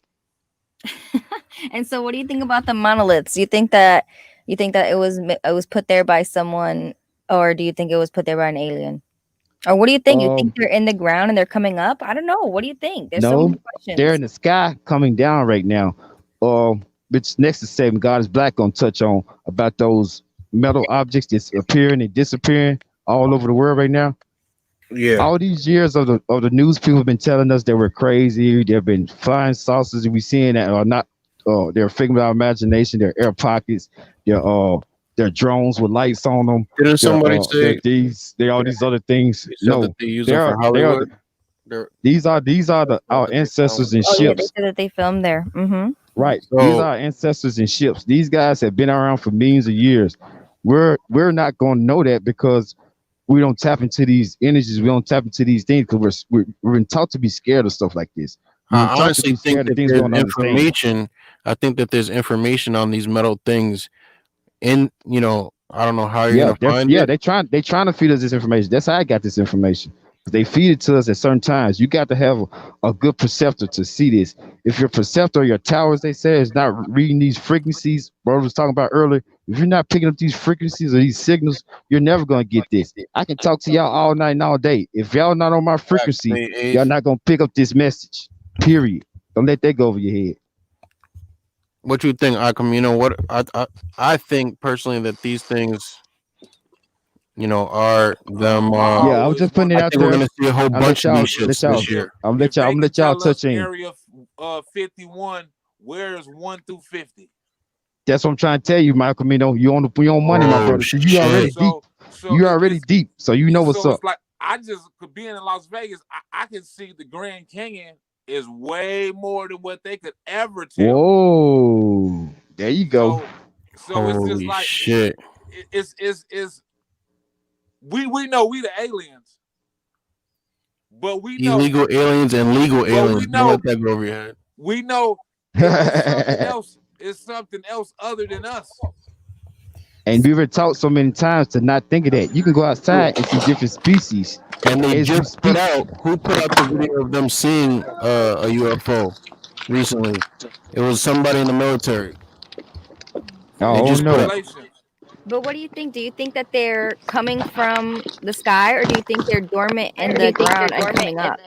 And so, what do you think about the monoliths? You think that it was put there by someone, or do you think it was put there by an alien? Or what do you think? You think they're in the ground and they're coming up? I don't know. What do you think? There's so many questions. They're in the sky coming down right now. Which next to Sept, God is Black gonna touch on about those metal objects that's appearing and disappearing all over the world right now. Yeah. All these years of the news people have been telling us that we're crazy. They've been flying saucers and we seeing that are not. They're figuring out imagination. They're air pockets. They're drones with lights on them. Didn't somebody say these other things? No, these are our ancestors in ships. Yeah, they said that they filmed there. Mm-hmm. Right. So, these are our ancestors in ships. These guys have been around for millions of years. We're not going to know that because we don't tap into these energies. We don't tap into these things because we're been taught to be scared of stuff like this. I honestly think that there's information. I think that there's information on these metal things. And I don't know how you're gonna find it. Yeah, they trying to feed us this information. That's how I got this information. They feed it to us at certain times. You got to have a good perceptor to see this. If your perceptor, your towers, they say, is not reading these frequencies, bro was talking about earlier. If you're not picking up these frequencies or these signals, you're never gonna get this. I can talk to y'all all night and all day. If y'all not on my frequency, y'all not gonna pick up this message. Period. Don't let that go over your head. What you think, Akam? What I think personally that these things, are them. Yeah, I was just putting it out there. We're gonna see a whole bunch of these shits this year. I'm gonna let y'all touch in. Area 51. Where is 1 through 50? That's what I'm trying to tell you, Michael. You on money, my brother. So you already deep. You already deep. So you know what's up. It's like I just being in Las Vegas, I can see the Grand Canyon is way more than what they could ever tell. Whoa, there you go. So it's just like shit. It's we know we the aliens, but we know illegal aliens and legal aliens. Don't let that go over your head. We know something else is something else other than us. And we were taught so many times to not think of that. You can go outside and see different species. And they just put out the video of them seeing a UFO recently. It was somebody in the military. Oh no! But what do you think? Do you think that they're coming from the sky, or do you think they're dormant in the ground and coming up?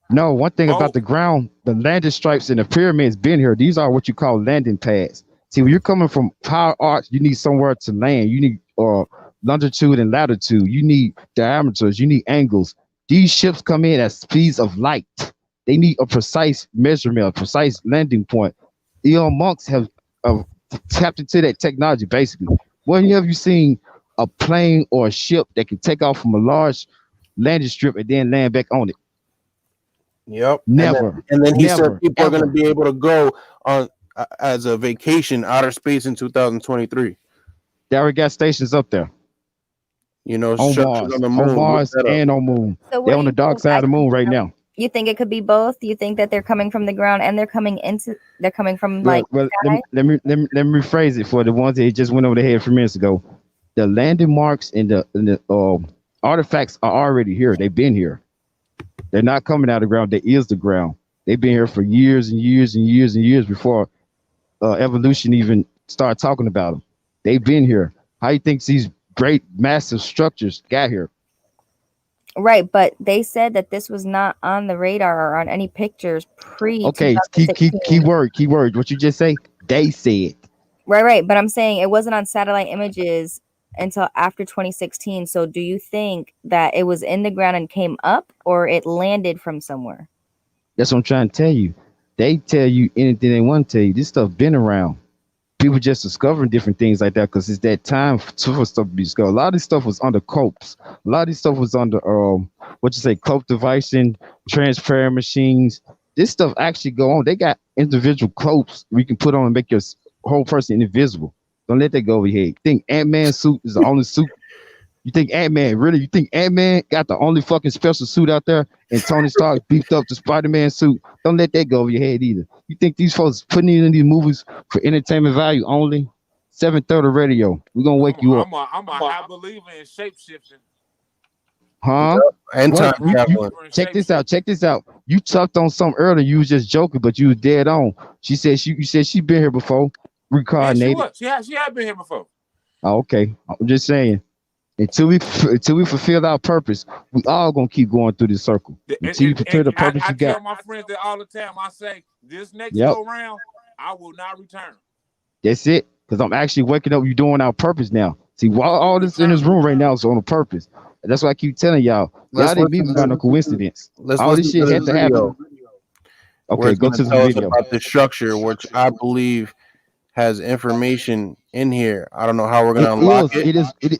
No, one thing about the ground, the landing stripes and the pyramids been here. These are what you call landing pads. See, when you're coming from high arch, you need somewhere to land. You need longitude and latitude. You need diameters. You need angles. These ships come in at speeds of light. They need a precise measurement, a precise landing point. Elon Musk have tapped into that technology, basically. When have you seen a plane or a ship that can take off from a large landing strip and then land back on it? Yep. Never. And then he said people are going to be able to go on as a vacation outer space in 2023. They already got stations up there. You know, on Mars, on the moon, on Mars and on moon. So they're on the dark side of the moon right now. You think it could be both? You think that they're coming from the ground and they're coming from Well, let me rephrase it for the ones that just went over the head a few minutes ago. The landing marks and the artifacts are already here. They've been here. They're not coming out of the ground. They is the ground. They've been here for years and years and years and years before evolution even started talking about them. They've been here. How you think these great massive structures got here? Right, but they said that this was not on the radar or on any pictures pre. Okay, keyword. What you just say? They said. Right. But I'm saying it wasn't on satellite images until after 2016. So do you think that it was in the ground and came up, or it landed from somewhere? That's what I'm trying to tell you. They tell you anything they want to tell you. This stuff been around. People just discovering different things like that because it's that time for stuff to be discovered. A lot of this stuff was under copes. A lot of this stuff was under cloak devices, transparent machines. This stuff actually go on. They got individual cloaks we can put on and make your whole person invisible. Don't let that go over your head. Think Ant-Man suit is the only suit? You think Ant-Man, really? You think Ant-Man got the only fucking special suit out there and Tony Stark beefed up the Spider-Man suit? Don't let that go over your head either. You think these folks putting it in these movies for entertainment value only? 7:30 radio. We're going to wake you up. I'm a high believer in shape-shifting. Huh? And check this out. You talked on something earlier. You was just joking, but you was dead on. You said she been here before. Reincarnated. Yeah, she had been here before. Oh, okay. I'm just saying. Until we fulfill our purpose, we all gonna keep going through this circle. Until you fulfill the purpose you got. I tell my friends that all the time. I say, this next go round, I will not return. That's it. Because I'm actually waking up. You doing our purpose now. See, all this in this room right now is on a purpose. And that's why I keep telling y'all. Y'all didn't meet me by no coincidence. All this shit had to happen. Okay, go to the video about the structure, which I believe has information in here. I don't know how we're gonna unlock it.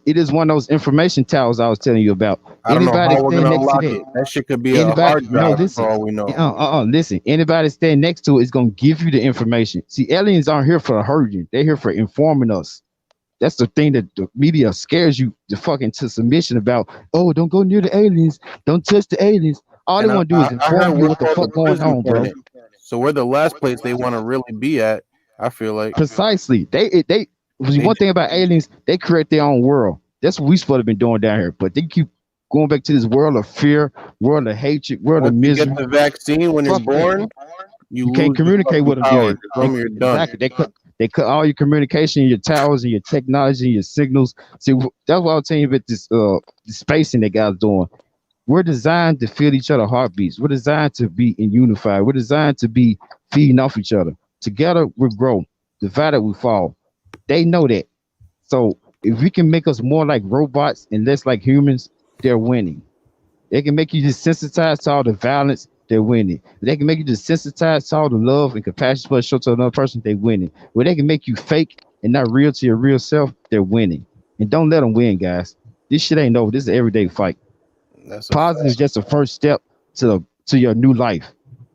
It is one of those information towers I was telling you about. I don't know how we're gonna unlock it. That shit could be a hard drive for all we know. Listen, anybody standing next to it is gonna give you the information. See, aliens aren't here for hurting. They're here for informing us. That's the thing that the media scares you to submission about. Oh, don't go near the aliens. Don't touch the aliens. All they want to do is inform you what the fuck going on, bro. So we're the last place they want to really be at. I feel like precisely. One thing about aliens, they create their own world. That's what we supposed to have been doing down here. But they keep going back to this world of fear, world of hatred, world of misery. You get the vaccine when you're born, you can't communicate with them. You're done. Exactly. They cut all your communication, your towers, and your technology, and your signals. See, that's what I was telling you about this spacing that guys doing. We're designed to feel each other's heartbeats. We're designed to be unified. We're designed to be feeding off each other. Together we grow. Divided we fall. They know that. So if we can make us more like robots and less like humans, they're winning. They can make you desensitized to all the violence, they're winning. They can make you desensitized to all the love and compassion for show to another person, they're winning. Where they can make you fake and not real to your real self, they're winning. And don't let them win, guys. This shit ain't over. This is an everyday fight. Positive is just the first step to your new life.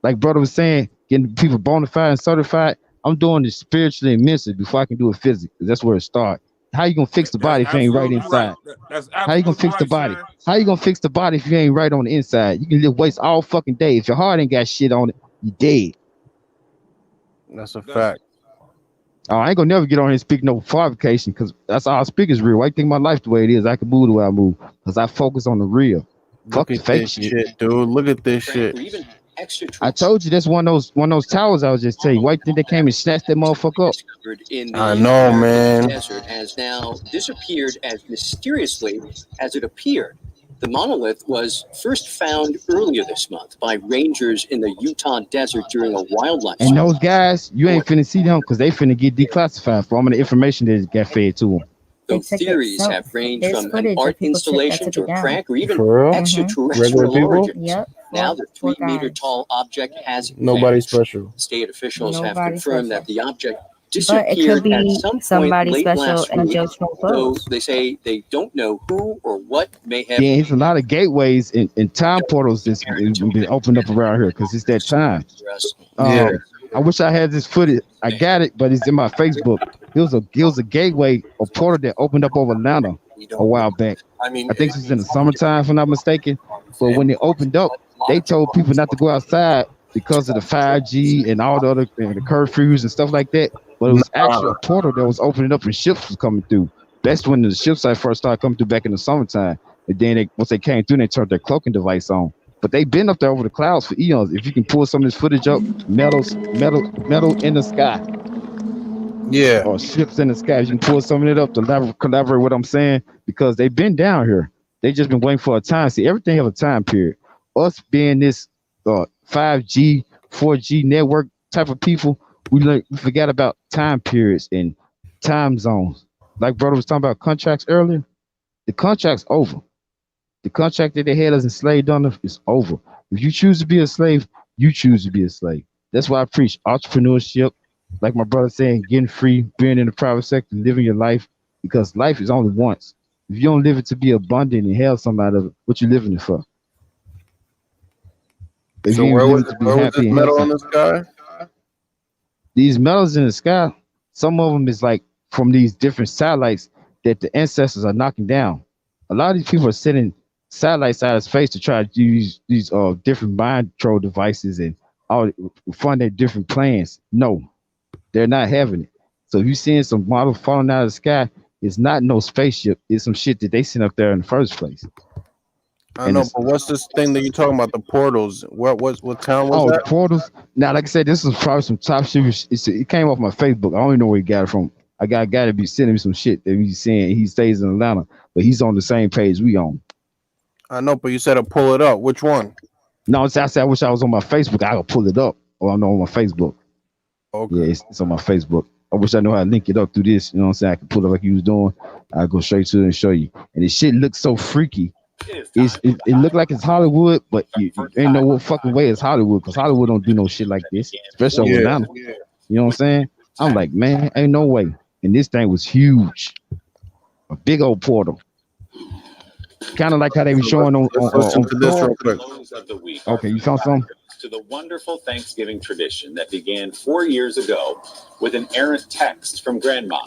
Like brother was saying, getting people bona fide and certified. I'm doing this spiritually and mentally before I can do it physically. That's where it starts. How you gonna fix the body if you ain't right inside? How you gonna fix the body? How you gonna fix the body if you ain't right on the inside? You can live waste all fucking day. If your heart ain't got shit on it, you dead. That's a fact. I ain't gonna never get on here and speak no fabrication because that's all I speak is real. I think my life the way it is. I can move the way I move because I focus on the real. Fuck the fake shit, dude. Look at this shit. I told you that's one of those towers I was just telling you. Why think they came and snatched that motherfucker up? I know, man. Desert has now disappeared as mysteriously as it appeared. The monolith was first found earlier this month by rangers in the Utah desert during a wildlife. And those guys, you ain't finna see them because they finna get declassified from the information that got fed to them. So theories have ranged from an art installation to a crack or even extraterrestrial origins. Yep. Now the 3-meter-tall object has Nobody vanished. special. State officials have confirmed that the object But it could disappeared at be some point somebody late special last in week, Joe Schmo though clothes. they say they don't know who or what may have. Yeah, it's a lot of gateways and time portals that's been opened up around here because it's that time. Yeah. I wish I had this footage. I got it, but it's in my Facebook. It was a gateway, a portal that opened up over Atlanta a while back. I think this was in the summertime, if I'm not mistaken. But when it opened up, they told people not to go outside because of the 5G and all the other the curfews and stuff like that. But it was actually a portal that was opening up and ships was coming through. That's when the ships first started coming through back in the summertime. And then once they came through, they turned their cloaking device on. But they've been up there over the clouds for eons. If you can pull some of this footage up, metal in the sky. Yeah. Or ships in the sky. You can pull some of it up to collaborate what I'm saying because they've been down here. They just been waiting for a time. See, everything has a time period. Us being this 5G, 4G network type of people, we forgot about time periods and time zones. Like brother was talking about contracts earlier. The contract's over. The contract that they had as enslaved under is over. If you choose to be a slave, you choose to be a slave. That's why I preach entrepreneurship. Like my brother saying, getting free, being in the private sector, living your life, because life is only once. If you don't live it to be abundant and have some out of it, what you living it for? If So where was this metal in the sky? These metals in the sky, some of them is like from these different satellites that the ancestors are knocking down. A lot of these people are sending satellites out of space to try to use these different mind control devices and all fund their different plans. No, they're not having it. So if you're seeing some model falling out of the sky, it's not no spaceship. It's some shit that they sent up there in the first place. I know, but what's this thing that you're talking about? The portals. What town was that? The portals. Now, like I said, this is probably some top shit. It came off my Facebook. I don't even know where he got it from. I got to be sending me some shit that he's saying. He stays in Atlanta, but he's on the same page we on. I know, but you said to pull it up. Which one? No, I said I wish I was on my Facebook. I could pull it up. Or I'm on my Facebook. Okay. Yeah, it's on my Facebook. I wish I knew how to link it up through this. You know what I'm saying? I can pull it like you was doing. I'll go straight to it and show you. And this shit looks so freaky. It looked like it's Hollywood, but you ain't know what fucking way it's Hollywood, because Hollywood don't do no shit like this, especially over Atlanta. You know what I'm saying? I'm like, man, ain't no way. And this thing was huge. A big old portal. Kind of like how they were showing on this real quick. Okay, you found something? To the wonderful Thanksgiving tradition that began 4 years ago with an errant text from Grandma.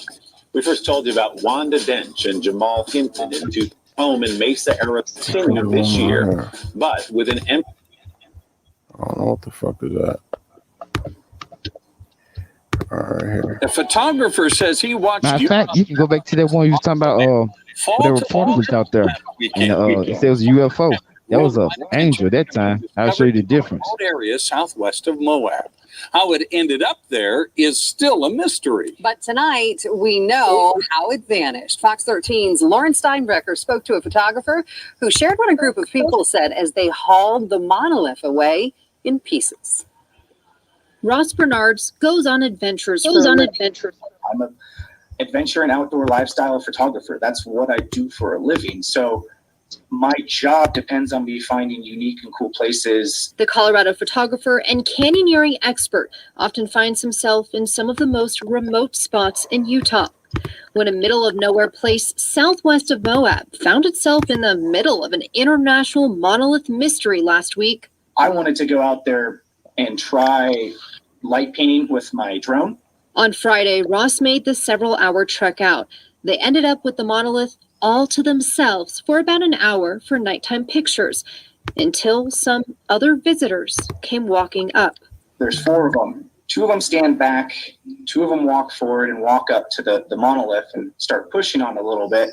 We first told you about Wanda Dench and Jamal Hinton into home in Mesa era continue this year, but with an empty. I don't know what the fuck is that. All right, here. The photographer says he watched. Matter of fact, you can go back to that one you was talking about. Whatever report was out there, and it said it was a UFO. That was an angel that time. I'll show you the difference. Area southwest of Moab. How it ended up there is still a mystery. But tonight, we know how it vanished. Fox 13's Lauren Steinbrecher spoke to a photographer who shared what a group of people said as they hauled the monolith away in pieces. Ross Bernards goes on adventures. I'm an adventure and outdoor lifestyle photographer. That's what I do for a living. So my job depends on me finding unique and cool places. The Colorado photographer and canyoneering expert often finds himself in some of the most remote spots in Utah. When a middle of nowhere place southwest of Moab found itself in the middle of an international monolith mystery last week. I wanted to go out there and try light painting with my drone. On Friday, Ross made the several-hour trek out. They ended up with the monolith all to themselves for about an hour for nighttime pictures until some other visitors came walking up. There's 4 of them. 2 of them stand back, 2 of them walk forward and walk up to the monolith and start pushing on it a little bit.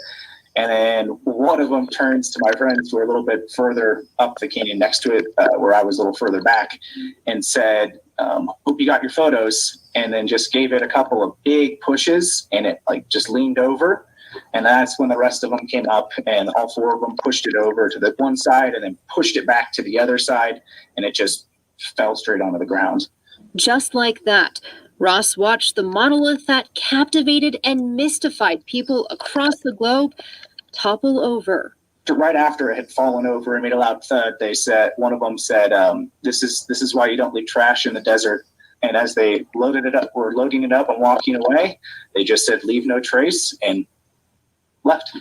And then one of them turns to my friends who are a little bit further up the canyon next to it, where I was a little further back, and said, hope you got your photos. And then just gave it a couple of big pushes, and it like just leaned over. And that's when the rest of them came up, and all four of them pushed it over to the one side and then pushed it back to the other side. And it just fell straight onto the ground. Just like that, Ross watched the monolith that captivated and mystified people across the globe topple over. Right after it had fallen over and made a loud thud, they said, one of them said, this is why you don't leave trash in the desert. And as they loading it up and walking away, they just said, leave no trace, and left.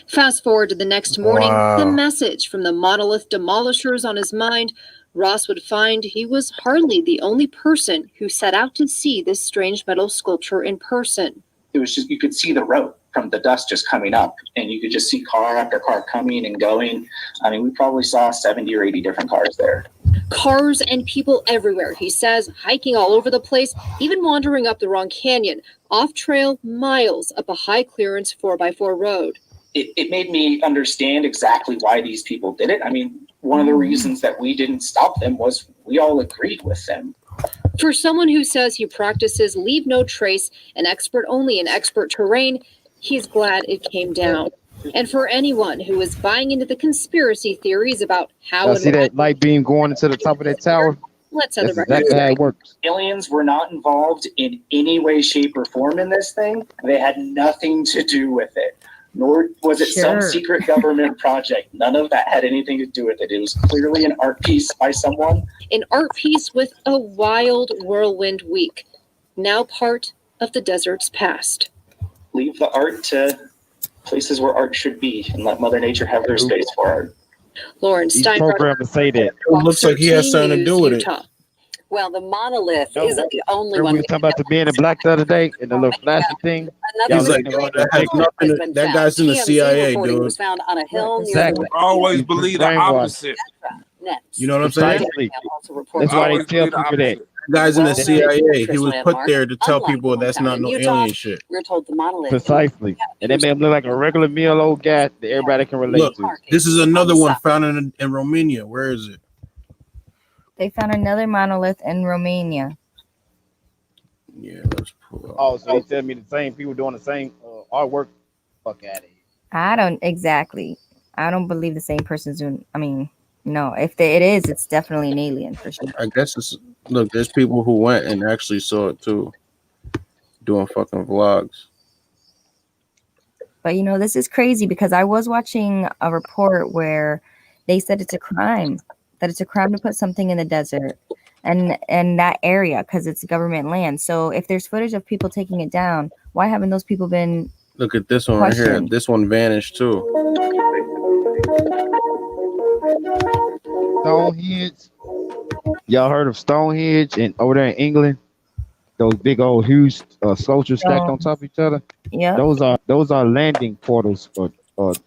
Fast forward to the next morning, the message from the monolith demolishers on his mind. Ross would find he was hardly the only person who set out to see this strange metal sculpture in person. It was just, you could see the road from the dust just coming up, and you could just see car after car coming and going. I mean, we probably saw 70 or 80 different cars there. Cars and people everywhere, he says, hiking all over the place, even wandering up the wrong canyon, off trail miles up a high clearance 4x4 road. It made me understand exactly why these people did it. I mean, one of the reasons that we didn't stop them was we all agreed with them. For someone who says he practices leave no trace, an expert only in expert terrain, he's glad it came down. And for anyone who is buying into the conspiracy theories about how I see that light beam going into the top of that tower. Let's have the record. That's how it works. Aliens were not involved in any way, shape, or form in this thing. They had nothing to do with it. Nor was it some secret government project. None of that had anything to do with it. It was clearly an art piece by someone. An art piece with a wild whirlwind week, now part of the desert's past. Leave the art to places where art should be and let Mother Nature have their space for art. Lauren Stein programmed to say that. It looks like he has something to do with it. Well, the monolith isn't the only one. We were talking about the man in black the other day and the little flashy thing. He's like, that guy's in the CIA, dude. Was found on a hill Exactly. Always believe the opposite. You know what I'm saying? That's why they tell people that. Guy's in the CIA. He was put there to tell people that's not no alien shit. We're told the monolith. Precisely. And they made him look like a regular meal old guy that everybody can relate to. This is another one found in Romania. Where is it? They found another monolith in Romania. Yeah, let's pull up. Oh, so he tell me the same people doing the same artwork. Fuck out of here. I don't believe the same person's doing. I mean, no. If it is, it's definitely an alien for sure. I guess it's there's people who went and actually saw it too, doing fucking vlogs. But this is crazy because I was watching a report where they said it's a crime. That it's a crime to put something in the desert and that area because it's government land. So if there's footage of people taking it down, why haven't those people been? Look at this one right here. This one vanished too. Stonehenge. Y'all heard of Stonehenge and over there in England? Those big old huge sculptures stacked on top of each other. Yeah. Those are landing portals.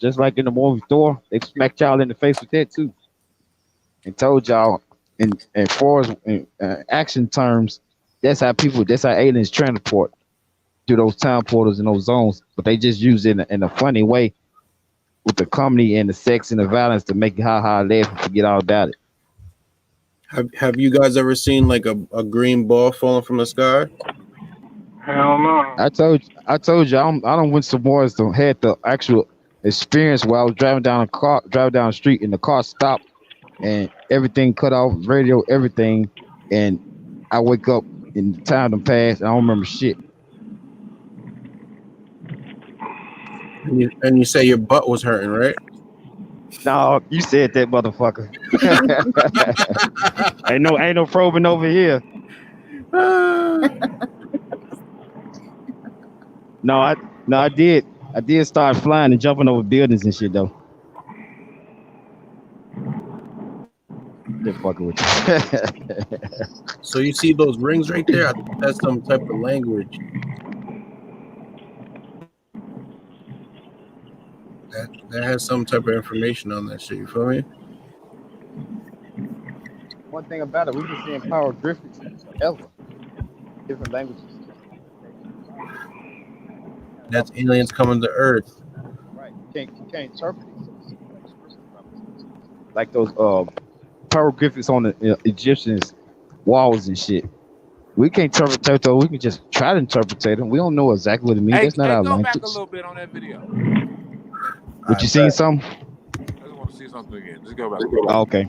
Just like in the movie Thor, they smacked y'all in the face with that too. And told y'all in action terms, that's how aliens transport through those time portals and those zones. But they just use it in a funny way with the comedy and the sex and the violence to make it ha laugh and forget all about it. Have you guys ever seen like a green ball falling from the sky? Hell no. I told you I don't went some boys to had the actual experience where I was driving down the street and the car stopped. And everything cut off, radio, everything, and I wake up and time done passed. I don't remember shit. And you say your butt was hurting, right? No, you said that, motherfucker. ain't no probing over here. No, I did start flying and jumping over buildings and shit though. They're fucking with you. So you see those rings right there? I think that's some type of language. That has some type of information on that shit. You feel me? One thing about it, we've been seeing power drifts ever. Different languages. That's aliens coming to Earth. Right. can't interpret it. Like those hieroglyphics on the Egyptians' walls and shit. We can't interpret those. We can just try to interpret them. We don't know exactly what it means. That's not our go language. back a little bit on that video. What you seen some? I just want to see something again. Just go back. Oh, okay.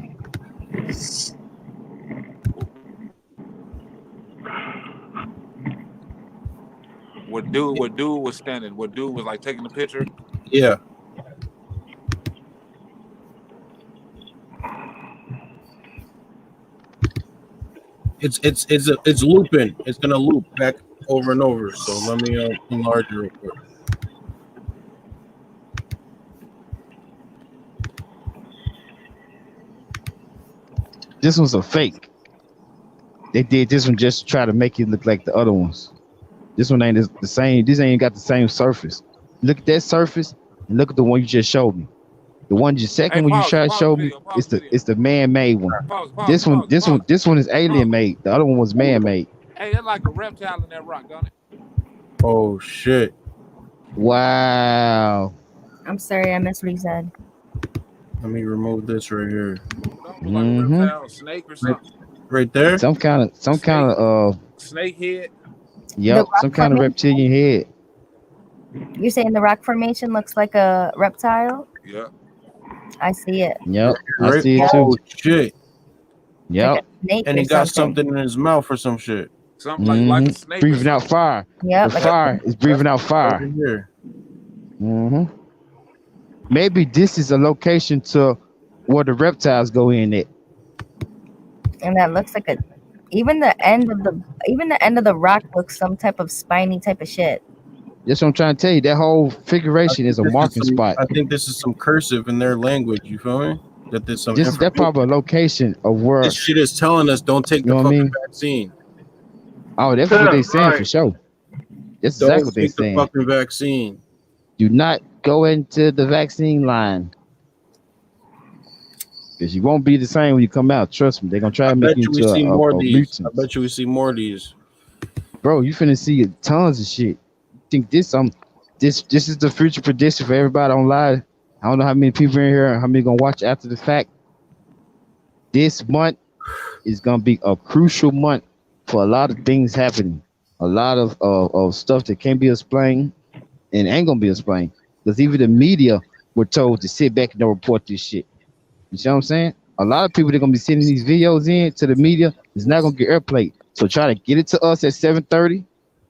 What dude was standing? What dude was like taking the picture? Yeah. It's looping. It's gonna loop back over and over. So let me enlarge it real quick. This one's a fake. They did this one just to try to make it look like the other ones. This one ain't the same. This ain't got the same surface. Look at that surface and look at the one you just showed me. The one you second one you try to show me, it's the man-made one. This one is alien-made. The other one was man-made. Hey, that's like a reptile in that rock, don't it? Oh shit! Wow. I'm sorry, I missed what he said. Let me remove this right here. Reptile, snake or something. Right there. Some kind of snake head. Yep, some kind of reptilian head. You're saying the rock formation looks like a reptile? Yeah. I see it. Yep, I see it too. Oh shit. Yep. Like and he got something in his mouth or some shit. Something like a snake. Breathing out fire. Yep. The fire is breathing out fire. Here. Maybe this is a location to where the reptiles go in it. And that looks like even the end of the rock looks some type of spiny type of shit. That's what I'm trying to tell you. That whole figuration is a marking spot. I think this is some cursive in their language. You feel me? That there's some. That probably a location of where this shit is telling us don't take the fucking vaccine. Oh, that's what they saying for sure. That's exactly what they saying. The fucking vaccine. Do not go into the vaccine line. Because you won't be the same when you come out. Trust me. They're going to try to make you into a mutant. I bet you we see more of these. Bro, you finna see tons of shit. Think this is the future prediction for everybody online. I don't know how many people in here and how many going to watch after the fact. This month is going to be a crucial month for a lot of things happening. A lot of stuff that can't be explained and ain't going to be explained. Because even the media were told to sit back and don't report this shit. You see what I'm saying? A lot of people that are going to be sending these videos in to the media is not going to get airplay. So try to get it to us at 7:30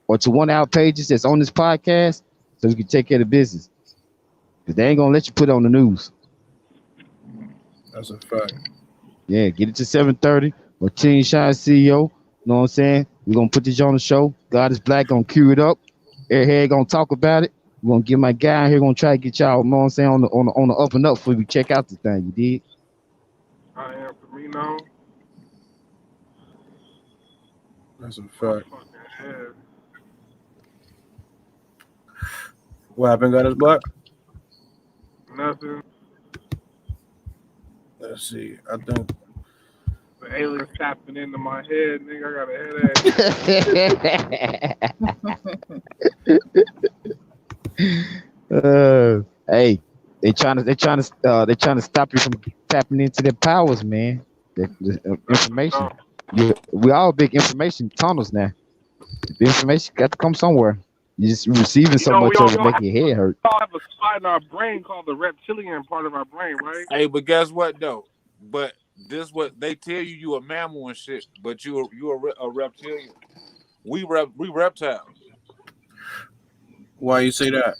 or to one of our pages that's on this podcast so we can take care of the business. Because they ain't going to let you put it on the news. That's a fact. Yeah, get it to 7:30 or Teen Shine CEO. You know what I'm saying? We're going to put this on the show. God is Black going to cue it up. Airhead going to talk about it. We're going to get my guy in here going to try to get y'all, you know what I'm saying, on the up and up before we check out the thing. You did? I am for me now. That's a fact. What happened, got us Black? Nothing. Let's see. I think the alien tapping into my head, nigga. I got a headache. Hey, they trying to stop you from tapping into their powers, man. The information. We all big information tunnels now. The information got to come somewhere. You just receiving so much of it, making your head hurt. We all have a spot in our brain called the reptilian part of our brain, right? Hey, but guess what though? But this what they tell you a mammal and shit, but you a reptilian. We reptiles. Why you say that?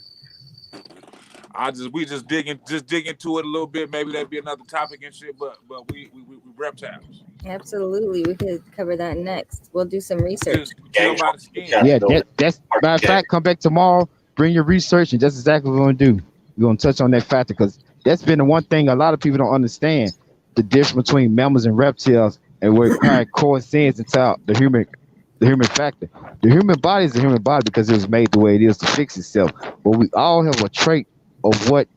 We just dig into it a little bit. Maybe that'd be another topic and shit. But we reptiles. Absolutely, we could cover that next. We'll do some research. Yeah, that's matter of fact. Come back tomorrow. Bring your research, and that's exactly what we're gonna do. We're gonna touch on that factor because that's been the one thing a lot of people don't understand: the difference between mammals and reptiles, and where it kind of coincides into the human factor. The human body is a human body because it was made the way it is to fix itself. But we all have a trait of what,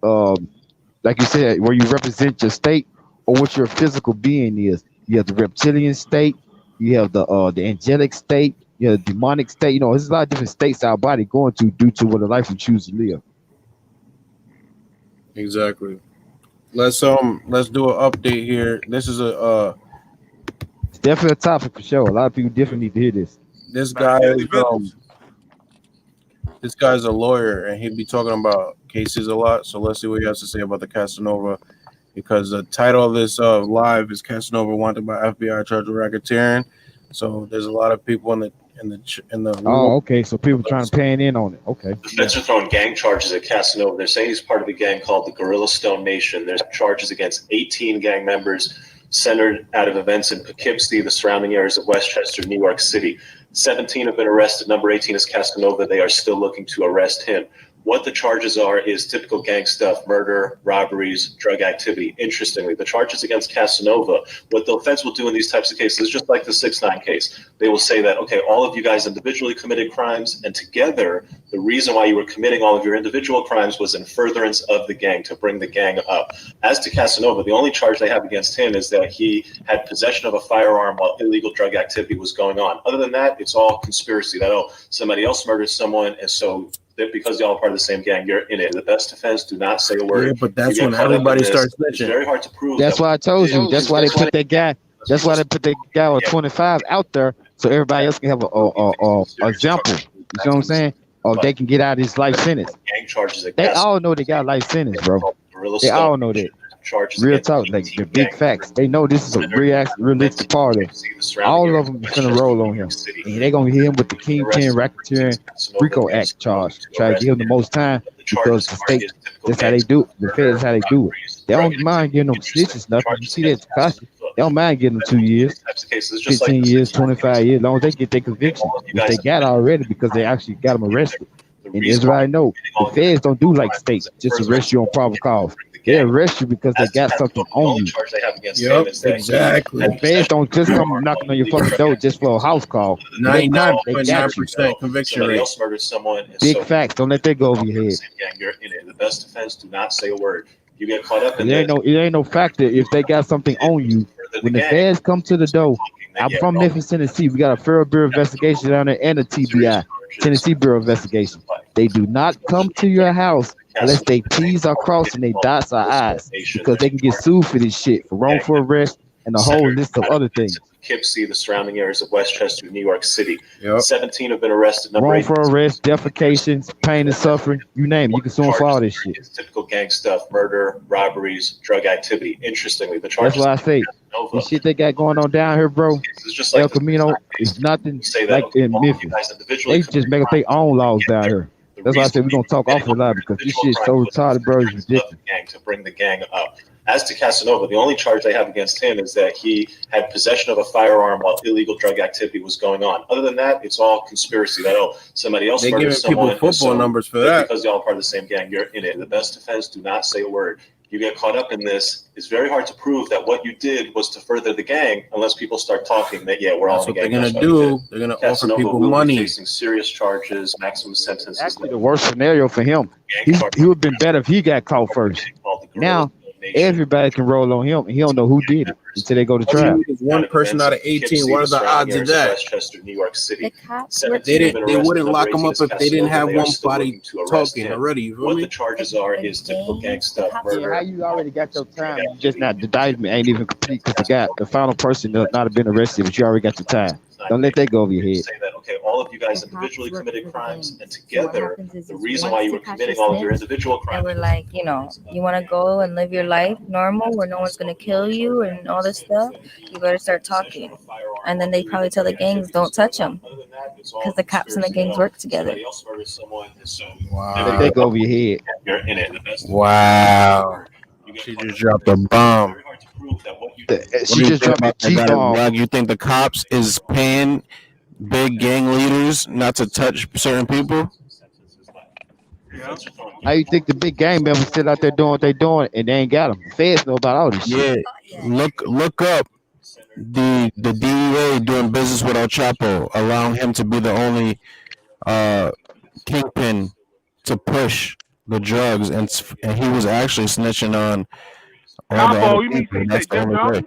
like you said, where you represent your state or what your physical being is. You have the reptilian state, you have the angelic state, you have the demonic state. You know, there's a lot of different states our body going to due to what a life we choose to live. Exactly. Let's do an update here. This is it's definitely a topic for sure. A lot of people definitely need to hear this. This guy is this guy's a lawyer, and he'd be talking about cases a lot. So let's see what he has to say about the Casanova, because the title of this live is "Casanova Wanted by FBI Charged with Racketeering." So there's a lot of people in the. Oh, okay. So people trying to pan in on it. Okay. The feds are throwing gang charges at Casanova. They're saying he's part of a gang called the Gorilla Stone Nation. There's charges against 18 gang members centered out of events in Poughkeepsie, the surrounding areas of Westchester, New York City. 17 have been arrested. Number 18 is Casanova. They are still looking to arrest him. What the charges are is typical gang stuff: murder, robberies, drug activity. Interestingly, the charges against Casanova, what the feds will do in these types of cases is just like the 6ix9ine case. They will say that, okay, all of you guys individually committed crimes, and together, the reason why you were committing all of your individual crimes was in furtherance of the gang, to bring the gang up. As to Casanova, the only charge they have against him is that he had possession of a firearm while illegal drug activity was going on. Other than that, it's all conspiracy, that, oh, somebody else murdered someone, and so that because y'all are part of the same gang, you're in it. The best defense: do not say a word. Yeah, but that's when everybody starts snitching. It's very hard to prove. That's why I told you. That's why they put that guy. That's why they put that guy with 25 out there, so everybody else can have a example. You know what I'm saying? Or they can get out of his life sentence. Gang charges. They all know they got life sentence, bro. They all know that. Real talk, like the big facts. They know this is a realistic part of it. All of them is gonna roll on him, and they gonna hit him with the Kingpin Racketeering RICO Act charge. Try to give him the most time because the state. That's how they do it. The feds, how they do it. They don't mind giving them snitches nothing. You see that Takashi? They don't mind getting them 2 years, 15 years, 25 years, as long as they get their conviction. If they got it already because they actually got them arrested. And that's what I know. The feds don't do like states, just arrest you on probable cause. They arrest you because they got something on you. Yep, exactly. The feds don't just come knocking on your fucking door just for a house call. 99.9% conviction rate. Big facts. Don't let that go over your head. You're in it. The best defense: do not say a word. You get caught up in it. Ain't no factor if they got something on you. When the feds come to the door, I'm from Memphis, Tennessee. We got a Federal Bureau of Investigation down there and a TBI, Tennessee Bureau of Investigation. They do not come to your house unless they T's are crossed and they dots are I's, because they can get sued for this shit, for wrongful arrest and a whole list of other things. Poughkeepsie, the surrounding areas of Westchester, New York City. 17 have been arrested. Wrongful arrest, defecations, pain and suffering, you name it. You can sue them for all this shit. Typical gang stuff: murder, robberies, drug activity. Interestingly, the charges. That's why I say the shit they got going on down here, bro. El Camino is nothing like in Memphis. They just make up their own laws down here. That's why I said we're gonna talk awful lot, because this shit is so retarded, bro. It's ridiculous. To bring the gang up. As to Casanova, the only charge they have against him is that he had possession of a firearm while illegal drug activity was going on. Other than that, it's all conspiracy. That, oh, somebody else murdered someone. They give people football numbers for that. Because y'all are part of the same gang, you're in it. The best defense: do not say a word. You get caught up in this, it's very hard to prove that what you did was to further the gang unless people start talking that, yeah, we're all in the gang. They're going to do. They're going to offer people money. Facing serious charges, maximum sentences. Actually, the worst scenario for him, he would have been better if he got caught first. Now, everybody can roll on him, and he don't know who did it until they go to trial. One person out of 18. What are the odds of that? New York City. They wouldn't lock him up if they didn't have one body talking already. You what the charges are is typical gang stuff. Murder. How you already got your time? You just not, the indictment ain't even complete because the final person does not have been arrested, but you already got your time. Don't let that go over your head. Say that, okay, all of you guys individually committed crimes, and together, the reason why you were committing all of your individual crimes. They were like, you want to go and live your life normal where no one's going to kill you and all this stuff, you better start talking. And then they probably tell the gangs, don't touch them, because the cops and the gangs work together. Wow. Let that go over your head. You're in it. Wow. She just dropped a bomb. She just dropped a G-bomb. You think the cops is paying big gang leaders not to touch certain people? How you think the big gang members still out there doing what they doing and they ain't got them? The feds know about all this shit. Yeah, look up the DEA doing business with El Chapo, allowing him to be the only kingpin to push the drugs, and he was actually snitching on all the other people. That's the only way.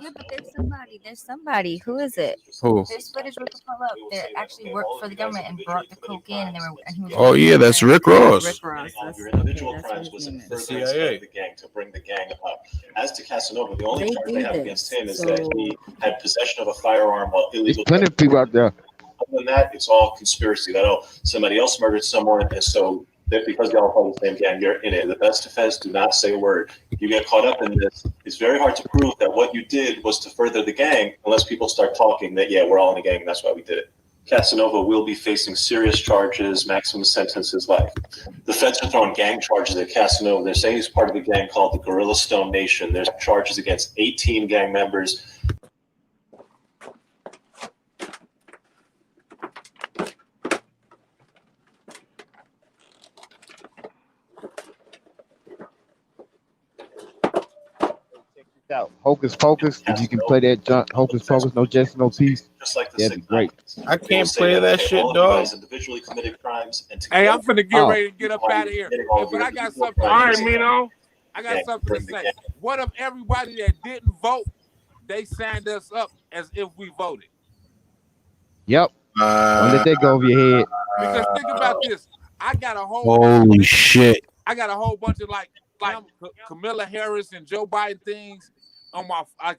Yeah, but there's somebody. Who is it? Who? There's footage we can pull up that actually worked for the government and brought the coke in, and he was. Oh yeah, that's Rick Ross. Rick Ross. That's was in furtherance of the gang to bring the gang up. As to Casanova, the only charge they have against him is that he had possession of a firearm while illegal. There's plenty of people out there. Other than that, it's all conspiracy. That somebody else murdered someone, and so that because y'all follow the same gang, you're in it. The best defense: do not say a word. You get caught up in this. It's very hard to prove that what you did was to further the gang, unless people start talking that we're all in a gang, and that's why we did it. Casanova will be facing serious charges. Maximum sentence is life. The feds are throwing gang charges at Casanova. They're saying he's part of a gang called the Gorilla Stone Nation. There's charges against 18 gang members. Out. Hocus Pocus, if you can play that junk, Hocus Pocus, no Jesse, no peace, that'd be great. I can't play that shit, dog. Individually committed crimes and hey, I'm finna get ready to get up out of here. But I got something. All right, Mino. I got something to say. What if everybody that didn't vote, they signed us up as if we voted? Yep. Don't let that go over your head. Because think about this. I got a whole. Holy shit. I got a whole bunch of like Kamala Harris and Joe Biden things on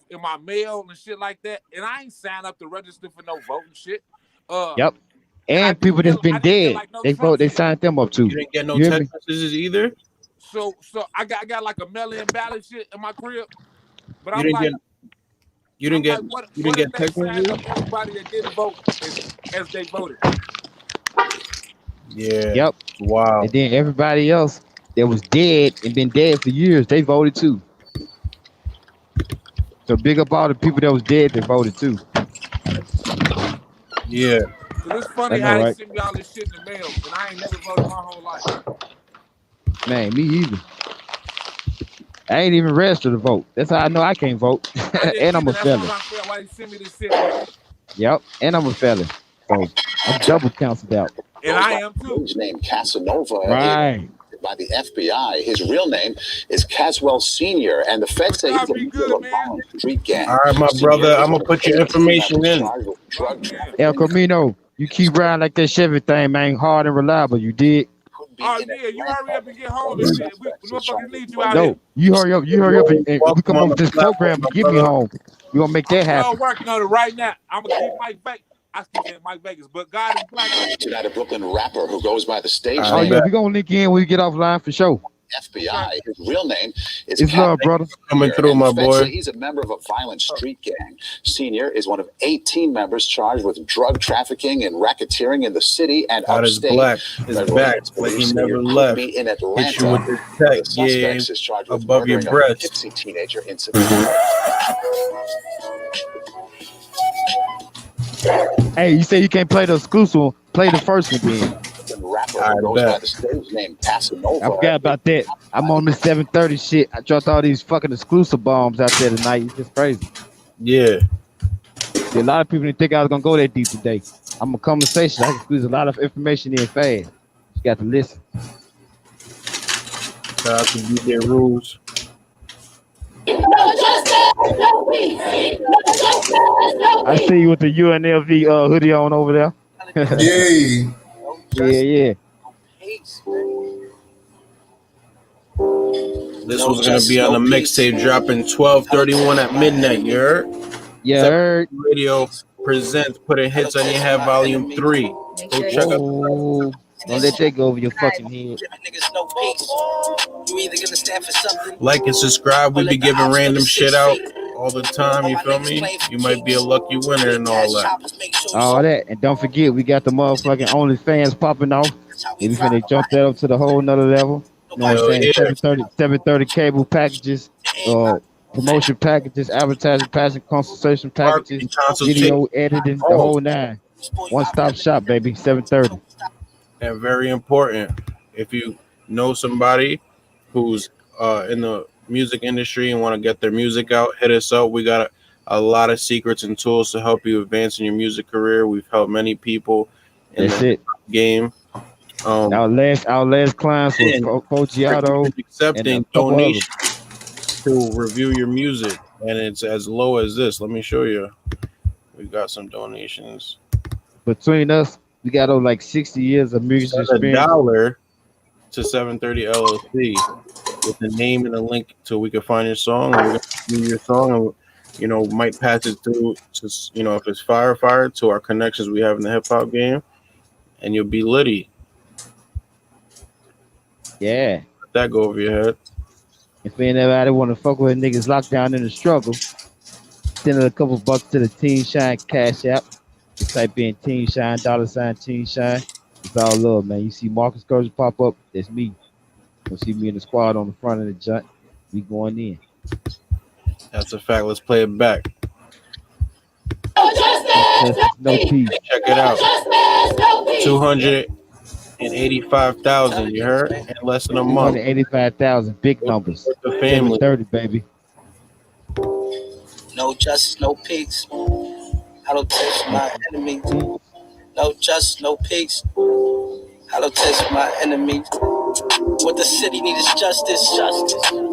in my mail and shit like that, and I ain't signed up to register for no voting shit. Yep. And people that's been dead, like no they signed them up too. You didn't get no text messages either. So I got like a mail-in ballot shit in my crib, but you I'm didn't like, you didn't get text messages. Everybody that didn't vote as they voted. Yeah. Yep. Wow. And then everybody else that was dead and been dead for years, they voted too. So big up all the people that was dead that voted too. Yeah. So it's funny how they send me all this shit in the mail, and I ain't never voted my whole life. Man, me either. I ain't even registered to vote. That's how I know I can't vote. And I'm a felon. Why they send me this shit? Yep, and I'm a felon. So I'm double counted out. And I am too. His name Casanova. Right. By the FBI. His real name is Caswell Senior, and the feds say he's a member of a violent street gang. All right, my brother, I'm gonna put your information in. El Camino, you keep riding like that Chevy thing, man. Hard and reliable. You did. Oh yeah, you hurry up and get home and shit. We motherfuckers need you out here. No, you hurry up, and we come up with this program to get me home. We gonna make that happen. I'm working on it right now. I'm gonna keep Mike back. I still get Mike Vegas, but God is black. Tonight, a Brooklyn rapper who goes by the stage Oh name yeah, we gonna link in when we get offline for sure. FBI. His real name is It's love, brother. Coming through, my boy. He's a member of a violent street gang. Senior is one of 18 members charged with drug trafficking and racketeering in the city and God is upstate. black. His back, like he never left. In Hit you Atlanta. with his tech, yeah, Is charged with above your murdering a breast. Poughkeepsie teenager incident. Hey, you say you can't play the exclusive one. Play the first one then. Rapper who goes by the stage name Casanova. I forgot about that. I'm on this 7:30 shit. I dropped all these fucking exclusive bombs out there tonight. It's just crazy. Yeah. See, a lot of people didn't think I was gonna go that deep today. I'm a conversation. I can squeeze a lot of information in fast. You got to listen. Shout out to DJ Rules. I see you with the UNLV hoodie on over there. Yay. Yeah. This was gonna be on the mixtape dropping 12/31 at midnight. You heard? Yeah. Heard. Radio presents Putting Hits on Your Head Volume 3. Go check out. Don't let that go over your fucking head. Like and subscribe. We be giving random shit out all the time. You feel me? You might be a lucky winner and all that. All that. And don't forget, we got the motherfucking OnlyFans popping off. And we finna jump that up to the whole nother level. You know what I'm saying? 730 cable packages, promotion packages, advertising package, consultation packages, video editing, the whole nine. One-stop shop, baby. 730. And very important, if you know somebody who's in the music industry and want to get their music out, hit us up. We got a lot of secrets and tools to help you advance in your music career. We've helped many people in the game. Our last clients was Foggiato accepting donations to review your music. And it's as low as this. Let me show you. We got some donations. Between us, we got over like 60 years of music Send experience. $1 to 730 LLC with the name and the link so we can find your song, and we're gonna do your song, and might pass it through to if it's fire to our connections we have in the hip hop game, and you'll be litty. Yeah. Let that go over your head. If anybody want to fuck with niggas locked down in the struggle, send a couple bucks to the Team Shine Cash App. You type in Team Shine, $ Team Shine. It's all love, man. You see Marcus Courage pop up, that's me. You'll see me in the squad on the front of the junk. We going in. That's a fact. Let's play it back. No peace. Check it out. 285,000. You heard? In less than a month. 285,000. Big numbers. The family. 30, baby. No justice, no peace. I don't touch my enemies. No justice, no peace. I don't touch my enemies. What the city need is justice.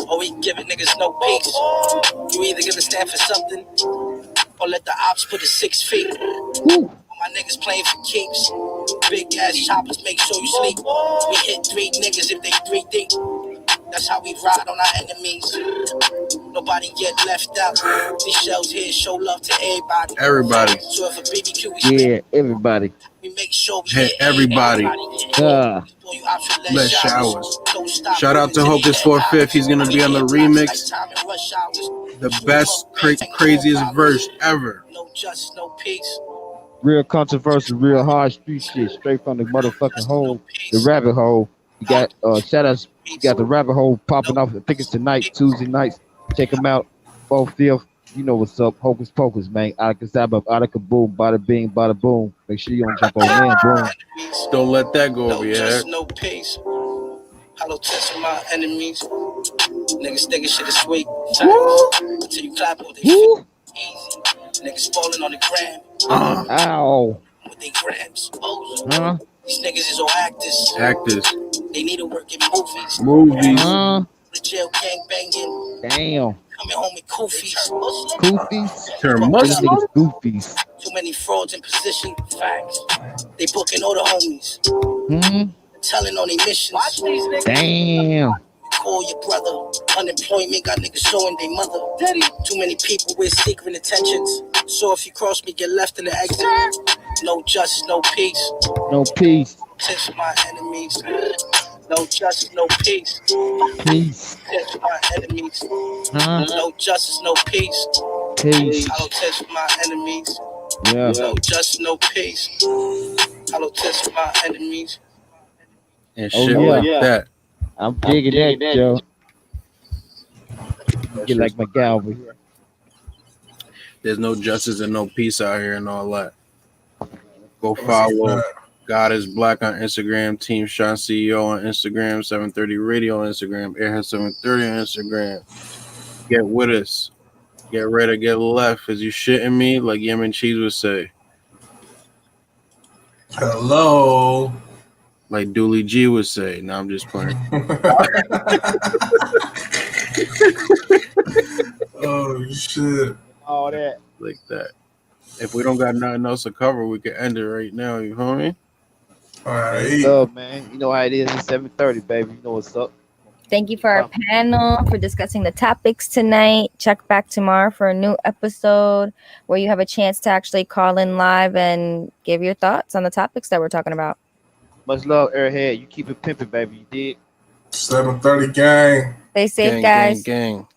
Or we giving niggas no peace. You either gonna stand for something or let the ops put it 6 feet. My niggas playing for keeps. Big ass choppers make sure you sleep. We hit 3 niggas if they 3 deep. That's how we ride on our enemies. Nobody get left out. These shells here show love to everybody. Everybody. So if a BBQ we everybody. We make sure we hit everybody. Let showers. Shout out to Hocus 4/5. He's gonna be on the remix. The best, craziest verse ever. No justice, no peace. Real controversial, real hard street shit, straight from the motherfucking hole, the rabbit hole. You got shout outs. You got the rabbit hole popping off. I think it's tonight, Tuesday nights. Check them out. 4th, 5th. You know what's up. Hocus Pocus, man. Out of boom, bada bing, bada boom. Make sure you don't jump on in, boom. Don't let that go over your head. No peace. Hollow test my enemies. Niggas thinking shit is sweet. Until you clap on their feet. Easy. Niggas falling on the gram. Ow. With their grams. Huh? These niggas is all actors. They need to work in movies. The jail gang banging. Damn. Coming home with goofies. Goofies. Too many frauds in position. Facts. They booking all the homies. Telling on their missions. Damn. Call your brother. Unemployment got niggas showing their mother. Too many people with secret intentions. So if you cross me, get left in the exit. No justice, no peace. No peace. Test my enemies. No justice, no peace. Peace. Test my enemies. No justice, no peace. Peace. I don't test my enemies. Yeah. No justice, no peace. I don't test my enemies. And shit like that. I'm digging that, Joe. Get like my guy over here. There's no justice and no peace out here and all that. Go follow God is Black on Instagram, Team Shine CEO on Instagram, 730 Radio on Instagram, Airhead 730 on Instagram. Get with us. Get right or get left. Is you shitting me? Like Yemen Cheese would say. Hello. Like Dooley G would say. No, I'm just playing. Oh shit. All that. Like that. If we don't got nothing else to cover, we can end it right now. You feel me? All right. What's up, man? You know how it is. It's 7:30, baby. You know what's up. Thank you for our panel for discussing the topics tonight. Check back tomorrow for a new episode where you have a chance to actually call in live and give your thoughts on the topics that we're talking about. Much love, Airhead. You keep it pimping, baby. You did. 7:30 gang. Stay safe, guys. Gang.